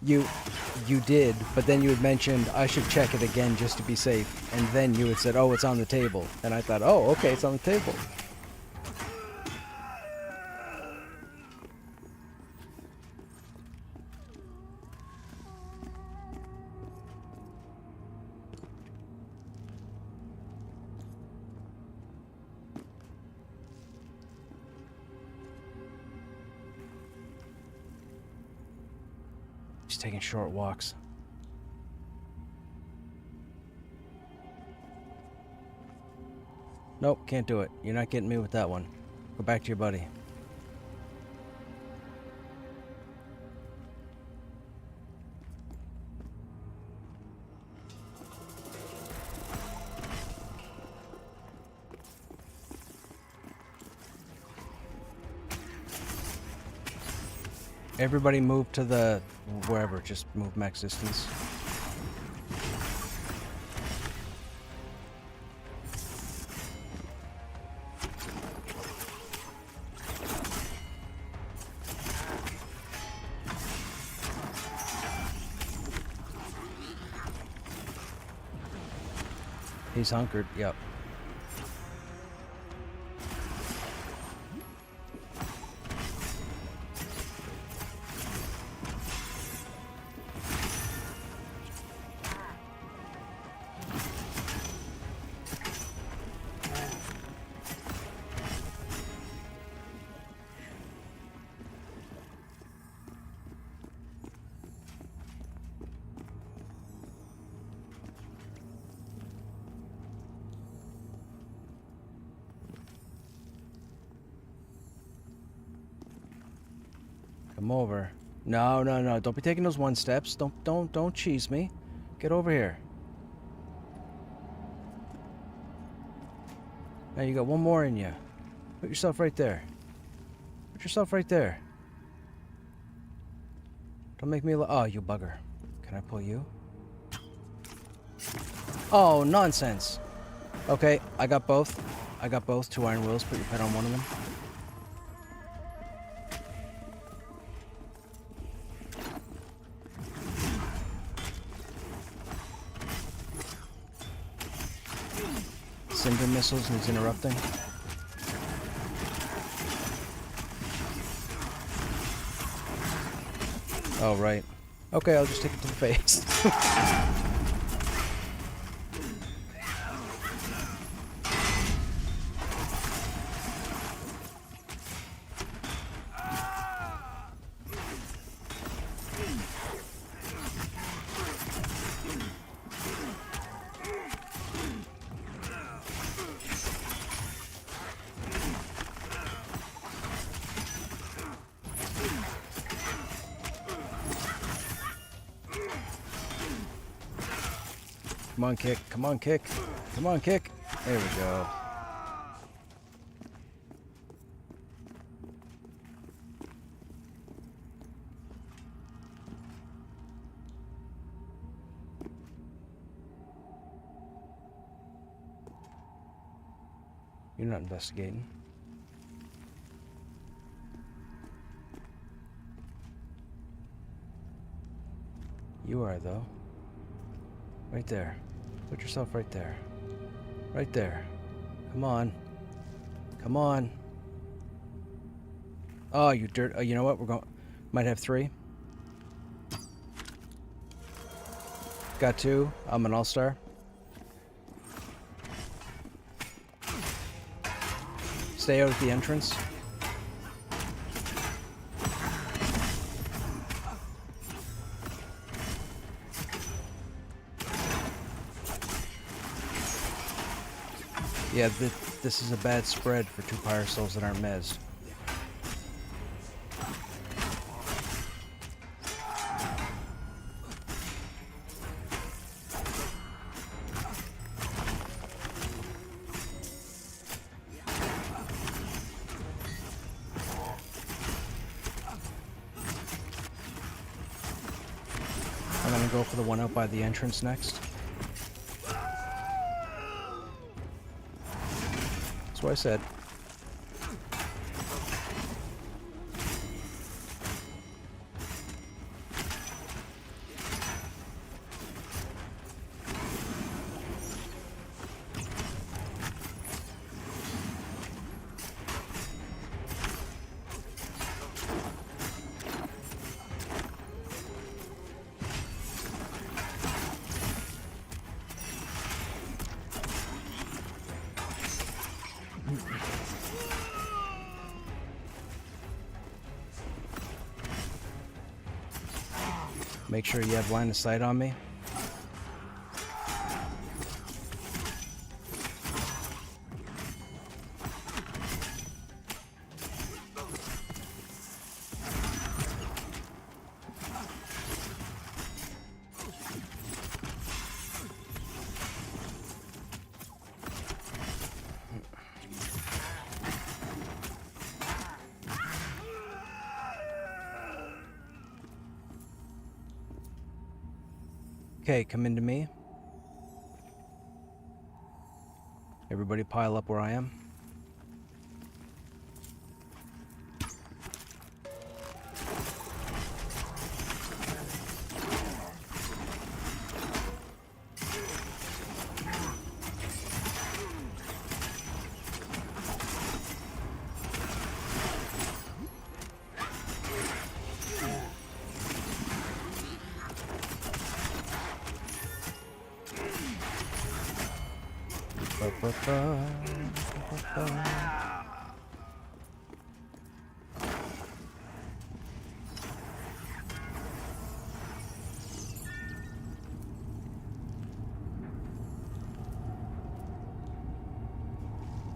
You did, but then you had mentioned I should check it again just to be safe, and then you had said, oh, it's on the table. And I thought, oh, okay, it's on the table. Just taking short walks. Nope, can't do it. You're not getting me with that one. Go back to your buddy. Everybody move to the wherever. Just move max distance. He's hunkered. Yep. Come over. No, no, no. Don't be taking those one steps. Don't cheese me. Get over here. Now you got one more in you. Put yourself right there. Put yourself right there. Don't make me oh, you bugger. Can I pull you? Oh, nonsense. Okay, I got both. I got both. 2 iron wheels. Put your pet on one of them. Cinder missiles needs interrupting. Oh, right. Okay, I'll just take it to the face. Come on, kick. Come on, kick. Come on, kick. There we go. You're not investigating. You are, though. Right there. Put yourself right there. Right there. Come on. Come on. Oh, you dirt. Oh, you know what? We're going. Might have 3. Got 2. I'm an all-star. Stay out at the entrance. Yeah, this is a bad spread for 2 Pyre Souls that aren't mezzed. I'm gonna go for the one out by the entrance next. That's what I said. Make sure you have line of sight on me. Okay, come into me. Everybody pile up where I am.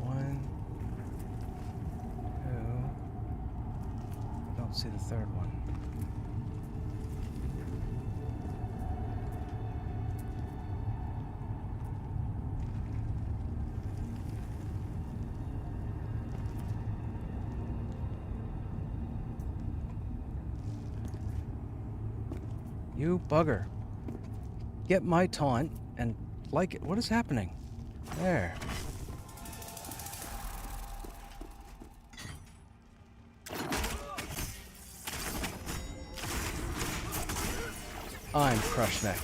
One, two. I don't see the third one. You bugger. Get my taunt and like it. What is happening? There. I'm Krushnek.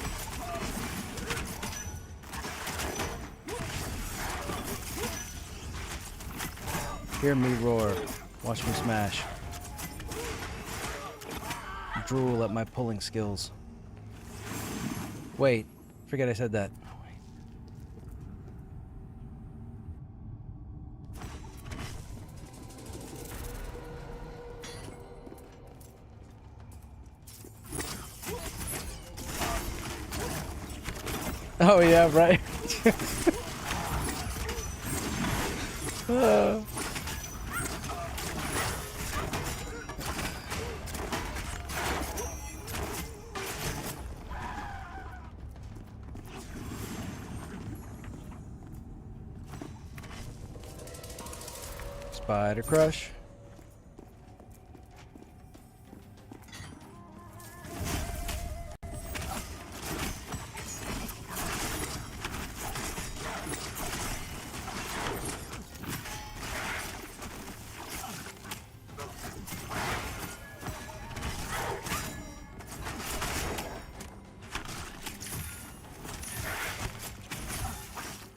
Hear me roar. Watch me smash. Drool at my pulling skills. Wait, forget I said that. Oh yeah, right. Spider crush.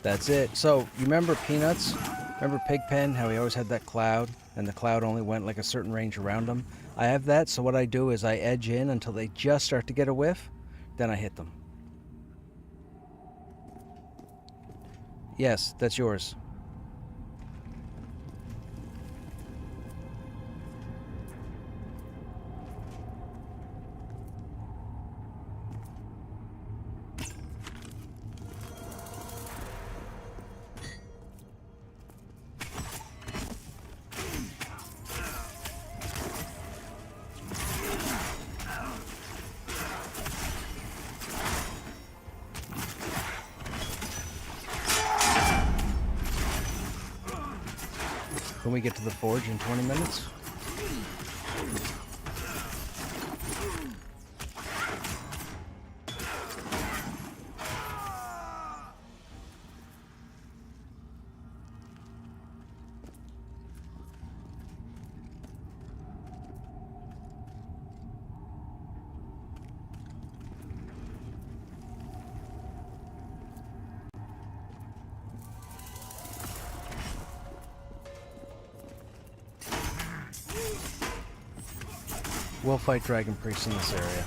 That's it. So, you remember Peanuts? Remember Pigpen, how he always had that cloud, and the cloud only went like a certain range around him? I have that, so what I do is I edge in until they just start to get a whiff, then I hit them. Yes, that's yours. Can we get to the forge in 20 minutes? We'll fight Dragon Priests in this area.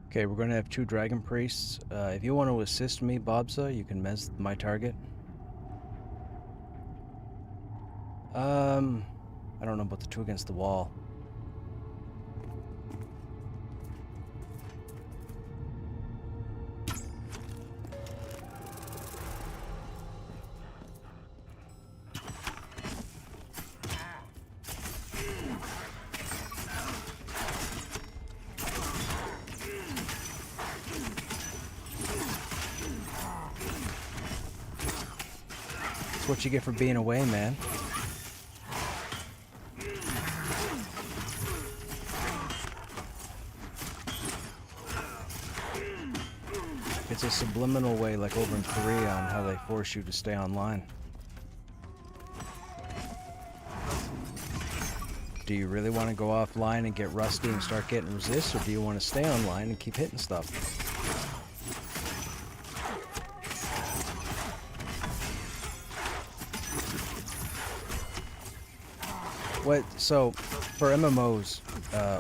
Okay, we're going to have 2 dragon priests. If you want to assist me, Bobsa, you can mez my target. I don't know about the 2 against the wall. That's what you get for being away, man. It's a subliminal way, like over in Korea, on how they force you to stay online. Do you really want to go offline and get rusty and start getting resists, or do you want to stay online and keep hitting stuff? So, for MMOs,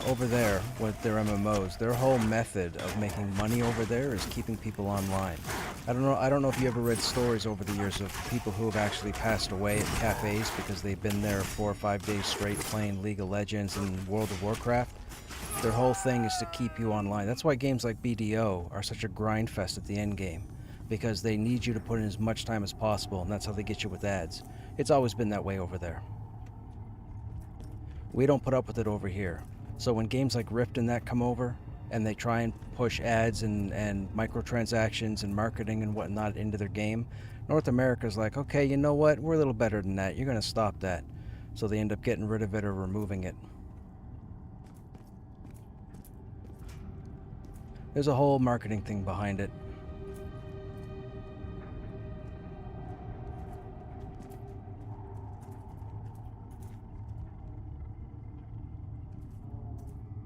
over there, with their MMOs, their whole method of making money over there is keeping people online. I don't know if you ever read stories over the years of people who have actually passed away at cafes because they've been there 4 or 5 days straight playing League of Legends and World of Warcraft. Their whole thing is to keep you online. That's why games like BDO are such a grind fest at the end game, because they need you to put in as much time as possible, and that's how they get you with ads. It's always been that way over there. We don't put up with it over here. So when games like Rift and that come over, and they try and push ads and microtransactions and marketing and whatnot into their game, North America's like, okay, you know what? We're a little better than that. You're going to stop that. So they end up getting rid of it or removing it. There's a whole marketing thing behind it.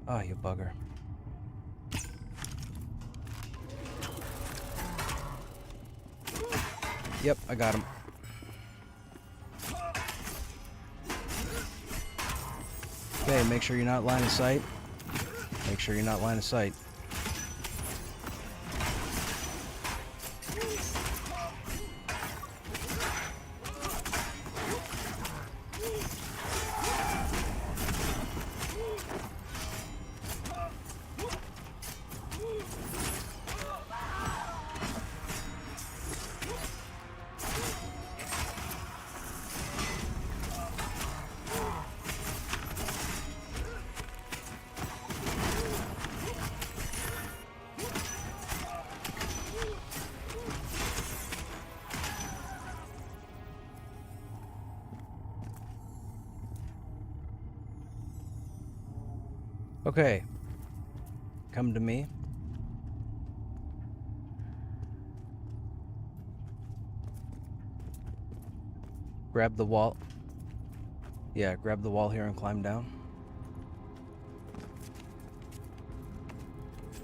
Ah, you bugger. Yep, I got him. Okay, make sure you're not line of sight. Make sure you're not line of sight. Okay. Come to me. Grab the wall. Yeah, grab the wall here and climb down.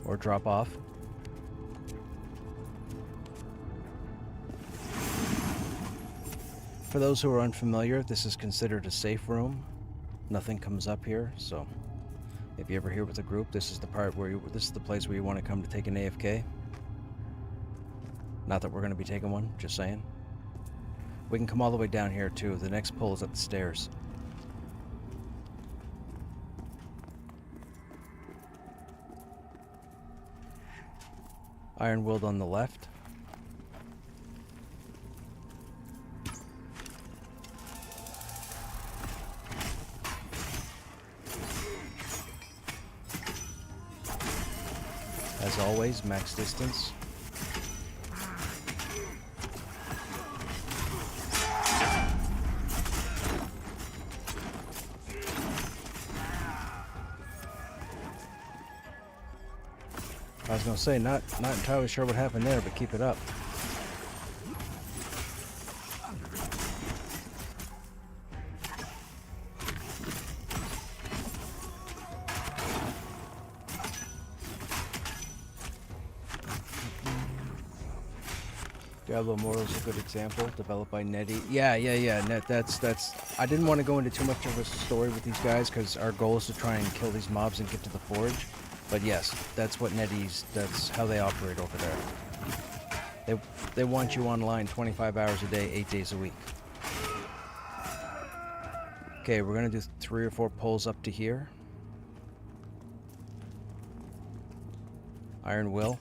Or drop off. For those who are unfamiliar, this is considered a safe room. Nothing comes up here, so if you ever here with a group, this is the part where this is the place where you want to come to take an AFK. Not that we're going to be taking one, just saying. We can come all the way down here too. The next pull is up the stairs. Iron Willed on the left. As always, max distance. I was gonna say, not entirely sure what happened there, but keep it up. Diablo Immortal is a good example, developed by Netty. Yeah, Net. That's. I didn't want to go into too much of a story with these guys because our goal is to try and kill these mobs and get to the forge. But yes, that's what Nettie's, that's how they operate over there. They want you online 25 hours a day, 8 days a week. Okay, we're gonna do 3 or 4 pulls up to here. Iron Will.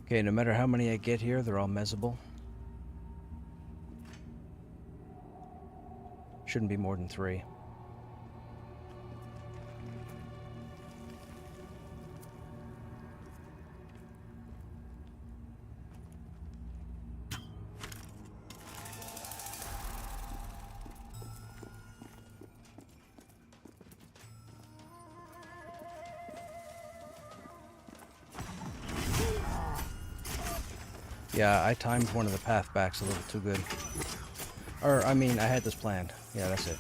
Okay, no matter how many I get here, they're all mezzable. Shouldn't be more than 3. Yeah, I timed one of the path backs a little too good. Or, I mean, I had this planned. Yeah, that's it.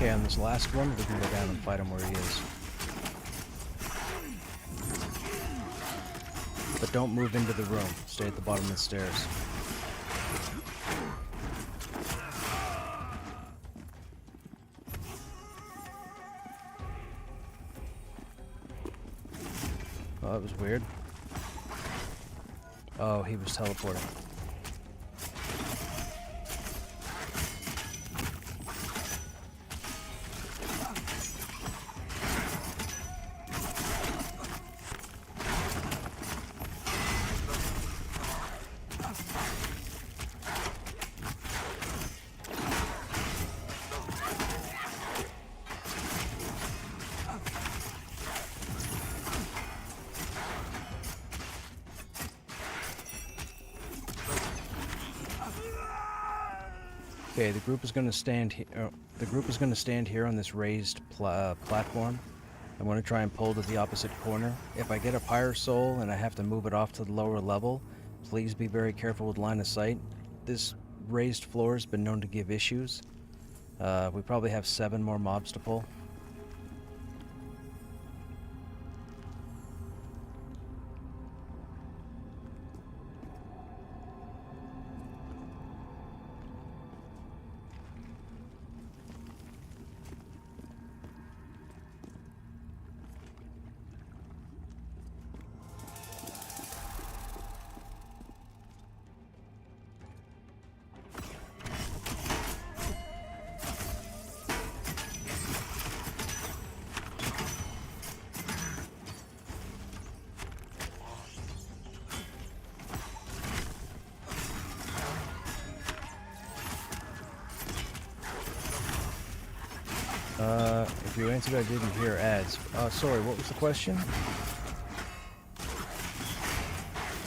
Okay, on this last one, we can go down and fight him where he is. But don't move into the room. Stay at the bottom of the stairs. Oh, that was weird. Oh, he was teleporting. Okay, the group is going to stand here. The group is going to stand here on this raised platform. I'm going to try and pull to the opposite corner. If I get a pyre soul and I have to move it off to the lower level, please be very careful with line of sight. This raised floor has been known to give issues. We probably have 7 more mobs to pull. If you answered, I didn't hear ads. Sorry, what was the question?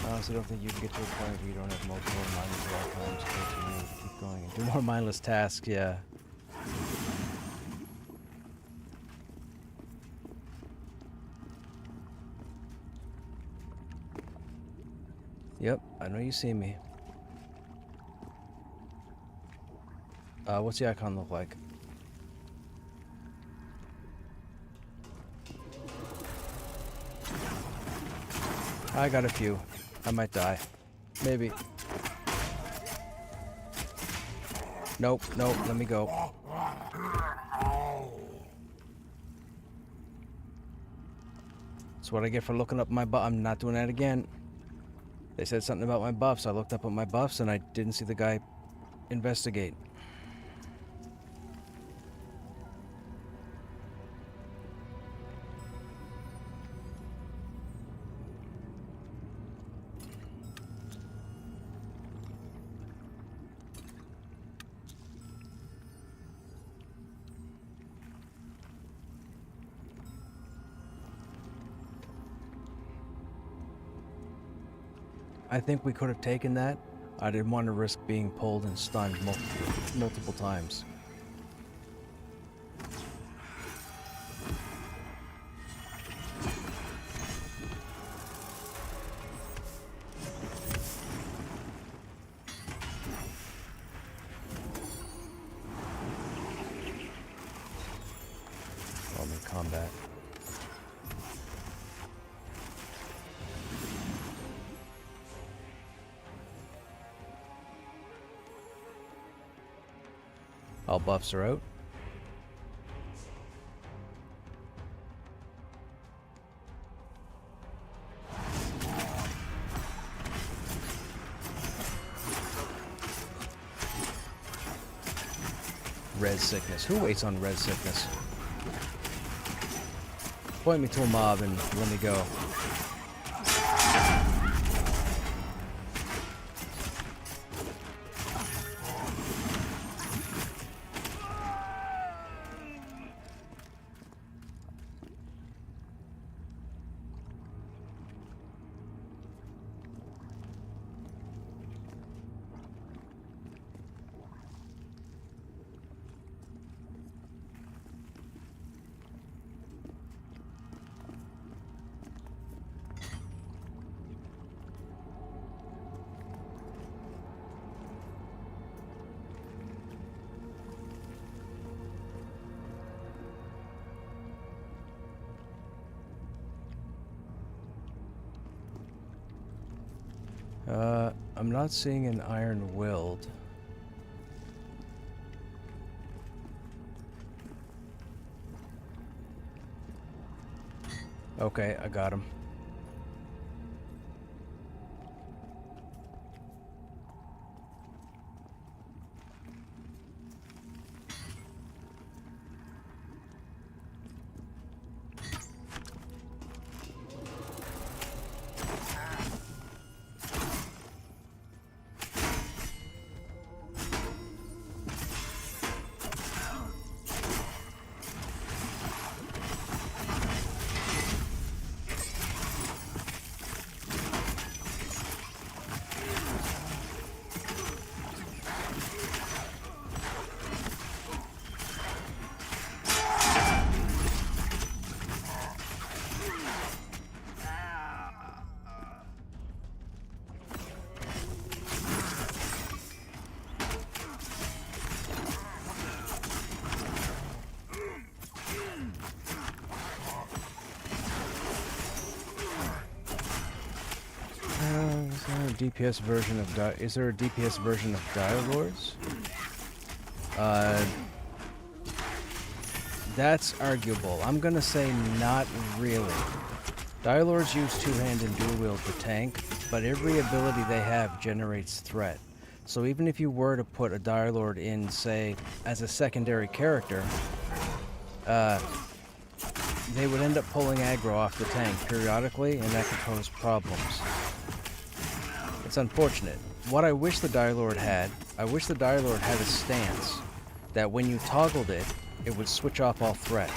I honestly don't think you can get to a point where you don't have multiple mindless at all times. Continue to keep going and do more mindless tasks, yeah. Yep, I know you see me. What's the icon look like? I got a few. I might die. Maybe. Nope, nope, let me go. That's what I get for looking up my buff. I'm not doing that again. They said something about my buffs. I looked up at my buffs and I didn't see the guy investigate. I think we could have taken that. I didn't want to risk being pulled and stunned multiple times. I'm in combat. All buffs are out. Res sickness. Who waits on res sickness? Point me to a mob and let me go. I'm not seeing an iron willed. Okay, I got him. DPS version of is there a DPS version of Dire Lords? That's arguable. I'm gonna say not really. Dire Lords use two-hand and dual-wield to tank, but every ability they have generates threat. So even if you were to put a Dire Lord in, say, as a secondary character, they would end up pulling aggro off the tank periodically, and that could pose problems. It's unfortunate. What I wish the Dire Lord had, I wish the Dire Lord had a stance that when you toggled it, it would switch off all threat.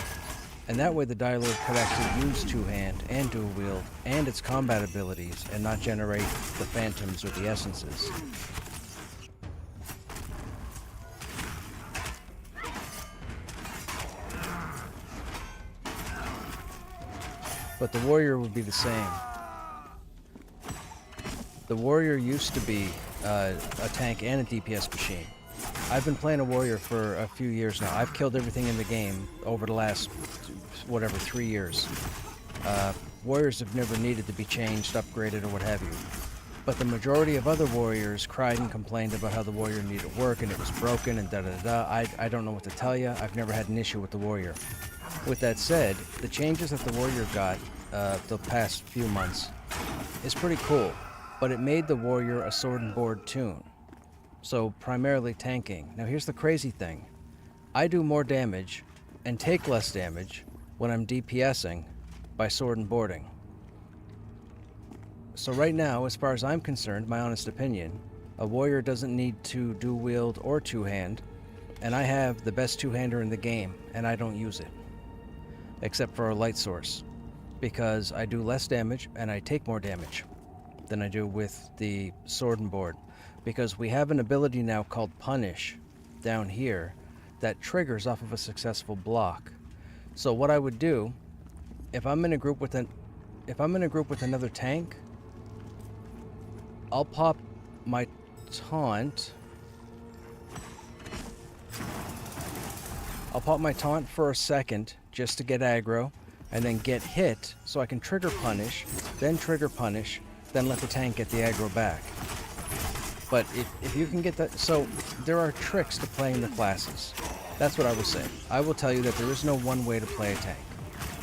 And that way the Dire Lord could actually use two-hand and dual-wield and its combat abilities and not generate the phantoms or the essences. But the warrior would be the same. The warrior used to be a tank and a DPS machine. I've been playing a warrior for a few years now. I've killed everything in the game over the last, 3 years. Warriors have never needed to be changed, upgraded, or what have you. But the majority of other warriors cried and complained about how the warrior needed work and it was broken and da-da-da. I don't know what to tell you. I've never had an issue with the warrior. With that said, the changes that the warrior got the past few months is pretty cool. But it made the warrior a sword and board toon. So primarily tanking. Now here's the crazy thing. I do more damage and take less damage when I'm DPSing by sword and boarding. So right now, as far as I'm concerned, my honest opinion, a warrior doesn't need to dual wield or two-hand, and I have the best two-hander in the game, and I don't use it. Except for a light source. Because I do less damage and I take more damage than I do with the sword and board. Because we have an ability now called Punish down here that triggers off of a successful block. So what I would do, if I'm in a group with another tank, I'll pop my taunt. I'll pop my taunt for a second just to get aggro, and then get hit so I can trigger Punish, then trigger Punish, then let the tank get the aggro back. But if you can get that... So, there are tricks to playing the classes. That's what I will say. I will tell you that there is no one way to play a tank.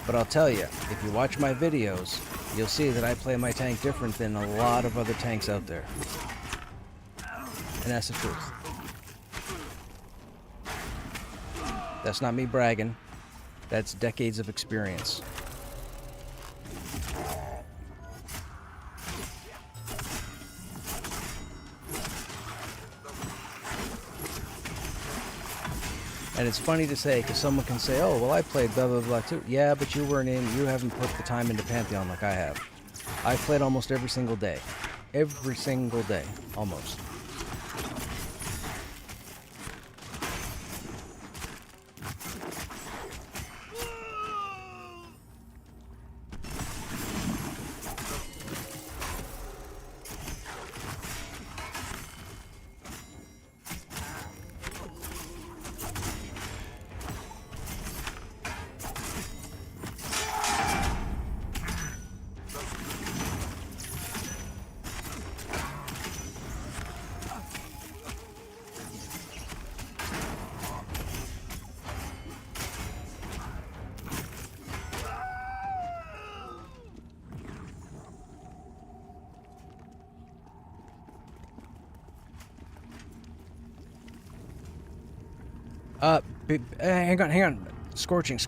But I'll tell you, if you watch my videos, you'll see that I play my tank different than a lot of other tanks out there. And that's the truth. That's not me bragging. That's decades of experience. And it's funny to say, because someone can say, oh, well, I played blah, blah, blah, too. Yeah, but you haven't put the time into Pantheon like I have. I've played almost every single day. Every single day, almost. Hang on. Scorching.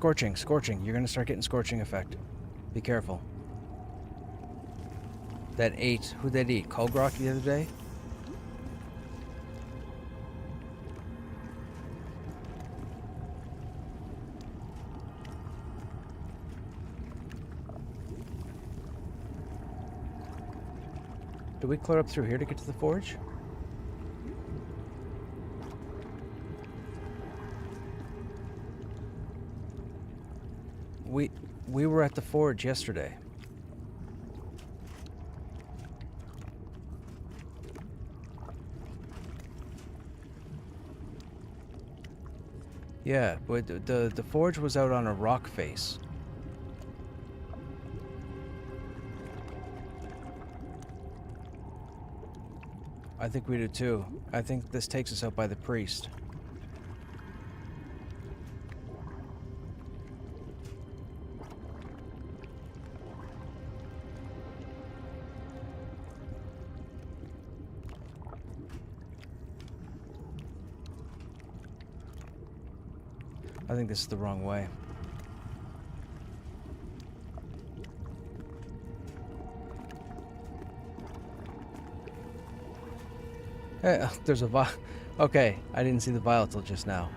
You're gonna start getting scorching effect. Be careful. That ate, who'd that eat? Kolgrok the other day? Do we clear up through here to get to the forge? We were at the forge yesterday. Yeah, but the forge was out on a rock face. I think we do too. I think this takes us out by the priest. I think this is the wrong way. Hey, there's a vial. Okay, I didn't see the vial till just now.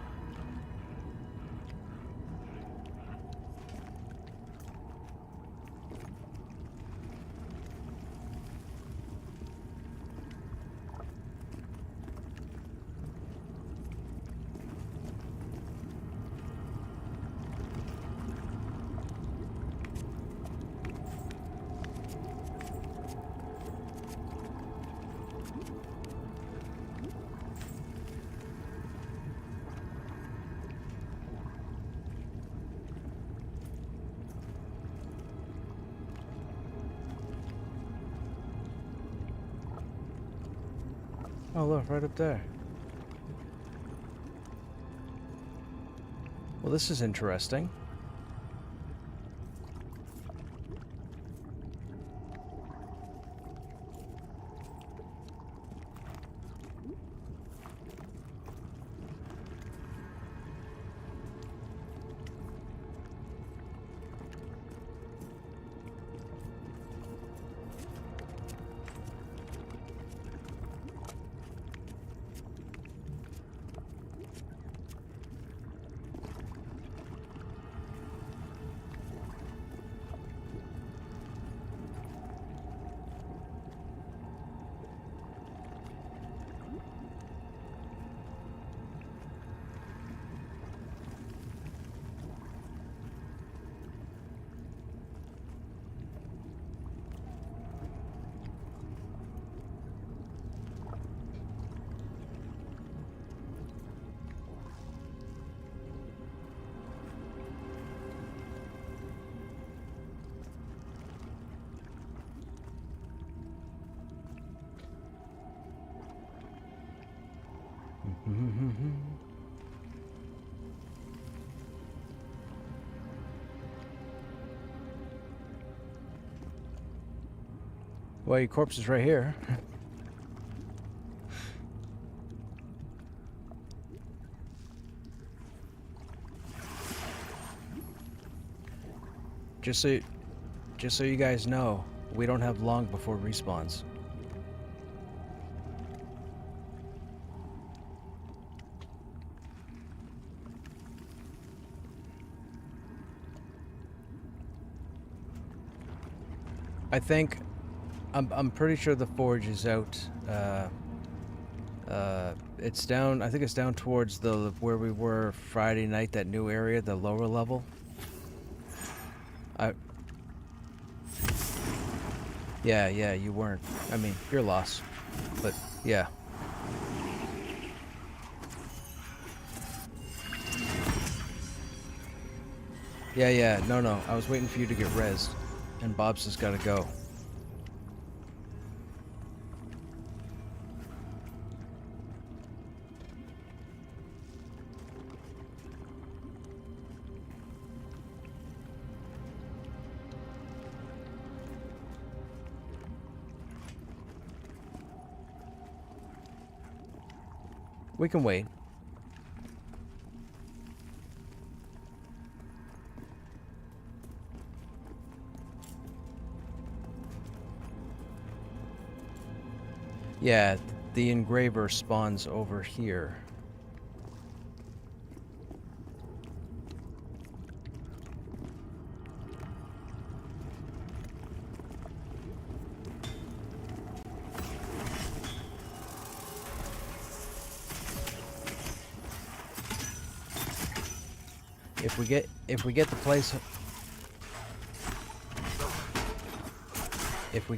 Oh, look, right up there. Well, this is interesting. Well, your corpse is right here. Just so you guys know, we don't have long before respawns. I think I'm pretty sure the forge is out. It's down. I think it's down towards the where we were Friday night. That new area, the lower level. Yeah, you weren't. I mean, you're lost. But yeah. Yeah. No. I was waiting for you to get rezzed, and Bob's just gotta go. We can wait. Yeah, the engraver spawns over here. If we get the place if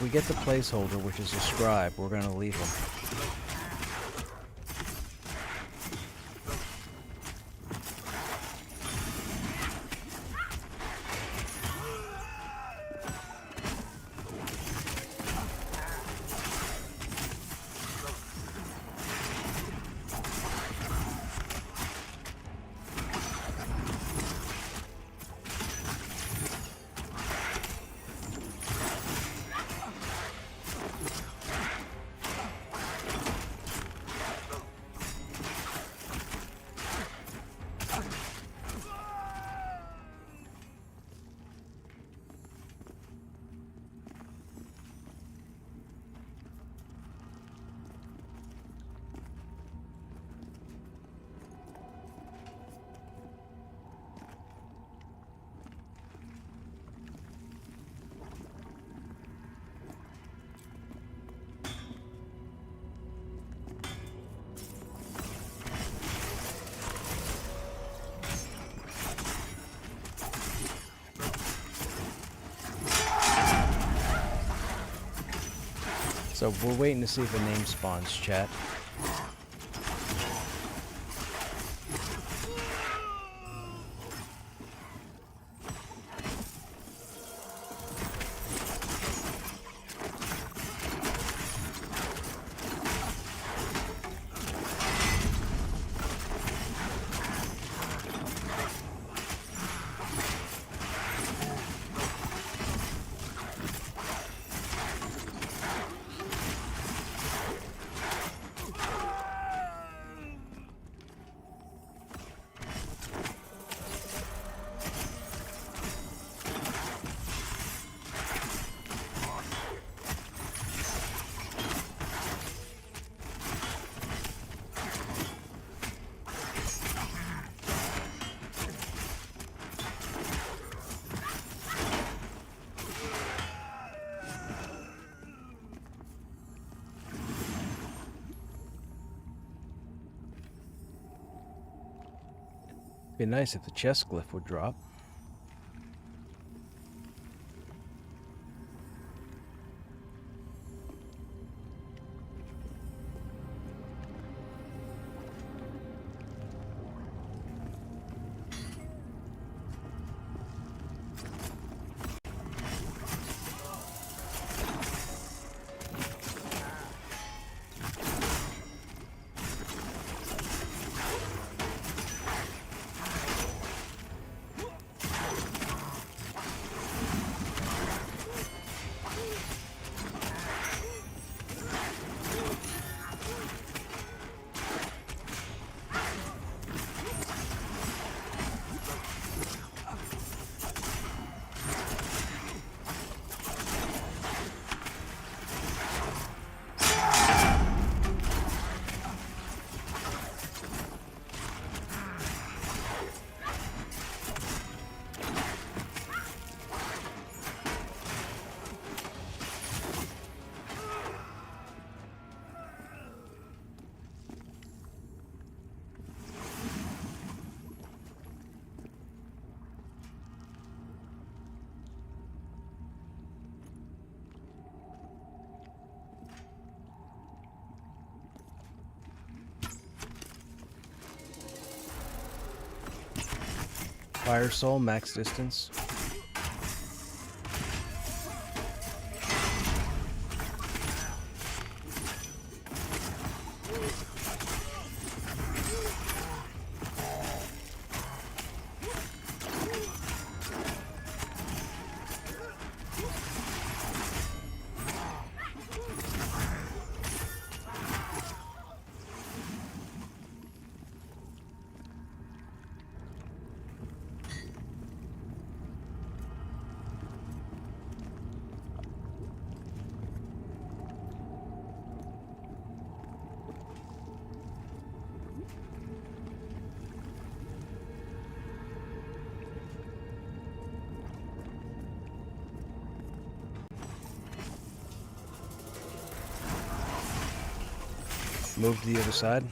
we get the placeholder, which is a scribe, we're gonna leave him. So we're waiting to see if a name spawns, chat. Be nice if the chest glyph would drop. Fire Soul, max distance. Move to the other side.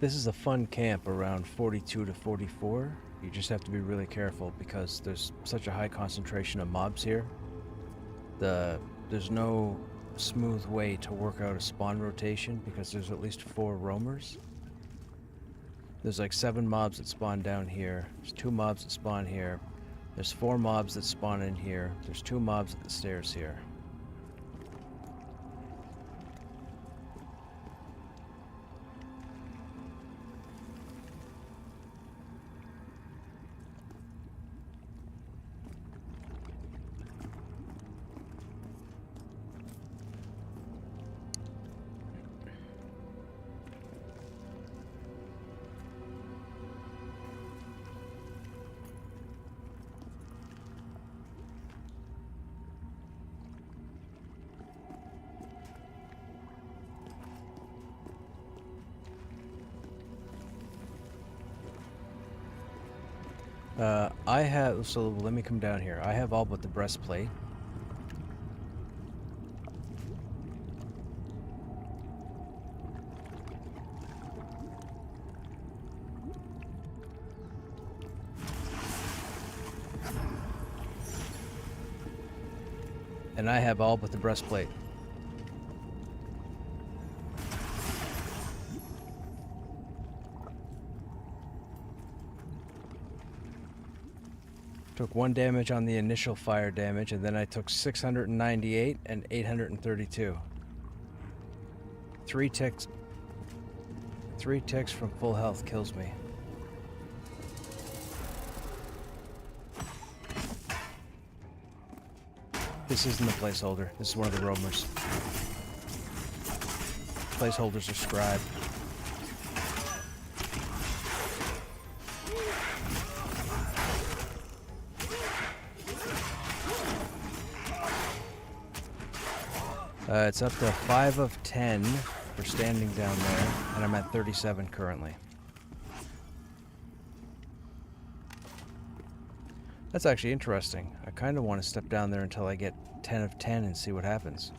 This is a fun camp around 42 to 44. You just have to be really careful because there's such a high concentration of mobs here. There's no smooth way to work out a spawn rotation because there's at least 4 roamers. There's like 7 mobs that spawn down here. There's 2 mobs that spawn here. There's 4 mobs that spawn in here. There's 2 mobs at the stairs here. So let me come down here. I have all but the breastplate. And I have all but the breastplate. Took 1 damage on the initial fire damage, and then I took 698 and 832. 3 ticks from full health kills me. This isn't the placeholder. This is one of the roamers. Placeholders are scribed. It's up to 5 of 10 for standing down there, and I'm at 37 currently. That's actually interesting. I kind of want to step down there until I get 10 of 10 and see what happens.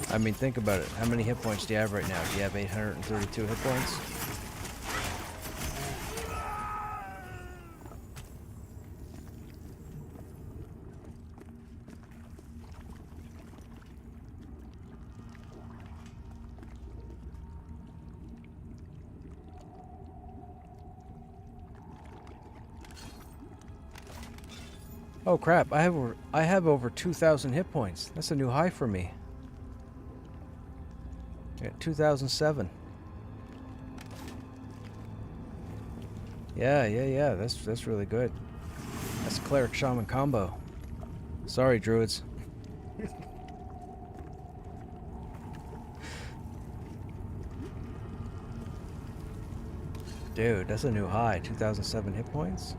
I mean, think about it. How many hit points do you have right now? Do you have 832 hit points? Oh crap, I have over 2,000 hit points. That's a new high for me. Yeah, 2007. Yeah. That's really good. That's a cleric shaman combo. Sorry, druids. Dude, that's a new high. 2007 hit points.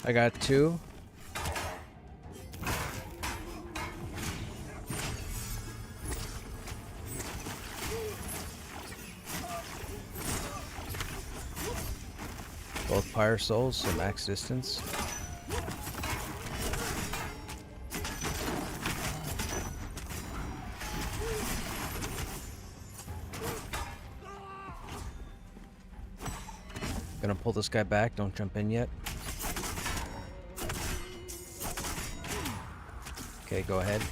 I got 2. Both fire souls, so max distance. Gonna pull this guy back, don't jump in yet. Okay, go ahead.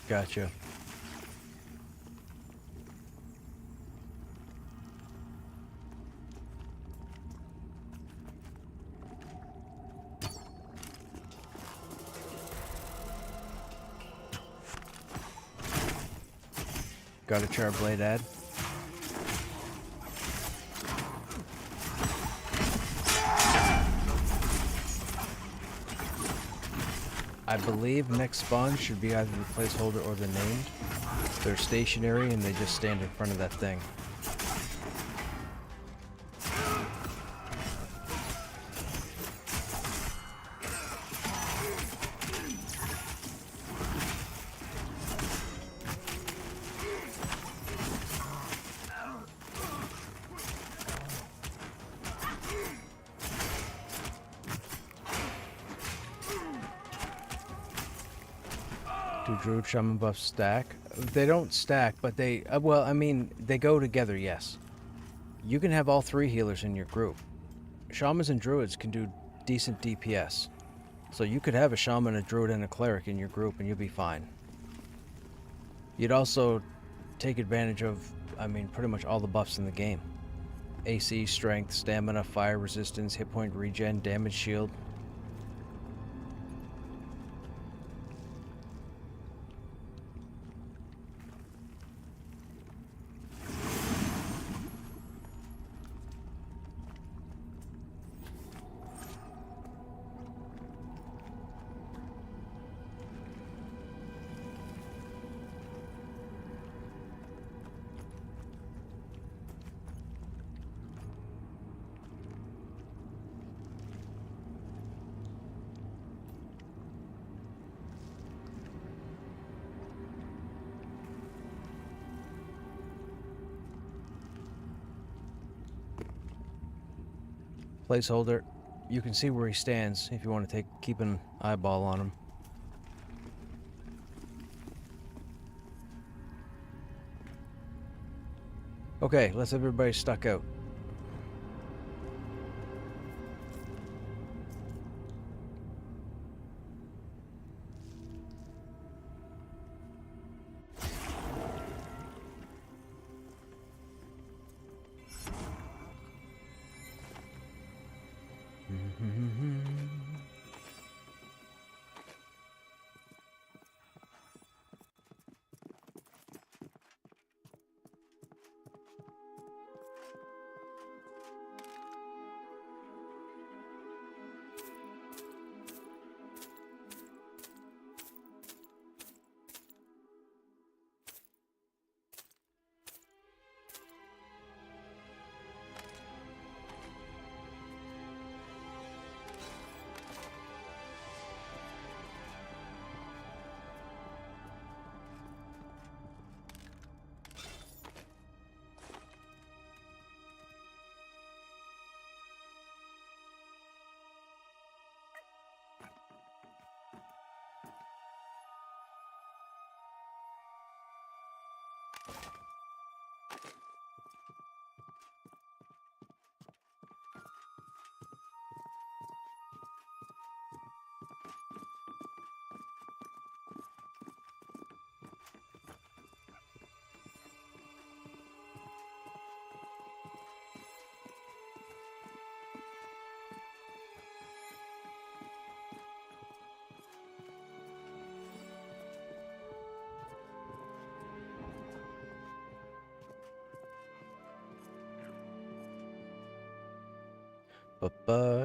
Gotcha. Got a char blade ad. I believe next spawn should be either the placeholder or the named. They're stationary and they just stand in front of that thing. Do Druid Shaman buffs stack? They don't stack, but they, well, I mean, they go together, yes. You can have all three healers in your group. Shamans and Druids can do decent DPS. So you could have a Shaman, a Druid, and a Cleric in your group and you'll be fine. You'd also take advantage of, I mean, pretty much all the buffs in the game. AC, Strength, Stamina, Fire Resistance, Hit Point Regen, Damage Shield. Placeholder. You can see where he stands if you want to keep an eyeball on him. Okay, let's have everybody stuck out.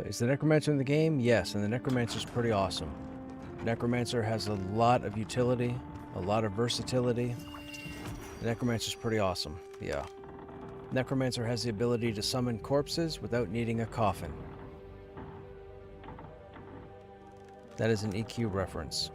Is the Necromancer in the game? Yes, and the Necromancer's pretty awesome. Necromancer has a lot of utility, a lot of versatility. The Necromancer's pretty awesome, yeah. Necromancer has the ability to summon corpses without needing a coffin. That is an EQ reference.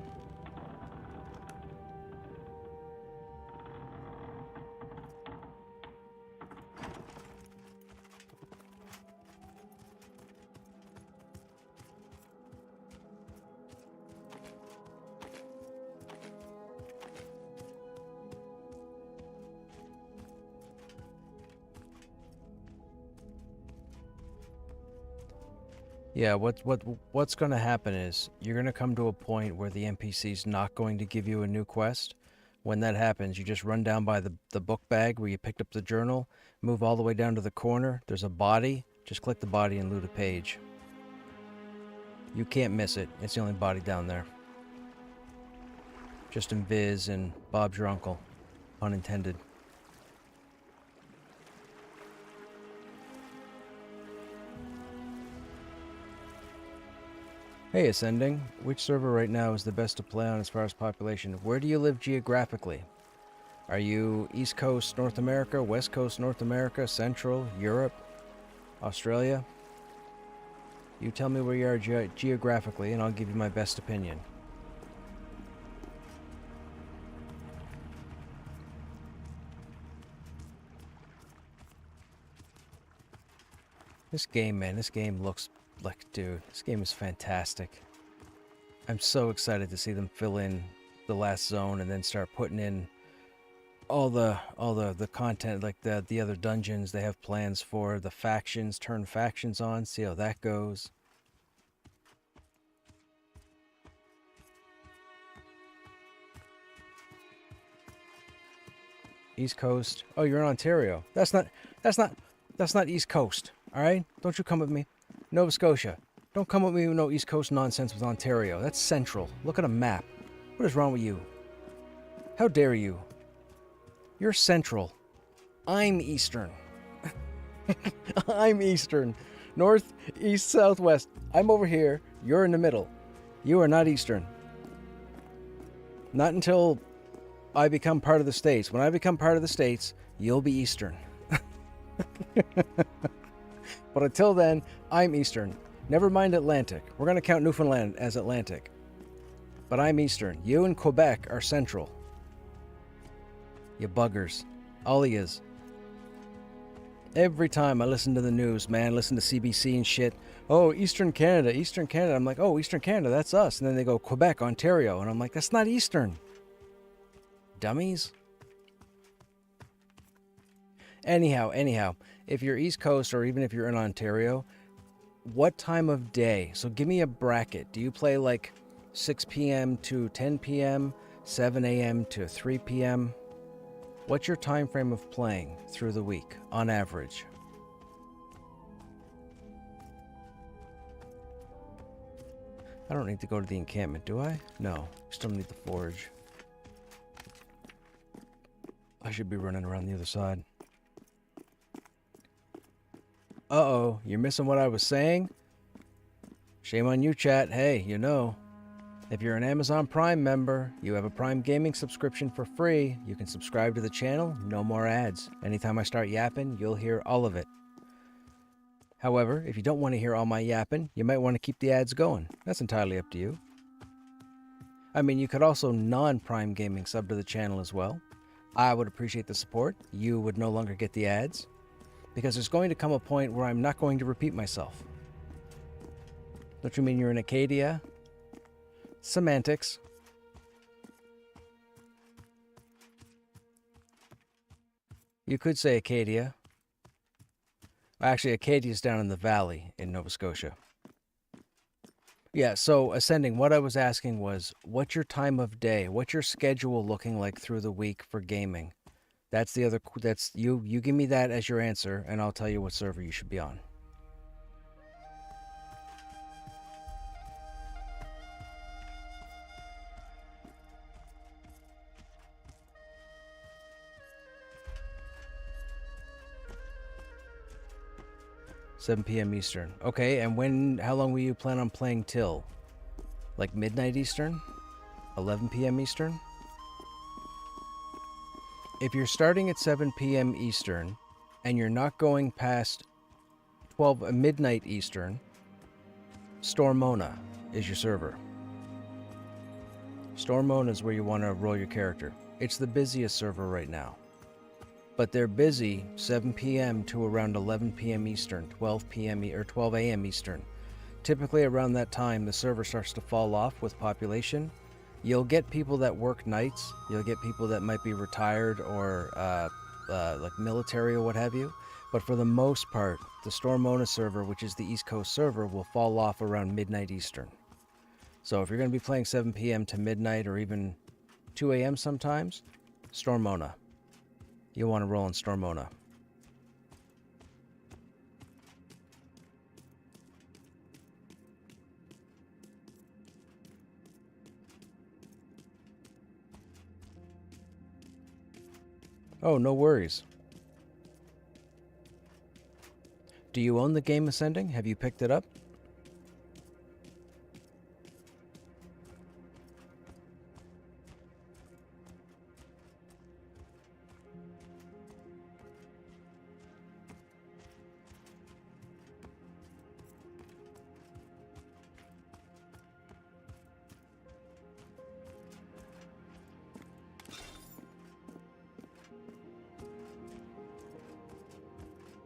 Yeah, what's going to happen is you're going to come to a point where the NPC's not going to give you a new quest, When that happens, you just run down by the book bag where you picked up the journal, move all the way down to the corner. There's a body. Just click the body and loot a page. You can't miss it. It's the only body down there. Just Invis and Bob's your uncle. Pun intended. Hey, Ascending. Which server right now is the best to play on as far as population? Where do you live geographically? Are you East Coast North America, West Coast North America, Central, Europe, Australia? You tell me where you are geographically and I'll give you my best opinion. This game, man, this game looks like, dude, this game is fantastic. I'm so excited to see them fill in the last zone and then start putting in all the content, like the other dungeons they have plans for, the factions, turn factions on, see how that goes. East Coast. Oh, you're in Ontario. That's not East Coast. All right? Don't you come with me. Nova Scotia. Don't come with me with no East Coast nonsense with Ontario. That's Central. Look at a map. What is wrong with you? How dare you? You're Central. I'm Eastern. I'm Eastern. North, East, South, West. I'm over here. You're in the middle. You are not Eastern. Not until I become part of the States. When I become part of the States, you'll be Eastern. But until then, I'm Eastern. Never mind Atlantic. We're going to count Newfoundland as Atlantic. But I'm Eastern. You and Quebec are Central. You buggers. All he is. Every time I listen to the news, man, listen to CBC and shit. Oh, Eastern Canada, Eastern Canada. I'm like, oh, Eastern Canada, that's us. And then they go Quebec, Ontario. And I'm like, that's not Eastern. Dummies. Anyhow, if you're East Coast or even if you're in Ontario, what time of day? So give me a bracket. Do you play like 6 p.m. to 10 p.m., 7 a.m. to 3 p.m.? What's your time frame of playing through the week on average? I don't need to go to the encampment, do I? No, still need the forge. I should be running around the other side. Uh-oh, you're missing what I was saying? Shame on you, chat. Hey, you know, if you're an Amazon Prime member, you have a Prime Gaming subscription for free. You can subscribe to the channel, no more ads. Anytime I start yapping, you'll hear all of it. However, if you don't want to hear all my yapping, you might want to keep the ads going. That's entirely up to you. I mean, you could also non-Prime Gaming sub to the channel as well. I would appreciate the support. You would no longer get the ads. Because there's going to come a point where I'm not going to repeat myself. Don't you mean you're in Acadia? Semantics. You could say Acadia. Actually, Acadia's down in the valley in Nova Scotia. Yeah, so Ascending, what I was asking was, what's your time of day? What's your schedule looking like through the week for gaming? That's the other, that's, you give me that as your answer, and I'll tell you what server you should be on. $7 p.m. Eastern. Okay, and how long will you plan on playing till? Like midnight Eastern? 11 p.m. Eastern? If you're starting at 7 p.m. Eastern, and you're not going past midnight Eastern, Stormona is your server. Stormona is where you want to roll your character. It's the busiest server right now. But they're busy 7 p.m. to around 11 p.m. Eastern, 12 p.m. or 12 a.m. Eastern. Typically around that time, the server starts to fall off with population. You'll get people that work nights. You'll get people that might be retired or like military or what have you. But for the most part, the Stormona server, which is the East Coast server, will fall off around midnight Eastern. So if you're going to be playing 7 p.m. to midnight or even 2 a.m. sometimes, Stormona. You want to roll in Stormona. Oh, no worries. Do you own the game Ascending? Have you picked it up?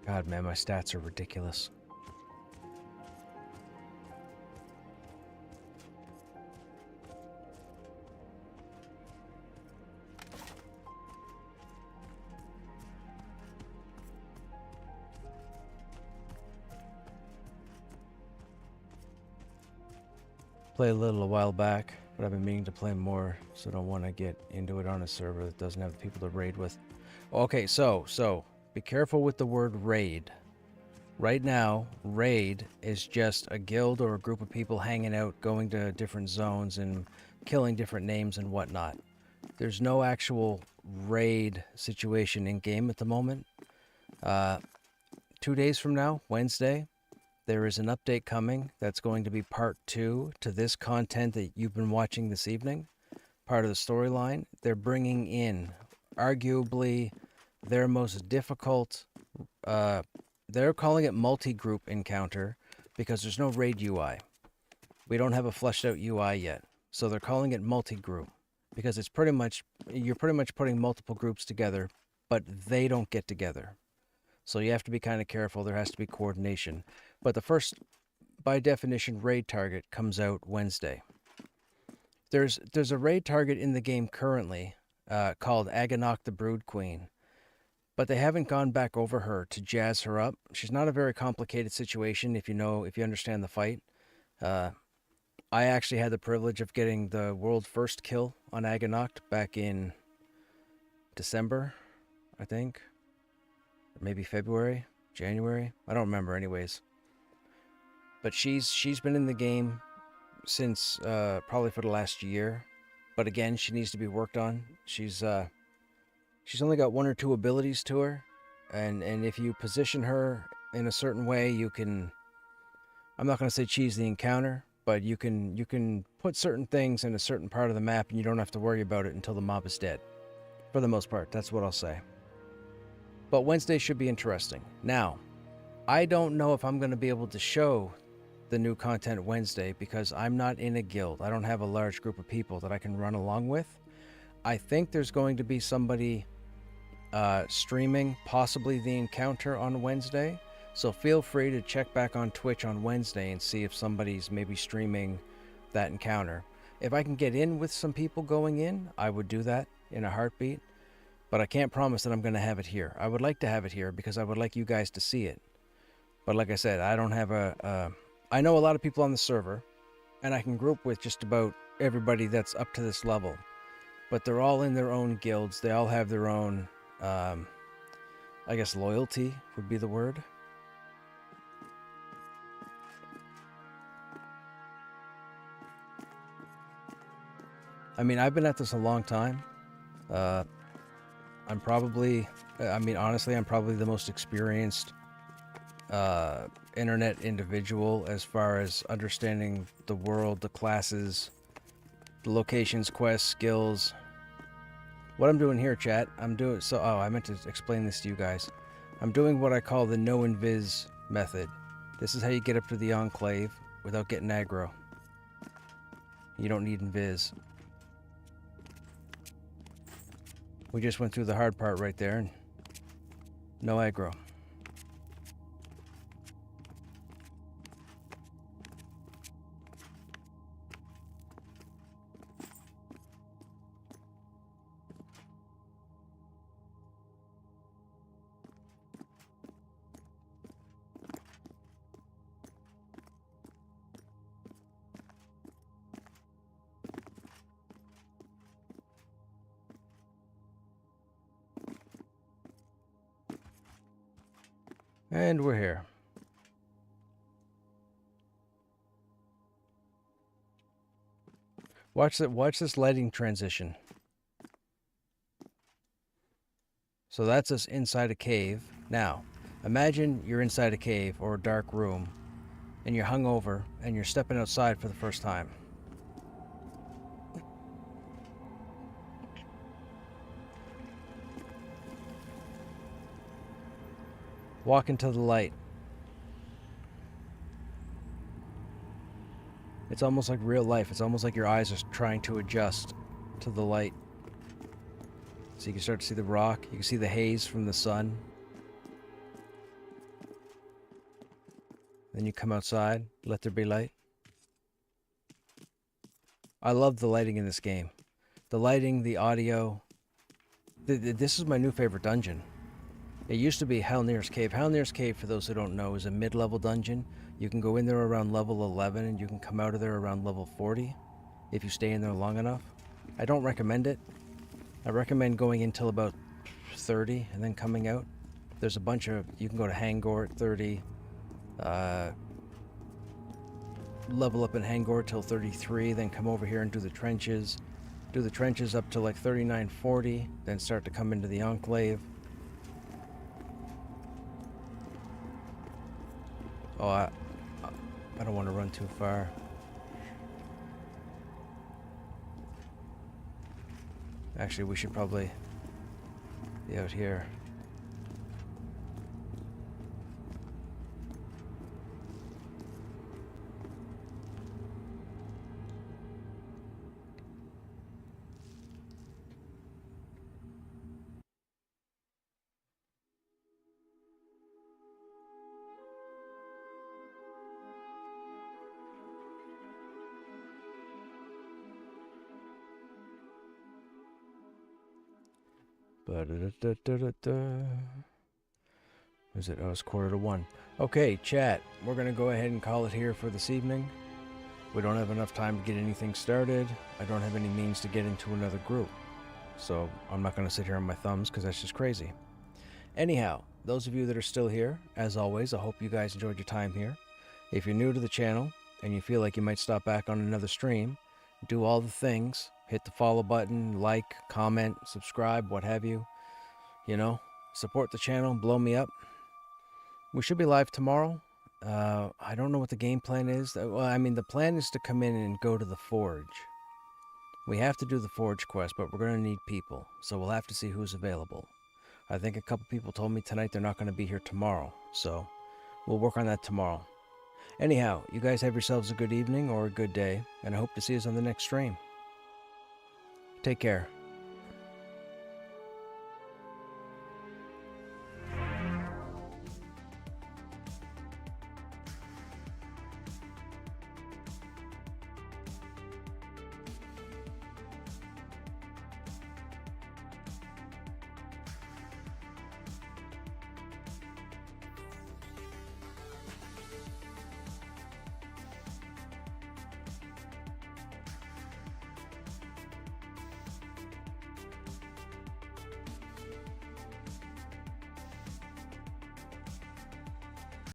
God, man, my stats are ridiculous. Played a little a while back, but I've been meaning to play more, so I don't want to get into it on a server that doesn't have people to raid with. Okay, so be careful with the word raid. Right now, raid is just a guild or a group of people hanging out, going to different zones and killing different names and whatnot. There's no actual raid situation in game at the moment. 2 days from now, Wednesday, there is an update coming that's going to be part 2 to this content that you've been watching this evening. Part of the storyline. They're bringing in arguably their most difficult, they're calling it multi-group encounter because there's no raid UI. We don't have a fleshed out UI yet. So they're calling it multi-group because it's pretty much, you're pretty much putting multiple groups together, but they don't get together. So you have to be kind of careful. There has to be coordination. But the first, by definition, raid target comes out Wednesday. There's a raid target in the game currently called Aganok the Brood Queen. But they haven't gone back over her to jazz her up. She's not a very complicated situation if you understand the fight. I actually had the privilege of getting the world first kill on Aganok back in December, I think. Or maybe February, January. I don't remember anyways. But she's been in the game since probably for the last year. But again, she needs to be worked on. She's only got 1 or 2 abilities to her, and if you position her in a certain way, you can, I'm not going to say cheese the encounter, but you can put certain things in a certain part of the map and you don't have to worry about it until the mob is dead. For the most part, that's what I'll say. But Wednesday should be interesting. Now, I don't know if I'm going to be able to show the new content Wednesday because I'm not in a guild. I don't have a large group of people that I can run along with. I think there's going to be somebody streaming possibly the encounter on Wednesday. So feel free to check back on Twitch on Wednesday and see if somebody's maybe streaming that encounter. If I can get in with some people going in, I would do that in a heartbeat. But I can't promise that I'm going to have it here. I would like to have it here because I would like you guys to see it. But like I said, I don't have I know a lot of people on the server, and I can group with just about everybody that's up to this level. But they're all in their own guilds. They all have their own, I guess loyalty would be the word. I mean, I've been at this a long time. I'm probably, honestly, I'm probably the most experienced internet individual as far as understanding the world, the classes, the locations, quests, skills. What I'm doing here, chat, I meant to explain this to you guys. I'm doing what I call the no invis method. This is how you get up to the Enclave without getting aggro. You don't need invis. We just went through the hard part right there, and no aggro. And we're here. Watch this lighting transition. So that's us inside a cave. Now, imagine you're inside a cave or a dark room, and you're hungover, and you're stepping outside for the first time. Walk into the light. It's almost like real life. It's almost like your eyes are trying to adjust to the light. So you can start to see the rock. You can see the haze from the sun. Then you come outside. Let there be light. I love the lighting in this game. The lighting, the audio. This is my new favorite dungeon. It used to be Hell Nearest Cave. Hell Nearest Cave, for those who don't know, is a mid-level dungeon. You can go in there around level 11 and you can come out of there around level 40 if you stay in there long enough. I don't recommend it. I recommend going until about 30 and then coming out. There's a bunch of... You can go to Hangor at 30. Level up in Hangor till 33, then come over here and do the trenches. Do the trenches up to like 39, 40, then start to come into the Enclave. Oh, I don't want to run too far. Actually, we should probably be out here. Is it? Oh, it's 1:45. Okay, chat. We're going to go ahead and call it here for this evening. We don't have enough time to get anything started. I don't have any means to get into another group. So I'm not going to sit here on my thumbs because that's just crazy. Anyhow, those of you that are still here, as always, I hope you guys enjoyed your time here. If you're new to the channel and you feel like you might stop back on another stream, do all the things. Hit the follow button, like, comment, subscribe, what have you. You know, support the channel, blow me up. We should be live tomorrow. I don't know what the game plan is. Well, I mean, the plan is to come in and go to the Forge. We have to do the Forge quest, but we're going to need people. So we'll have to see who's available. I think a couple people told me tonight they're not going to be here tomorrow. So we'll work on that tomorrow. Anyhow, you guys have yourselves a good evening or a good day. And I hope to see you on the next stream. Take care.